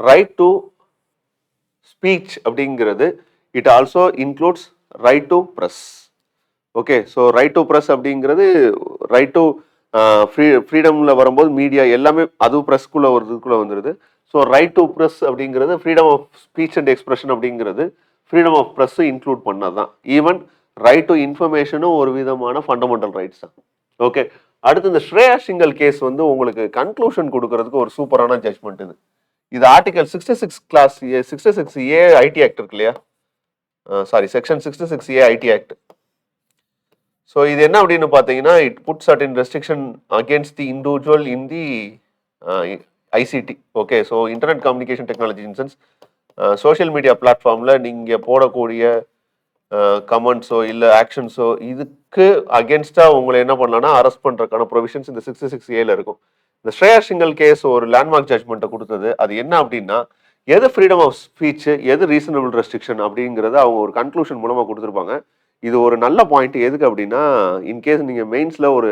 ரைட் டு ஸ்பீச் அப்படிங்கிறது it also includes right to press. Okay, so right to press அப்படிங்கிறது ரைட் டு ஃப்ரீடம்ல வரும்போது மீடியா எல்லாமே அது ப்ரெஸ்க்குள்ள ஒரு இதுக்குள்ள வந்துடுது. ஸோ ரைட் டு ப்ரெஸ் அப்படிங்கிறது freedom of speech and expression அப்படிங்கிறது ஃப்ரீடம் ஆஃப் ப்ரெஸ் இன்க்ளூட் பண்ணது தான். ஈவன் ரைட் டு இன்ஃபர்மேஷனும் ஒரு விதமான ஃபண்டமெண்டல் ரைட்ஸ் தான். ஓகே, அடுத்து இந்த ஸ்ரேயா சிங்கல் கேஸ் வந்து உங்களுக்கு கன்க்ளூஷன் கொடுக்கறதுக்கு ஒரு சூப்பரான ஜட்மெண்ட் இது. இது article 66 class 66A IT act இருக்கு இல்லையா, sorry section 66A IT act. So இது என்ன அப்படின்னு பார்த்தீங்கன்னா, it put certain restriction against the individual in the ICT. Okay, so internet communication technology in sense social media பிளாட்ஃபார்மில் நீங்கள் போடக்கூடிய கமெண்ட்ஸோ இல்லை ஆக்ஷன்ஸோ இதுக்கு அகேன்ஸ்டாக உங்களை என்ன பண்ணலாம்னா அரெஸ்ட் பண்ணுறதுக்கான ப்ரொவிஷன்ஸ் இந்த 66A இருக்கும். இந்த ஸ்ரேயா சிங்கல் கேஸ் ஒரு லேண்ட்மார்க் ஜட்மெண்ட்டை கொடுத்தது. அது என்ன அப்படின்னா, எது ஃப்ரீடம் ஆஃப் ஸ்பீச், எது ரீசனபிள் ரெஸ்ட்ரிக்ஷன் அப்படிங்கிறத அவங்க ஒரு கன்க்ளூஷன் மூலமாக கொடுத்துருப்பாங்க. இது ஒரு நல்ல பாயிண்ட். எதுக்கு அப்படின்னா, இன்கேஸ் நீங்கள் மெயின்ஸில் ஒரு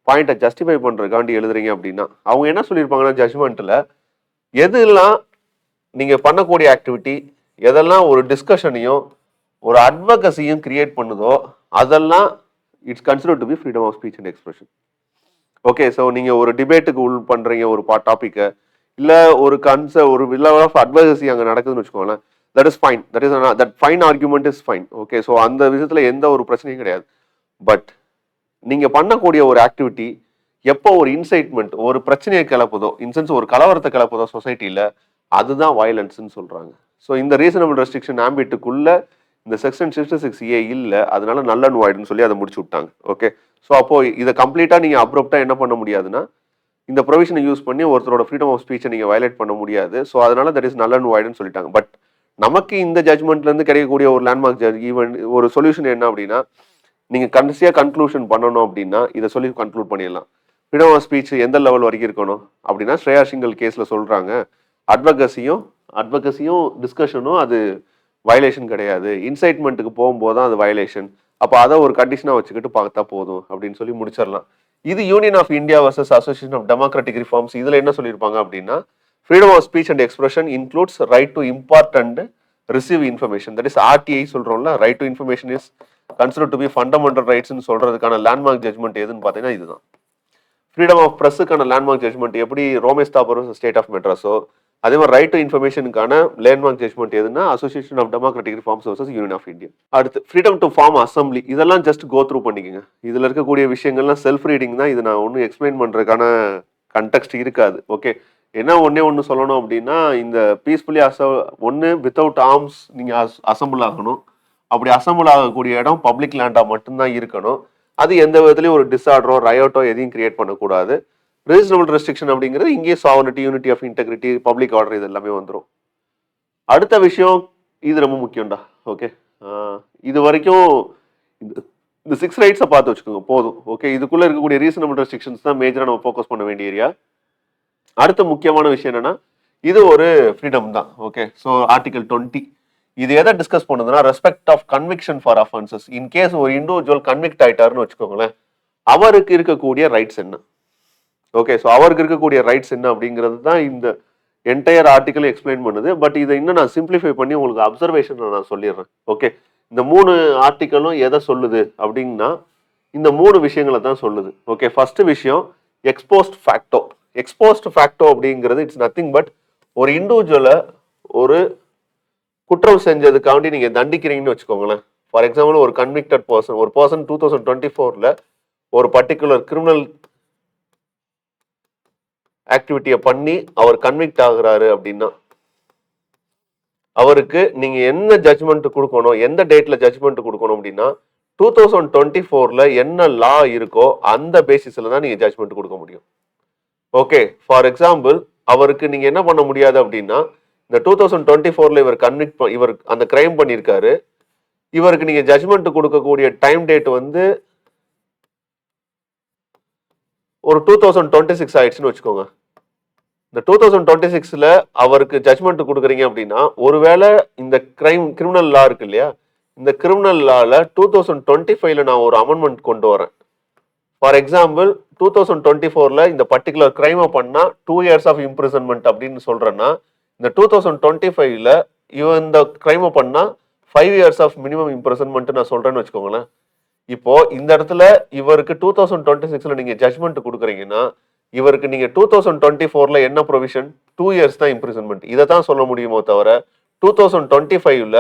பாயிண்ட்டை ஜஸ்டிஃபை பண்ணுறதுக்காண்டி எழுதுறீங்க அப்படின்னா, அவங்க என்ன சொல்லியிருப்பாங்கன்னா ஜட்மெண்ட்டில் எதெல்லாம் நீங்கள் பண்ணக்கூடிய ஆக்டிவிட்டி, எதெல்லாம் ஒரு டிஸ்கஷனையும் ஒரு அட்வகசியும் கிரியேட் பண்ணுதோ அதெல்லாம் it's considered to be freedom of speech and expression. Okay, so நீங்கள் ஒரு டிபேட்டுக்கு உள் பண்ணுறீங்க ஒரு டாப்பிக்கை, இல்லை ஒரு ஒரு லெவல் ஆஃப் அட்வகசி அங்கே நடக்குதுன்னு வச்சுக்கோங்களேன், that is fine, that fine argument is fine. Okay, so அந்த விஷயத்தில் எந்த ஒரு பிரச்சனையும் கிடையாது. பட் நீங்கள் பண்ணக்கூடிய ஒரு ஆக்டிவிட்டி எப்போ ஒரு இன்சைட்மெண்ட், ஒரு பிரச்சனையை கிளப்புதோ, இன்சென்ஸ் ஒரு கலவரத்தை கிளப்புதோ சொசைட்டியில், அதுதான் வயலன்ஸ்ன்னு சொல்கிறாங்க. ஸோ இந்த ரீசனபிள் ரெஸ்ட்ரிக்ஷன் ஆம்பிட்டுக்குள்ள இந்த செக்ஷன் 66A இல்லை, அதனால நல்ல அண்ட் வாய்டுன்னு சொல்லி அதை முடிச்சு விட்டாங்க. ஓகே, ஸோ அப்போ இதை கம்ப்ளீட்டாக நீங்கள் அப்ரப்டாக என்ன பண்ண முடியாதுன்னா, இந்த ப்ரொவிஷனை யூஸ் பண்ணி ஒருத்தரோட ஃப்ரீடம் ஆஃப் ஸ்பீச்சை நீங்கள் வயலேட் பண்ண முடியாது. ஸோ அதனால தட் இஸ் நல்ல அண்ட் வாய்டுன்னு சொல்லிட்டாங்க. பட் நமக்கு இந்த ஜட்மெண்ட்லேருந்து கிடைக்கக்கூடிய ஒரு லேண்ட்மார்க் ஈவன் ஒரு சொல்யூஷன் என்ன அப்படின்னா, நீங்கள் கடைசியாக கன்க்ளூஷன் பண்ணணும் அப்படின்னா இதை சொல்லி கன்க்ளூட் பண்ணிடலாம். ஃப்ரீடம் ஆஃப் ஸ்பீச் எந்த லெவல் வரைக்கும் இருக்கணும் அப்படின்னா, ஸ்ரேயா சிங்கல் கேஸில் சொல்கிறாங்க, அட்வகசியும் டிஸ்கஷனும் அது வயலேஷன் கிடையாது, இன்சைட்மெண்ட்டுக்கு போகும்போது தான் அது வயலேஷன். அப்போ அதை ஒரு கண்டிஷனாக வச்சுக்கிட்டு பார்த்தா போதும் அப்படின்னு சொல்லி முடிச்சிடலாம். இது union of India versus association of democratic reforms. இதில் என்ன சொல்லியிருப்பாங்க அப்படின்னா, freedom of speech and expression includes right to impart and receive information. That is RTI சொல்கிறோம்ல, right to information is consider to be fundamental ரைட்ஸ்ன்னு சொல்கிறதுக்கான landmark judgment எதுன்னு பார்த்தீங்கன்னா இதுதான். ஃப்ரீடம் ஆஃப் ப்ரெஸ்ஸுக்கான லேண்ட்மார்க் ஜட்மெண்ட் எப்படி ரோமேஷ் தாபர் ஸ்டேட் ஆஃப் மெட்ராஸோ, அதே மாதிரி ரைட் டு இன்ஃபர்மேஷனுக்கான லேண்ட்மார்க் ஜட்மெண்ட் எதுனா association of democratic reforms versus union of India. அடுத்து ஃப்ரீடம் டு ஃபார்ம் அசம்பிளி. இதெல்லாம் ஜஸ்ட் கோ த்ரூ பண்ணிக்கோங்க. இதில் இருக்கக்கூடிய விஷயங்கள்லாம் செல்ஃப் ரீடிங் தான். இது நான் ஒன்றும் எக்ஸ்பிளைன் பண்ணுறதுக்கான கண்டெக்ஸ்ட் இருக்காது. ஓகே, என்ன ஒன்று சொல்லணும் அப்படின்னா, இந்த பீஸ்ஃபுல்லி ஒன்று வித்தவுட் ஆர்ம்ஸ் நீங்கள் அசம்பிள் ஆகணும். அப்படி அசம்பிள் ஆகக்கூடிய இடம் பப்ளிக் லேண்டாக மட்டும்தான் இருக்கணும். அது எந்த விதத்துலையும் ஒரு டிஸார்டரோ ரயோட்டோ எதையும் கிரியேட் பண்ணக்கூடாது. ரீசனபிள் ரெஸ்ட்ரிக்ஷன் அப்படிங்கிறது இங்கே sovereignty, unity of integrity, public order, இது எல்லாமே வந்துடும். அடுத்த விஷயம், இது ரொம்ப முக்கியம்டா. ஓகே, இது வரைக்கும் இந்த 6 ரைட்ஸை பார்த்து வச்சுக்கோங்க போதும். ஓகே, இதுக்குள்ளே இருக்கக்கூடிய ரீசனபிள் ரெஸ்ட்ரிக்ஷன்ஸ் தான் மேஜராக நம்ம ஃபோக்கஸ் பண்ண வேண்டிய ஏரியா. அடுத்த முக்கியமான விஷயம் என்னன்னா, இது ஒரு ஃப்ரீடம் தான். ஓகே, ஸோ ஆர்டிகல் 20 இது எதை டிஸ்கஸ் பண்ணுதுன்னா, respect of conviction for offences. In case ஒரு இண்டிவிஜுவல் கன்விக்ட் ஆயிட்டாருன்னு வச்சுக்கோங்களேன், அவருக்கு இருக்கக்கூடிய ரைட்ஸ் என்ன. ஓகே, ஸோ அவருக்கு இருக்கக்கூடிய ரைட்ஸ் என்ன அப்படிங்கிறது தான் இந்த என்டையர் ஆர்டிக்கல் எக்ஸ்பிளைன் பண்ணுது. பட் இதை இன்னும் நான் சிம்பிளிஃபை பண்ணி உங்களுக்கு அப்சர்வேஷன் நான் சொல்லிடுறேன். ஓகே, இந்த 3 ஆர்டிக்கலும் எதை சொல்லுது அப்படின்னா, இந்த 3 விஷயங்களை தான் சொல்லுது. ஓகே, ஃபர்ஸ்ட் விஷயம் எக்ஸ்போஸ்ட் ஃபேக்டோ. எக்ஸ்போஸ்ட் ஃபேக்டோ அப்படிங்கிறது இட்ஸ் நத்திங் பட் ஒரு இண்டிவிஜுவலை ஒரு குற்றம் செஞ்சதுக்காண்டி நீங்க தண்டிக்கிறீங்கன்னு வச்சுக்கோங்களேன். ஃபார் எக்ஸாம்பிள், ஒரு கன்விக்டட் பர்சன், ஒரு பர்சன் 2024ல ஒரு பர்டிகுலர் கிரிமினல் ஆக்டிவிட்டியை பண்ணி அவர் கன்விக்ட் ஆகுறாரு அப்படின்னா, அவருக்கு நீங்க என்ன ஜட்ஜ்மெண்ட் கொடுக்கணும், எந்த டேட்ல ஜட்ஜ்மெண்ட் கொடுக்கணும் அப்படின்னா, 2024ல என்ன லா இருக்கோ அந்த பேசிஸ்ல தான் நீங்க ஜட்ஜ்மெண்ட் கொடுக்க முடியும். ஓகே, ஃபார் எக்ஸாம்பிள், அவருக்கு நீங்க என்ன பண்ண முடியாது அப்படின்னா, இந்த 2024ல இவர் அந்த கிரைம் பண்ணியிருக்காரு, இவருக்கு நீங்க ஜட்ஜ்மெண்ட் கொடுக்கக்கூடிய டைம் டேட் வந்து ஒரு 2026 ஆயிடுச்சுன்னு வச்சுக்கோங்க. இந்த 2026ல அவருக்கு ஜட்ஜ்மெண்ட் கொடுக்குறீங்க அப்படின்னா, ஒருவேளை இந்த கிரிமினல் லா இருக்கு இல்லையா, இந்த கிரிமினல் லால 2025ல நான் ஒரு அமெண்ட்மெண்ட் கொண்டு வரேன். ஃபார் எக்ஸாம்பிள், 2024ல இந்த பர்டிகுலர் கிரைமை பண்ணா 2 years ஆஃப் இம்ப்ரிசன்மெண்ட் அப்படின்னு சொல்றேன்னா, இந்த 2025ல இவன் இந்த கிரைமை பண்ணா 5 years ஆஃப் மினிமம் இம்ப்ரிசன்மெண்ட் நான் சொல்றேன்னு வச்சுக்கோங்களேன். இப்போ இந்த இடத்துல இவருக்கு 2026ல நீங்க ஜட்ஜ்மெண்ட் கொடுக்குறீங்கன்னா, இவருக்கு நீங்க 2024ல என்ன ப்ரொவிஷன் 2 இயர்ஸ் தான் இம்ப்ரிசன்மெண்ட் இதை தான் சொல்ல முடியுமோ தவிர 2025ல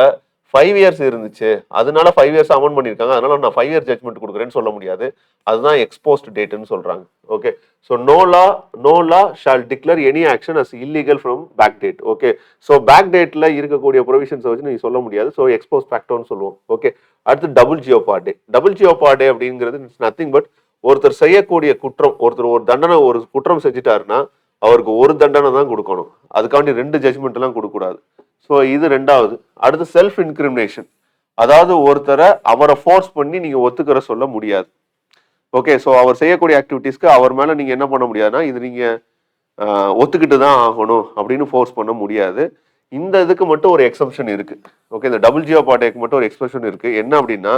5 இயர்ஸ் இருந்துச்சு அதனால 5 இயர்ஸ் அமௌண்ட் பண்ணியிருக்காங்க அதனால நான் 5 இயர் ஜட்மெண்ட் கொடுக்குறேன்னு சொல்ல முடியாது அதுதான் எக்ஸ்போஸ்ட் டேட்னு சொல்றாங்க okay so no law shall declare any action as illegal from back date okay so back டேட்ல இருக்கக்கூடிய ப்ரொவிஷன்ஸ் வச்சு நீங்க சொல்ல முடியாது ஸோ எக்ஸ்போஸ் ஃபேக்டர்னு சொல்லுவோம் ஓகே அடுத்து டபுள் ஜியோபார்டே அப்படிங்கிறது இட்ஸ் நத்திங் பட் ஒருத்தர் செய்யக்கூடிய குற்றம் ஒருத்தர் ஒரு தண்டனை ஒரு குற்றம் செஞ்சுட்டாருன்னா அவருக்கு ஒரு தண்டனை தான் கொடுக்கணும் அதுக்காண்டி 2 ஜட்மெண்ட் எல்லாம் கொடுக்கக்கூடாது ஸோ இது ரெண்டாவது அடுத்து செல்ஃப் இன்கிரிமினேஷன் அதாவது ஒருத்தரை அவரை ஃபோர்ஸ் பண்ணி நீங்க ஒத்துக்கிற சொல்ல முடியாது ஓகே ஸோ அவர் செய்யக்கூடிய ஆக்டிவிட்டீஸ்க்கு அவர் மேல நீங்க என்ன பண்ண முடியாதுன்னா இது நீங்க ஒத்துக்கிட்டு தான் ஆகணும் அப்படின்னு ஃபோர்ஸ் பண்ண முடியாது இந்த இதுக்கு மட்டும் ஒரு எக்ஸப்ஷன் இருக்கு ஓகே இந்த டபுள் ஜியோபார்டேக்கு மட்டும் ஒரு எக்ஸப்ஷன் இருக்கு என்ன அப்படின்னா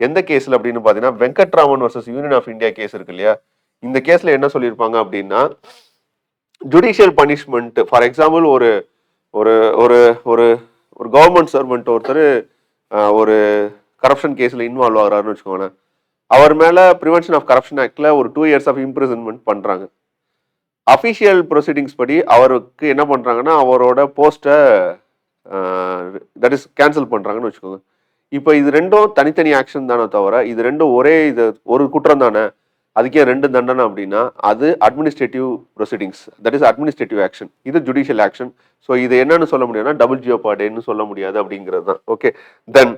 எந்த கேஸ்ல அப்படின்னு பாத்தீங்கன்னா Venkataraman versus union of India case இருக்கு இல்லையா இந்த கேஸ்ல என்ன சொல்லியிருப்பாங்க அப்படின்னா ஜுடிஷியல் பனிஷ்மெண்ட் ஃபார் எக்ஸாம்பிள் ஒரு ஒரு ஒரு ஒரு ஒரு கவர்மெண்ட் சர்வெண்ட் ஒருத்தர் ஒரு கரப்ஷன் கேஸ்ல இன்வால்வ் ஆகிறாருன்னு வச்சுக்கோங்களேன் அவர் மேல ப்ரிவென்ஷன் ஆஃப் கரப்ஷன் ஆக்ட்ல ஒரு 2 இயர்ஸ் ஆஃப் இம்ப்ரிசன்மெண்ட் பண்றாங்க அஃபிஷியல் ப்ரொசீடிங்ஸ் படி அவருக்கு என்ன பண்றாங்கன்னா அவரோட போஸ்ட்டை தட் இஸ் கேன்சல் பண்றாங்கன்னு வச்சுக்கோங்க இப்போ இது ரெண்டும் தனித்தனி ஆக்ஷன் தானே தவிர இது ரெண்டும் ஒரே இது ஒரு குற்றம் தானே அதுக்கே 2 தண்டனை அப்படின்னா அது administrative proceedings that is administrative action இது ஜுடிஷியல் ஆக்ஷன் ஸோ இது என்னன்னு சொல்ல முடியாதுன்னா டபுள் ஜியோபார்டேன்னு சொல்ல முடியாது அப்படிங்கிறது தான் ஓகே தென்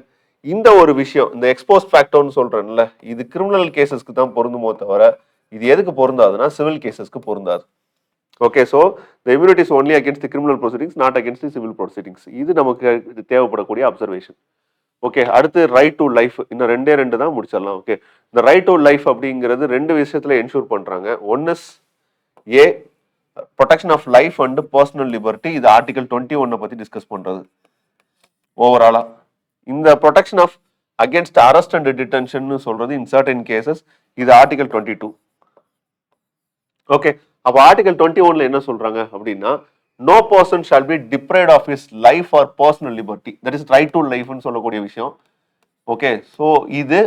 இந்த ஒரு விஷயம் இந்த எக்ஸ்போஸ் ஃபேக்டர்னு சொல்றேன்ல இது கிரிமினல் கேசஸ்க்கு தான் பொருந்துமோ தவிர இது எதுக்கு பொருந்தாதுன்னா சிவில் கேசஸ்க்கு பொருந்தாது okay so the immunity is only against the criminal proceedings not against the civil proceedings இது நமக்கு தேவைப்படக்கூடிய அப்சர்வேஷன் ஓகே அடுத்து ரைட் டு லைஃப் இன்னும் 2 தான் முடிச்சிடலாம் ஓகே இந்த ரைட் டு லைஃப் அப்படிங்கிறது 2 விஷயத்துல என்ஷூர் பண்றாங்க one is a protection of life and personal liberty இது ஆர்டிகல் 21 பத்தி டிஸ்கஸ் பண்றது ஓவராலா இந்த protection of against arrest and detention சொல்றது இன் சர்டன் கேசஸ் இது ஆர்டிகல் 22 ஓகே அப்போ ஆர்டிகல் 21ல என்ன சொல்றாங்க அப்படின்னா no person shall be deprived of his life or personal liberty that is right to லைஃப்னு சொல்லக்கூடிய விஷயம் ஓகே ஸோ இது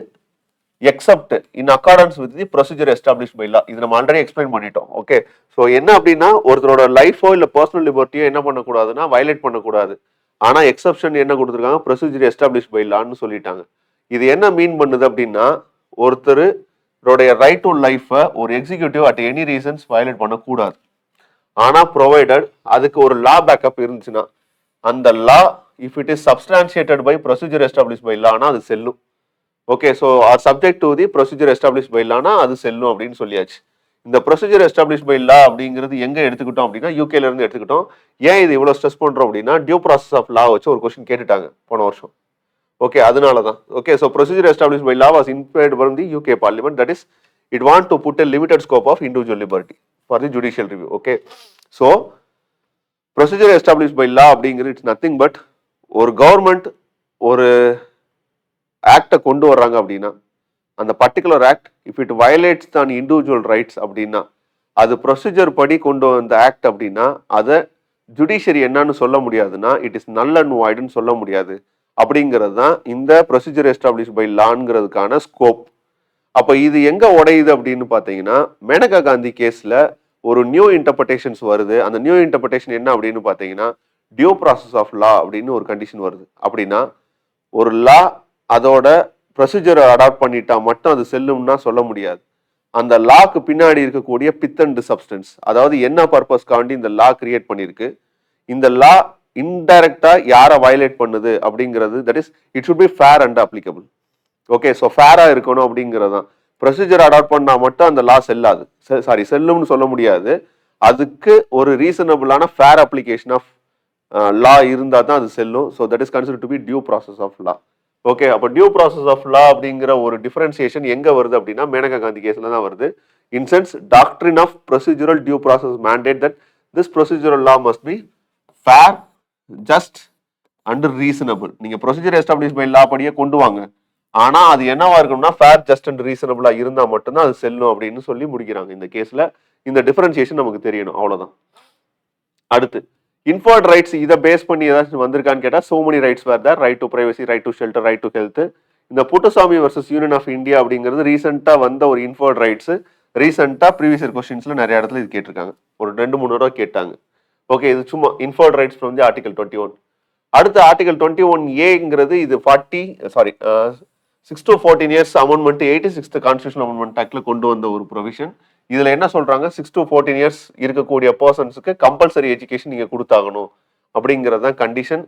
except in accordance with the procedure establish by லா இது நம்ம ஆல்ரெடி எக்ஸ்பிளைன் பண்ணிட்டோம் ஓகே ஸோ என்ன அப்படின்னா ஒருத்தரோட லைஃபோ இல்லை பர்சனல் லிபர்ட்டியோ என்ன பண்ணக்கூடாதுன்னா வயலேட் பண்ணக்கூடாது ஆனா எக்ஸப்ஷன் என்ன கொடுத்துருக்காங்க ப்ரொசீஜர் எஸ்டாப்ளிஷ் பை லான்னு சொல்லிட்டாங்க இது என்ன மீன் பண்ணுது அப்படின்னா ஒருத்தருடைய ரைட் டு லைஃபை ஒரு executive at any reasons violate பண்ணக்கூடாது ஆனா ப்ரொவைடட் அதுக்கு ஒரு லா பேக்கப் இருந்துச்சுன்னா அந்த law if it is substantiated by procedure establish by லானா அது செல்லும் okay so or subject to the procedure establish by லானா அது செல்லும் அப்படின்னு சொல்லியாச்சு இந்த ப்ரொசீஜர் எஸ்டாப்ளிஷ் பை லா அப்படிங்கிறது எங்க எடுத்துக்கிட்டோம் அப்படின்னா யூகேல இருந்து எடுத்துக்கிட்டோம் ஏன் இது இவ்வளவு ஸ்ட்ரெஸ் பண்றோம் அப்படின்னா டியூ ப்ராசஸ் ஆஃப் லா வச்சு ஒரு கொஸ்டின் கேட்டுட்டாங்க போன வருஷம் ஓகே அதனால தான் okay so procedure establish by law was inspired from the UK parliament that is it want to put a limited scope of individual liberty for the judicial review okay so procedure establish by law அப்படிங்கிறது it's nothing but ஒரு government ஒரு ஆக்டை கொண்டு வர்றாங்க அப்படின்னா அந்த particular act if it violates தான் individual rights அப்படின்னா அது ப்ரொசீஜர் படி கொண்டு வந்த ஆக்ட் அப்படின்னா அதை ஜுடிஷியரி என்னன்னு சொல்ல முடியாதுன்னா இட் இஸ் நல் அண்ட் வாய்டுன்னு சொல்ல முடியாது அப்படிங்கிறது தான் இந்த ப்ரொசீஜர் எஸ்டாப்ளிஷ் பை லாங்கிறதுக்கான ஸ்கோப் அப்போ இது எங்க உடையுது அப்படின்னு பார்த்தீங்கன்னா மேனகா காந்தி கேஸ்ல ஒரு நியூ இன்டர்பிரேஷன்ஸ் வருது அந்த நியூ இன்டர்பிரேஷன் என்ன அப்படின்னு பார்த்தீங்கன்னா டியூ ப்ராசஸ் ஆஃப் லா அப்படின்னு ஒரு கண்டிஷன் வருது அப்படின்னா ஒரு லா அதோட ப்ரொசீஜரை அடாப்ட் பண்ணிட்டா மட்டும் அது செல்லும்னா சொல்ல முடியாது அந்த லாக்கு பின்னாடி இருக்கக்கூடிய பித் அண்ட் சப்ஸ்டன்ஸ் அதாவது என்ன பர்பஸ்க்காண்டி இந்த லா கிரியேட் பண்ணியிருக்கு இந்த லா இன்டைரக்டா யாரை வயலேட் பண்ணுது அப்படிங்கிறது that is it should be fair and applicable okay so ஃபேரா இருக்கணும் அப்படிங்கிறது தான் ப்ரொசீஜர் அடாப்ட் பண்ணா மட்டும் அந்த லா செல்லாது சாரி செல்லும்னு சொல்ல முடியாது அதுக்கு ஒரு ரீசனபிளான ஃபேர் அப்ளிகேஷன் ஆஃப் லா இருந்தால் தான் அது செல்லும் so that is consider to be due process of law okay அப்போ டியூ ப்ராசஸ் ஆஃப் லா அப்படிங்கிற ஒரு டிஃபரன்சியேஷன் எங்க வருது அப்படின்னா மேனகா காந்தி கேஸ்ல தான் வருது in sense doctrine of procedural due process mandate that this procedural law must be fair just and reasonable நீங்க ப்ரொசீஜர் எஸ்டாப்ளிஷ் பை லா படியே கொண்டு வாங்க ஆனா அது என்னவா இருக்கணும்னா ஃபேர் ஜஸ்ட் அண்ட் ரீசனபிளா இருந்தா மட்டும்தான் அது செல்லும் அப்படின்னு சொல்லி முடிக்கிறாங்க இந்த கேஸ்ல இந்த டிஃபரன்சியேஷன் நமக்கு தெரியணும் அவ்வளவுதான் அடுத்து இன்ஃபர்ட் ரைட்ஸ் இதை பேஸ் பண்ணி ஏதாச்சும் வந்திருக்கான்னு கேட்டா so many rights where there right to privacy right to shelter right to health இந்த Puttaswamy versus union of India அப்படிங்கிறது ரீசெண்டா வந்த ஒரு இன்ஃபர்ட் ரைட்ஸ் ரீசெண்டாக ப்ரீவியஸ் இயர் கொஸ்டின்ஸில் நிறைய இடத்துல இது கேட்டிருக்காங்க, ஒரு 2-3 தடவை கேட்டாங்க. ஓகே, இது சும்மா inferred rights from the article 21. அடுத்து ஆர்டிகல் 21A இது 6 to 14 years amendment 86th constitution amendment ஆக்ட்ல கொண்டு வந்த ஒரு ப்ரொவிஷன். இதுல என்ன சொல்றாங்க, 6 to 14 இயர்ஸ் இருக்கக்கூடிய பர்சன்ஸுக்கு கம்பல்சரி எஜுகேஷன் நீங்க கொடுத்தாகணும் அப்படிங்கிறது தான் கண்டிஷன்.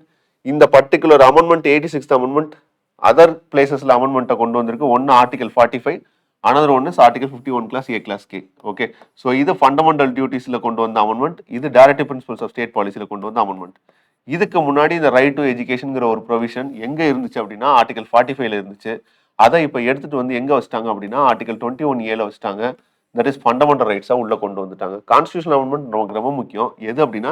இந்த particular amendment 86th amendment other பிளேசஸ்ல அமெண்ட்மெண்ட்டை கொண்டு வந்திருக்கு. ஒன்னு article 45, another one is article 51 clause A clause K. Okay, so இது ஃபண்டமெண்டல் டியூட்டிஸ்ல கொண்டு வந்த அமெண்ட்மெண்ட், இது டைரக்டிவ் பிரின்சிபல்ஸ் ஆஃப் ஸ்டேட் பாலிசியில கொண்டு வந்த அமெண்ட்மெண்ட். இதுக்கு முன்னாடி இந்த ரைட் டு எஜுகேஷன்ங்கிற ஒரு ப்ரொவிஷன் எங்க இருந்துச்சு அப்படின்னா ஆர்டிகல் 45ல இருந்துச்சு. அதை இப்போ எடுத்துட்டு வந்து எங்க வச்சுட்டாங்க அப்படின்னா ஆர்டிகல் 21A வச்சுட்டாங்க. தட் இஸ் ஃபண்டமெண்டல் ரைட்ஸா உள்ள கொண்டு வந்துட்டாங்க. கான்ஸ்டியூஷன் அமெண்ட்மெண்ட் நமக்கு ரொம்ப முக்கியம். எது அப்படின்னா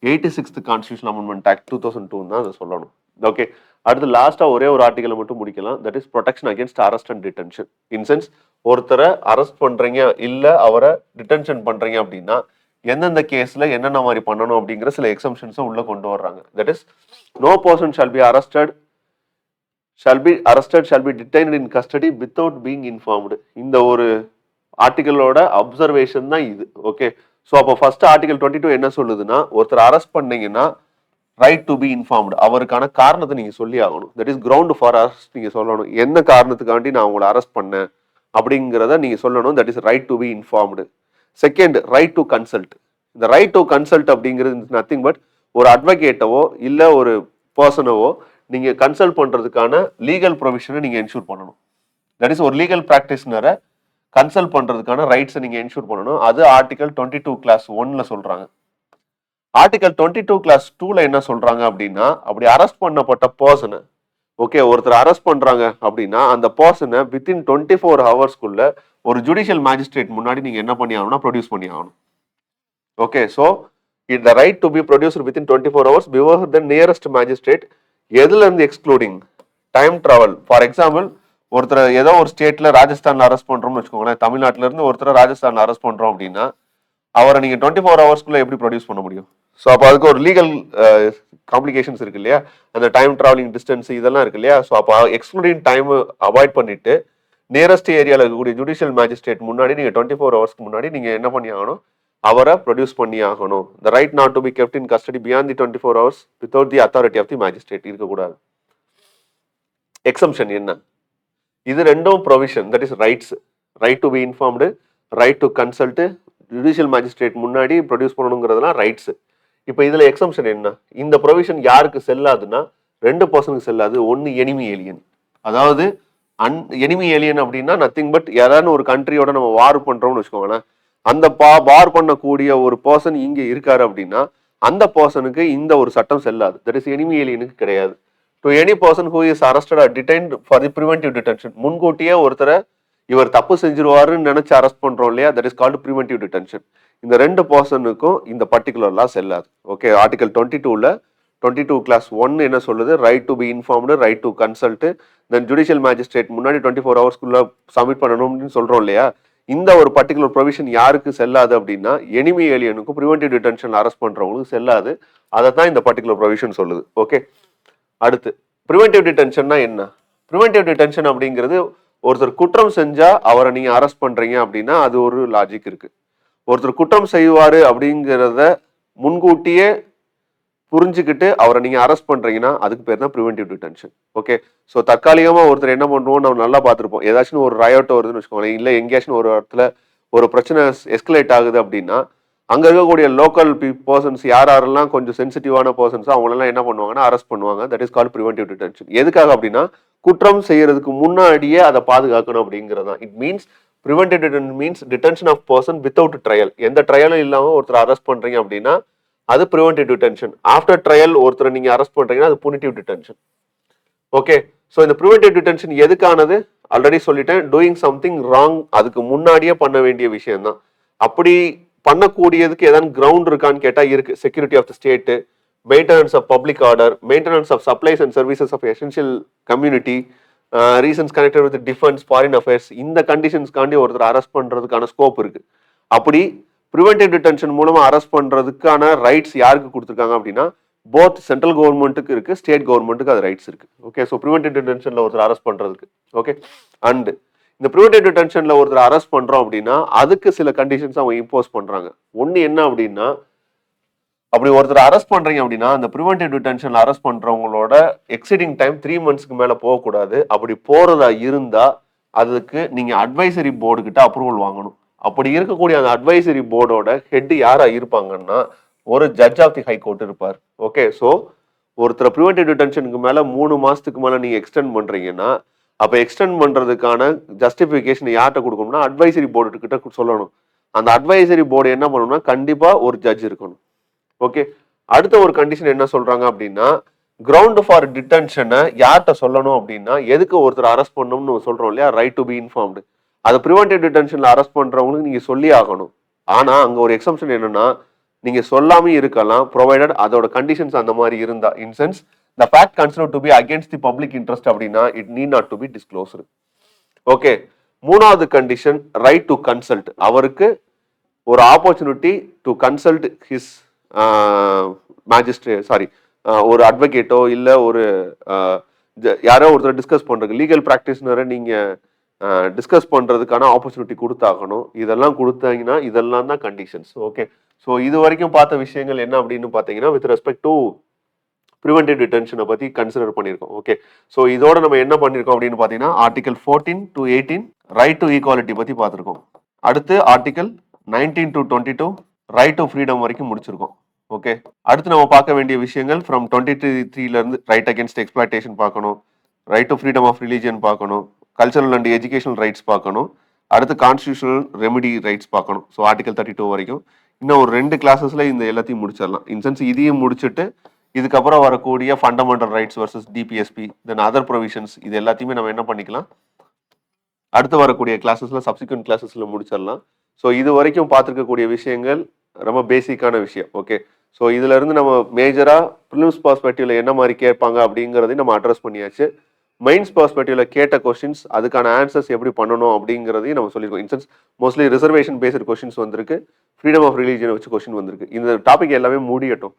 86th கான்ஸ்டியூஷன் அமெண்ட்மெண்ட் ஆக்ட் 2002 தான் அதை சொல்லணும். ஓகே, அடுத்து லாஸ்டா ஒரே ஒரு ஆர்டிகலை மட்டும் முடிக்கலாம். That is protection against arrest and detention. In sense ஒருத்தரை அரெஸ்ட் பண்றீங்க இல்ல அவரை டிடென்ஷன் பண்றீங்க அப்படின்னா எந்தெந்த கேஸ்ல என்னென்ன மாதிரி பண்ணணும் அப்படிங்கிற சில எக்ஸம்ஷன்ஸை உள்ள கொண்டு வர்றாங்க. That is no person shall be arrested shall be detained in custody without being informed. இந்த ஒரு ஆர்டிகலோட அப்சர்வேஷன் தான் இது. ஓகே, ஸோ அப்போ ஃபர்ஸ்ட் ஆர்டிகல் 22 என்ன சொல்லுதுன்னா, ஒருத்தர் அரெஸ்ட் பண்ணீங்கன்னா ரைட் டு பி இன்ஃபார்ம்டு, அவருக்கான காரணத்தை நீங்க சொல்லி ஆகணும். That is ground for arrest. நீங்க சொல்லணும் என்ன காரணத்துக்காண்டி நான் உங்களை அரெஸ்ட் பண்ணேன் அப்படிங்கிறத நீங்க சொல்லணும். That is right to be informed. Second, right to consult. இந்த ரைட் டு கன்சல்ட் அப்படிங்கிறது நத்திங் பட் ஒரு அட்வொகேட்டவோ இல்ல ஒரு பர்சனவோ நீங்க கன்சல்ட் பண்றதுக்கான லீகல் ப்ரொவிஷனை நீங்க என்ஷூர் பண்ணணும். தட் இஸ் ஒரு லீகல் பிராக்டிஸ்னரை கன்சல்ட் பண்றதுக்கான ரைட்ஸை நீங்க என்ஷூர் பண்ணணும். அது ஆர்டிகல் 22 கிளாஸ் 1ல சொல்றாங்க. ஆர்டிகல் 22 கிளாஸ் 2ல என்ன சொல்றாங்க அப்படின்னா, அப்படி அரெஸ்ட் பண்ணப்பட்ட பர்சனை, ஓகே, ஒருத்தர் அரெஸ்ட் பண்றாங்க அப்படின்னா அந்த பர்சனை வித்தின் 24 ஹவர்ஸ்க்குள்ள ஒரு ஜுடிஷியல் மேஜிஸ்ட்ரேட் முன்னாடி நீங்க என்ன பண்ணி ஆகணும், ப்ரொடியூஸ் பண்ணி ஆகணும். ஓகே, ஸோ இந்த right to B produced within 24 hours before the nearest magistrate. எதுல இருந்து excluding time travel. For example, ஒருத்தர் ஏதோ ஒரு ஸ்டேட்ல ராஜஸ்தான்ல அரெஸ்ட் பண்றோம்னு வச்சுக்கோங்களேன், தமிழ்நாட்டில இருந்து ஒருத்தர் ராஜஸ்தான்ல அரெஸ்ட் பண்றோம் அப்படின்னா அவரை நீங்க 24 ஹவர்ஸ்க்குள்ள எப்படி ப்ரொடியூஸ் பண்ண முடியும்? ஸோ அப்போ அதுக்கு ஒரு லீகல் காம்ப்ளிகேஷன்ஸ் இருக்கு இல்லையா, அந்த டைம் டிராவலிங் டிஸ்டன்ஸ் இதெல்லாம் இருக்கு இல்லையா. ஸோ அப்போ எக்ஸ்க்ளூடிங் டைம் அவாய்ட் பண்ணிட்டு நியரஸ்ட் ஏரியாவில் இருக்கக்கூடிய ஜுடிஷியல் மேஜிஸ்ட்ரேட் முன்னாடி நீங்க 24 ஹவர்ஸ்க்கு முன்னாடி நீங்க என்ன பண்ணி ஆகணும், அவரை ப்ரொடியூஸ் பண்ணி ஆகணும். The right not to be kept in custody beyond the 24 hours without the authority of the magistrate இருக்கக்கூடாது. எக்ஸம்ஷன் என்ன? இது ரெண்டும் provision. That is rights, right to be informed, right to consult, judicial magistrate முன்னாடி produce பண்ணணுங்கிறதுலாம் rights. இப்போ இதுல exemption என்ன? இந்த ப்ரொவிஷன் யாருக்கு செல்லாதுன்னா 2 பர்சனுக்கு செல்லாது. ஒன்னு எனிமி ஏலியன். அதாவது எனிமி ஏலியன் அப்படின்னா நத்திங் பட் யாராவது ஒரு கண்ட்ரியோட நம்ம வார் பண்றோம்னு வச்சுக்கோங்களேன், அந்த வார் பண்ணக்கூடிய ஒரு பர்சன் இங்க இருக்காரு அப்படின்னா அந்த பர்சனுக்கு இந்த ஒரு சட்டம் செல்லாது. தட் இஸ் எனிமி ஏலியனுக்கு கிடையாது. To any person who is arrested or detained for the preventive detention, முன்கூட்டியே ஒருத்தரை இவர் தப்பு செஞ்சிருவாருன்னு நினைச்சு அரெஸ்ட் பண்றோம் இல்லையா, that is called preventive detention. இந்த 2 பர்சனுக்கும் இந்த பர்டிகுலர்லாம் செல்லாது. ஓகே, ஆர்டிகல் 22ல 22 கிளாஸ் 1 என்ன சொல்லுது, right to be informed, right to consult, then judicial magistrate முன்னாடி 24 ஹவர்ஸ்க்குள்ள சப்மிட் பண்ணணும்னு சொல்றோம் இல்லையா. இந்த ஒரு பர்டிகுலர் ப்ரொவிஷன் யாருக்கு செல்லாது அப்படின்னா எனிமி ஏலியனுக்கும் ப்ரிவென்டிவ் டிடென்ஷன் அரெஸ்ட் பண்றவங்களுக்கு செல்லாது. அதை தான் இந்த பர்டிகுலர் ப்ரொவிஷன் சொல்லுது. ஓகே, அடுத்து ப்ரிவென்டிவ் டிடென்ஷன்னா என்ன? ப்ரிவென்டிவ் டிடென்ஷன் அப்படிங்கிறது ஒருத்தர் குற்றம் செஞ்சா அவரை நீங்க அரெஸ்ட் பண்றீங்க அப்படின்னா அது ஒரு லாஜிக் இருக்கு. ஒருத்தர் குற்றம் செய்வாரு அப்படிங்கிறத முன்கூட்டியே புரிஞ்சுக்கிட்டு அவரை நீங்க அரெஸ்ட் பண்றீங்கன்னா அதுக்கு பேர் தான் ப்ரிவென்டிவ் டிடென்ஷன். ஓகே, ஸோ தற்காலிகமா ஒருத்தர் என்ன பண்ணுவோம் நம்ம நல்லா பார்த்துருப்போம். ஏதாச்சும் ஒரு ரயோட் வருதுன்னு வச்சுக்கோங்களேன், இல்லை எங்கேயாச்சும் ஒரு இடத்துல ஒரு பிரச்சனை எஸ்கலேட் ஆகுது அப்படின்னா அங்க இருக்கக்கூடிய லோக்கல் பர்சன்ஸ் யாரெல்லாம் கொஞ்சம் சென்சிட்டிவான பர்சன்ஸ் அவங்களெல்லாம் என்ன பண்ணுவாங்கன்னா அரெஸ்ட் பண்ணுவாங்க. That is called preventive detention. எதுக்காக அப்படின்னா குற்றம் செய்யறதுக்கு முன்னாடியே அதை பாதுகாக்கணும் அப்படிங்கிறதா. It means preventive detention means detention of person without trial. எந்த ட்ரையலும் இல்லாம ஒருத்தர் அரெஸ்ட் பண்றீங்க அப்படின்னா அது ப்ரிவென்டிவ் டிடென்ஷன். ஆஃப்டர் ட்ரையல் ஒருத்தர் நீங்க அரெஸ்ட் பண்றீங்கன்னா அது புனிட்டிவ் டிடென்ஷன். ஓகே, ஸோ இந்த ப்ரிவென்டிவ் டிடென்ஷன் எதுக்கானது ஆல்ரெடி சொல்லிட்டேன். டூயிங் சம்திங் ராங், அதுக்கு முன்னாடியே பண்ண வேண்டிய விஷயம் தான். அப்படி பண்ணக்கூடியதுக்கு ஏதாவது கிரவுண்ட் இருக்கான்னு கேட்டா இருக்கு. Security of the state, maintenance of public order, maintenance of supplies and services of essential community, reasons connected with defence, foreign affairs. இந்த கண்டிஷன்ஸ்காண்டி ஒருத்தர் அரெஸ்ட் பண்றதுக்கான ஸ்கோப் இருக்கு. அப்படி ப்ரிவென்டிவ் டிடென்ஷன் மூலமா அரெஸ்ட் பண்றதுக்கான ரைட்ஸ் யாருக்கு கொடுத்துருக்காங்க அப்படின்னா போத் சென்ட்ரல் கவர்மெண்ட்டுக்கு இருக்கு, ஸ்டேட் கவர்மெண்ட்டுக்கு அது ரைட்ஸ் இருக்கு. ஓகே, ஸோ ப்ரிவென்டிவ் டிடென்ஷன்ல ஒருத்தர் அரெஸ்ட் பண்றதுக்கு. ஓகே, அண்ட் இந்த ப்ரிவென்டிவ் டிடென்ஷன்ல ஒருத்தர் அரெஸ்ட் பண்றோம் அப்படின்னா அதுக்கு சில கண்டிஷன்ஸ் அவங்க இம்போஸ் பண்றாங்க. ஒன்னு என்ன அப்படின்னா, அப்படி ஒருத்தர் அரெஸ்ட் பண்றீங்க அப்படின்னா அந்த ப்ரிவென்டிவ் டிடென்ஷன்ல அரெஸ்ட் பண்றவங்களோட எக்ஸிடிங் டைம் 3 monthsக்கு மேல போகக்கூடாது. அப்படி போறதா இருந்தா அதுக்கு நீங்க அட்வைசரி போர்டு கிட்ட அப்ரூவல் வாங்கணும். அப்படி இருக்கக்கூடிய அந்த அட்வைசரி போர்டோட ஹெட் யாரா இருப்பாங்கன்னா ஒரு judge of the high court இருப்பார். ஓகே, ஸோ ஒருத்தர் ப்ரிவென்டிவ் டிடென்ஷனுக்கு மேல 3 மாசத்துக்கு மேல நீங்க எக்ஸ்டெண்ட் பண்றீங்கன்னா அப்ப எக்ஸ்டெண்ட் பண்றதுக்கான ஜஸ்டிபிகேஷன் யார்கிட்ட கொடுக்கணும்னா அட்வைசரி போர்டு கிட்ட சொல்லணும். அந்த அட்வைசரி போர்டு என்ன பண்ணணும்னா கண்டிப்பா ஒரு ஜட்ஜ் இருக்கணும். ஓகே, அடுத்த ஒரு கண்டிஷன் என்ன சொல்றாங்க அப்படின்னா கிரவுண்ட் ஃபார் டிடென்ஷனை யார்கிட்ட சொல்லணும் அப்படின்னா எதுக்கு ஒருத்தர் அரெஸ்ட் பண்ணணும்னு சொல்றோம் இல்லையா, ரைட் டு பி இன்ஃபார்ம்டு. அது ப்ரிவென்டிவ் டிடென்ஷன்ல அரெஸ்ட் பண்றவங்களுக்கு நீங்க சொல்லி ஆகணும். ஆனா அங்க ஒரு எக்ஸம்ஷன் என்னன்னா நீங்க சொல்லாம இருக்கலாம் ப்ரொவைடட் அதோட கண்டிஷன்ஸ் அந்த மாதிரி இருந்தா. In sense the fact considered to be against the public interest அப்படின்னா it need not to be disclosed. Okay, மூணாவது கண்டிஷன் ரைட் டு கன்சல்ட். அவருக்கு ஒரு opportunity to consult his magistrate ஒரு அட்வொகேட்டோ இல்ல ஒரு யாரோ ஒருத்தர் டிஸ்கஸ் பண்றது லீகல் பிராக்டிஷனரை நீங்க டிஸ்கஸ் பண்றதுக்கான ஆப்பர்ச்சுனிட்டி கொடுத்தாகணும். இதெல்லாம் கொடுத்தாங்கன்னா இதெல்லாம் தான் கண்டிஷன்ஸ். ஓகே, ஸோ இது வரைக்கும் பார்த்த விஷயங்கள் என்ன அப்படின்னு பார்த்தீங்கன்னா வித் ரெஸ்பெக்ட் டு ப்ரிவென்டிவ் டிடென்ஷனை பத்தி கன்சிடர் பண்ணியிருக்கோம். ஓகே, ஸோ இதோட நம்ம என்ன பண்ணியிருக்கோம் அப்படின்னு பார்த்தீங்கன்னா article 14 to 18 right to equality பத்தி பார்த்துருக்கோம். அடுத்து article 19 to 22 right to freedom வரைக்கும் முடிச்சிருக்கோம். ஓகே, அடுத்து நம்ம பார்க்க வேண்டிய விஷயங்கள் ஃப்ரம் 23 இருந்து ரைட் அகேன்ஸ்ட் எக்ஸ்பிளாய்டேஷன் பார்க்கணும், right to freedom of religion பார்க்கணும், கல்ச்சரல் அண்ட் எஜுகேஷனல் ரைட்ஸ் பார்க்கணும், அடுத்து கான்ஸ்டியூஷனல் ரெமிடி ரைட்ஸ் பார்க்கணும். ஸோ ஆர்டிகல் 32 வரைக்கும் இன்னும் ஒரு 2 கிளாஸஸ்ல இந்த எல்லாத்தையும் முடிச்சிடலாம். இன்சென்ஸ் இதையும் முடிச்சுட்டு இதுக்கப்புறம் வரக்கூடிய fundamental rights versus DPSP then other provisions இது எல்லாத்தையுமே நம்ம என்ன பண்ணிக்கலாம் அடுத்து வரக்கூடிய கிளாஸஸ்ல சப்சிக்வெண்ட் கிளாஸஸ்ல முடிச்சிடலாம். ஸோ இது வரைக்கும் பார்த்துருக்கக்கூடிய விஷயங்கள் ரொம்ப பேசிக்கான விஷயம். ஓகே, ஸோ இதுல இருந்து நம்ம மேஜரா ப்ரிலிம்ஸ் பெர்ஸ்பெக்டிவ்ல என்ன மாதிரி கேட்பாங்க அப்படிங்கிறதையும் நம்ம அட்ரஸ் பண்ணியாச்சு. மெயின்ஸ் பெர்ஸ்பெக்டிவ்ல கேட்ட கொஸ்டின்ஸ் அதுக்கான ஆன்சர்ஸ் எப்படி பண்ணணும் அப்படிங்கிறதையும் நம்ம சொல்லியிருக்கோம். Incense mostly reservation based questions வந்திருக்கு, ஃப்ரீடம் ஆஃப் ரிலீஜியனை வச்சு கொஸ்டின் வந்திருக்கு. இந்த டாபிக் எல்லாமே முடியட்டும்.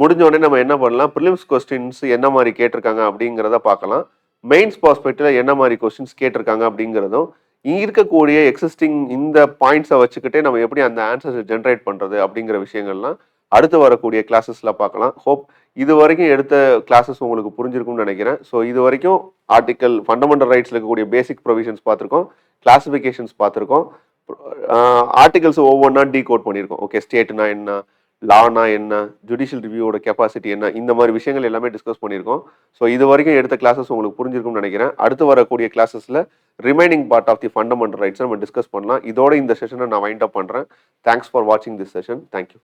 முடிஞ்ச உடனே நம்ம என்ன பண்ணலாம் ப்ரிலிம்ஸ் கொஸ்டின்ஸ் என்ன மாதிரி கேட்டிருக்காங்க அப்படிங்கிறத பார்க்கலாம். மெயின்ஸ் பெர்ஸ்பெக்டிவ்ல என்ன மாதிரி கொஸ்டின்ஸ் கேட்டிருக்காங்க அப்படிங்கிறதும் இருக்கக்கூடிய எக்ஸிஸ்டிங் இந்த பாயிண்ட்ஸை வச்சுக்கிட்டே நம்ம எப்படி அந்த ஆன்சர்ஸ் ஜென்ரேட் பண்றது அப்படிங்கிற விஷயங்கள்லாம் அடுத்து வரக்கூடிய கிளாஸஸ்ல பார்க்கலாம். ஹோப் இது வரைக்கும் எடுத்த கிளாஸஸ் உங்களுக்கு புரிஞ்சிருக்கும்னு நினைக்கிறேன். ஸோ இது வரைக்கும் ஆர்டிகல் ஃபண்டமெண்டல் ரைட்ஸ்ல இருக்கக்கூடிய பேசிக் ப்ரொவிஷன்ஸ் பார்த்துருக்கோம், கிளாசிஃபிகேஷன்ஸ் பார்த்துருக்கோம், ஆர்டிகல்ஸ் ஒவ்வொன்றா டீகோட் பண்ணியிருக்கோம். ஓகே, ஸ்டேட்னா என்ன, லானா என்ன, ஜுடிஷியல் ரிவ்யூவோட கெப்பாசிட்டி என்ன, இந்த மாதிரி விஷயங்கள் எல்லாமே டிஸ்கஸ் பண்ணியிருக்கோம். ஸோ இது வரைக்கும் எடுத்த கிளாஸஸ் உங்களுக்கு புரிஞ்சிருக்கும்னு நினைக்கிறேன். அடுத்து வரக்கூடிய கிளாஸஸ்ல remaining part of the fundamental rights நம்ம டிஸ்கஸ் பண்ணலாம். இதோட இந்த செஷனை நான் வைண்ட் அப் பண்றேன். தேங்க்ஸ் ஃபார் வாட்சிங் திஸ் செஷன். தேங்க்யூ.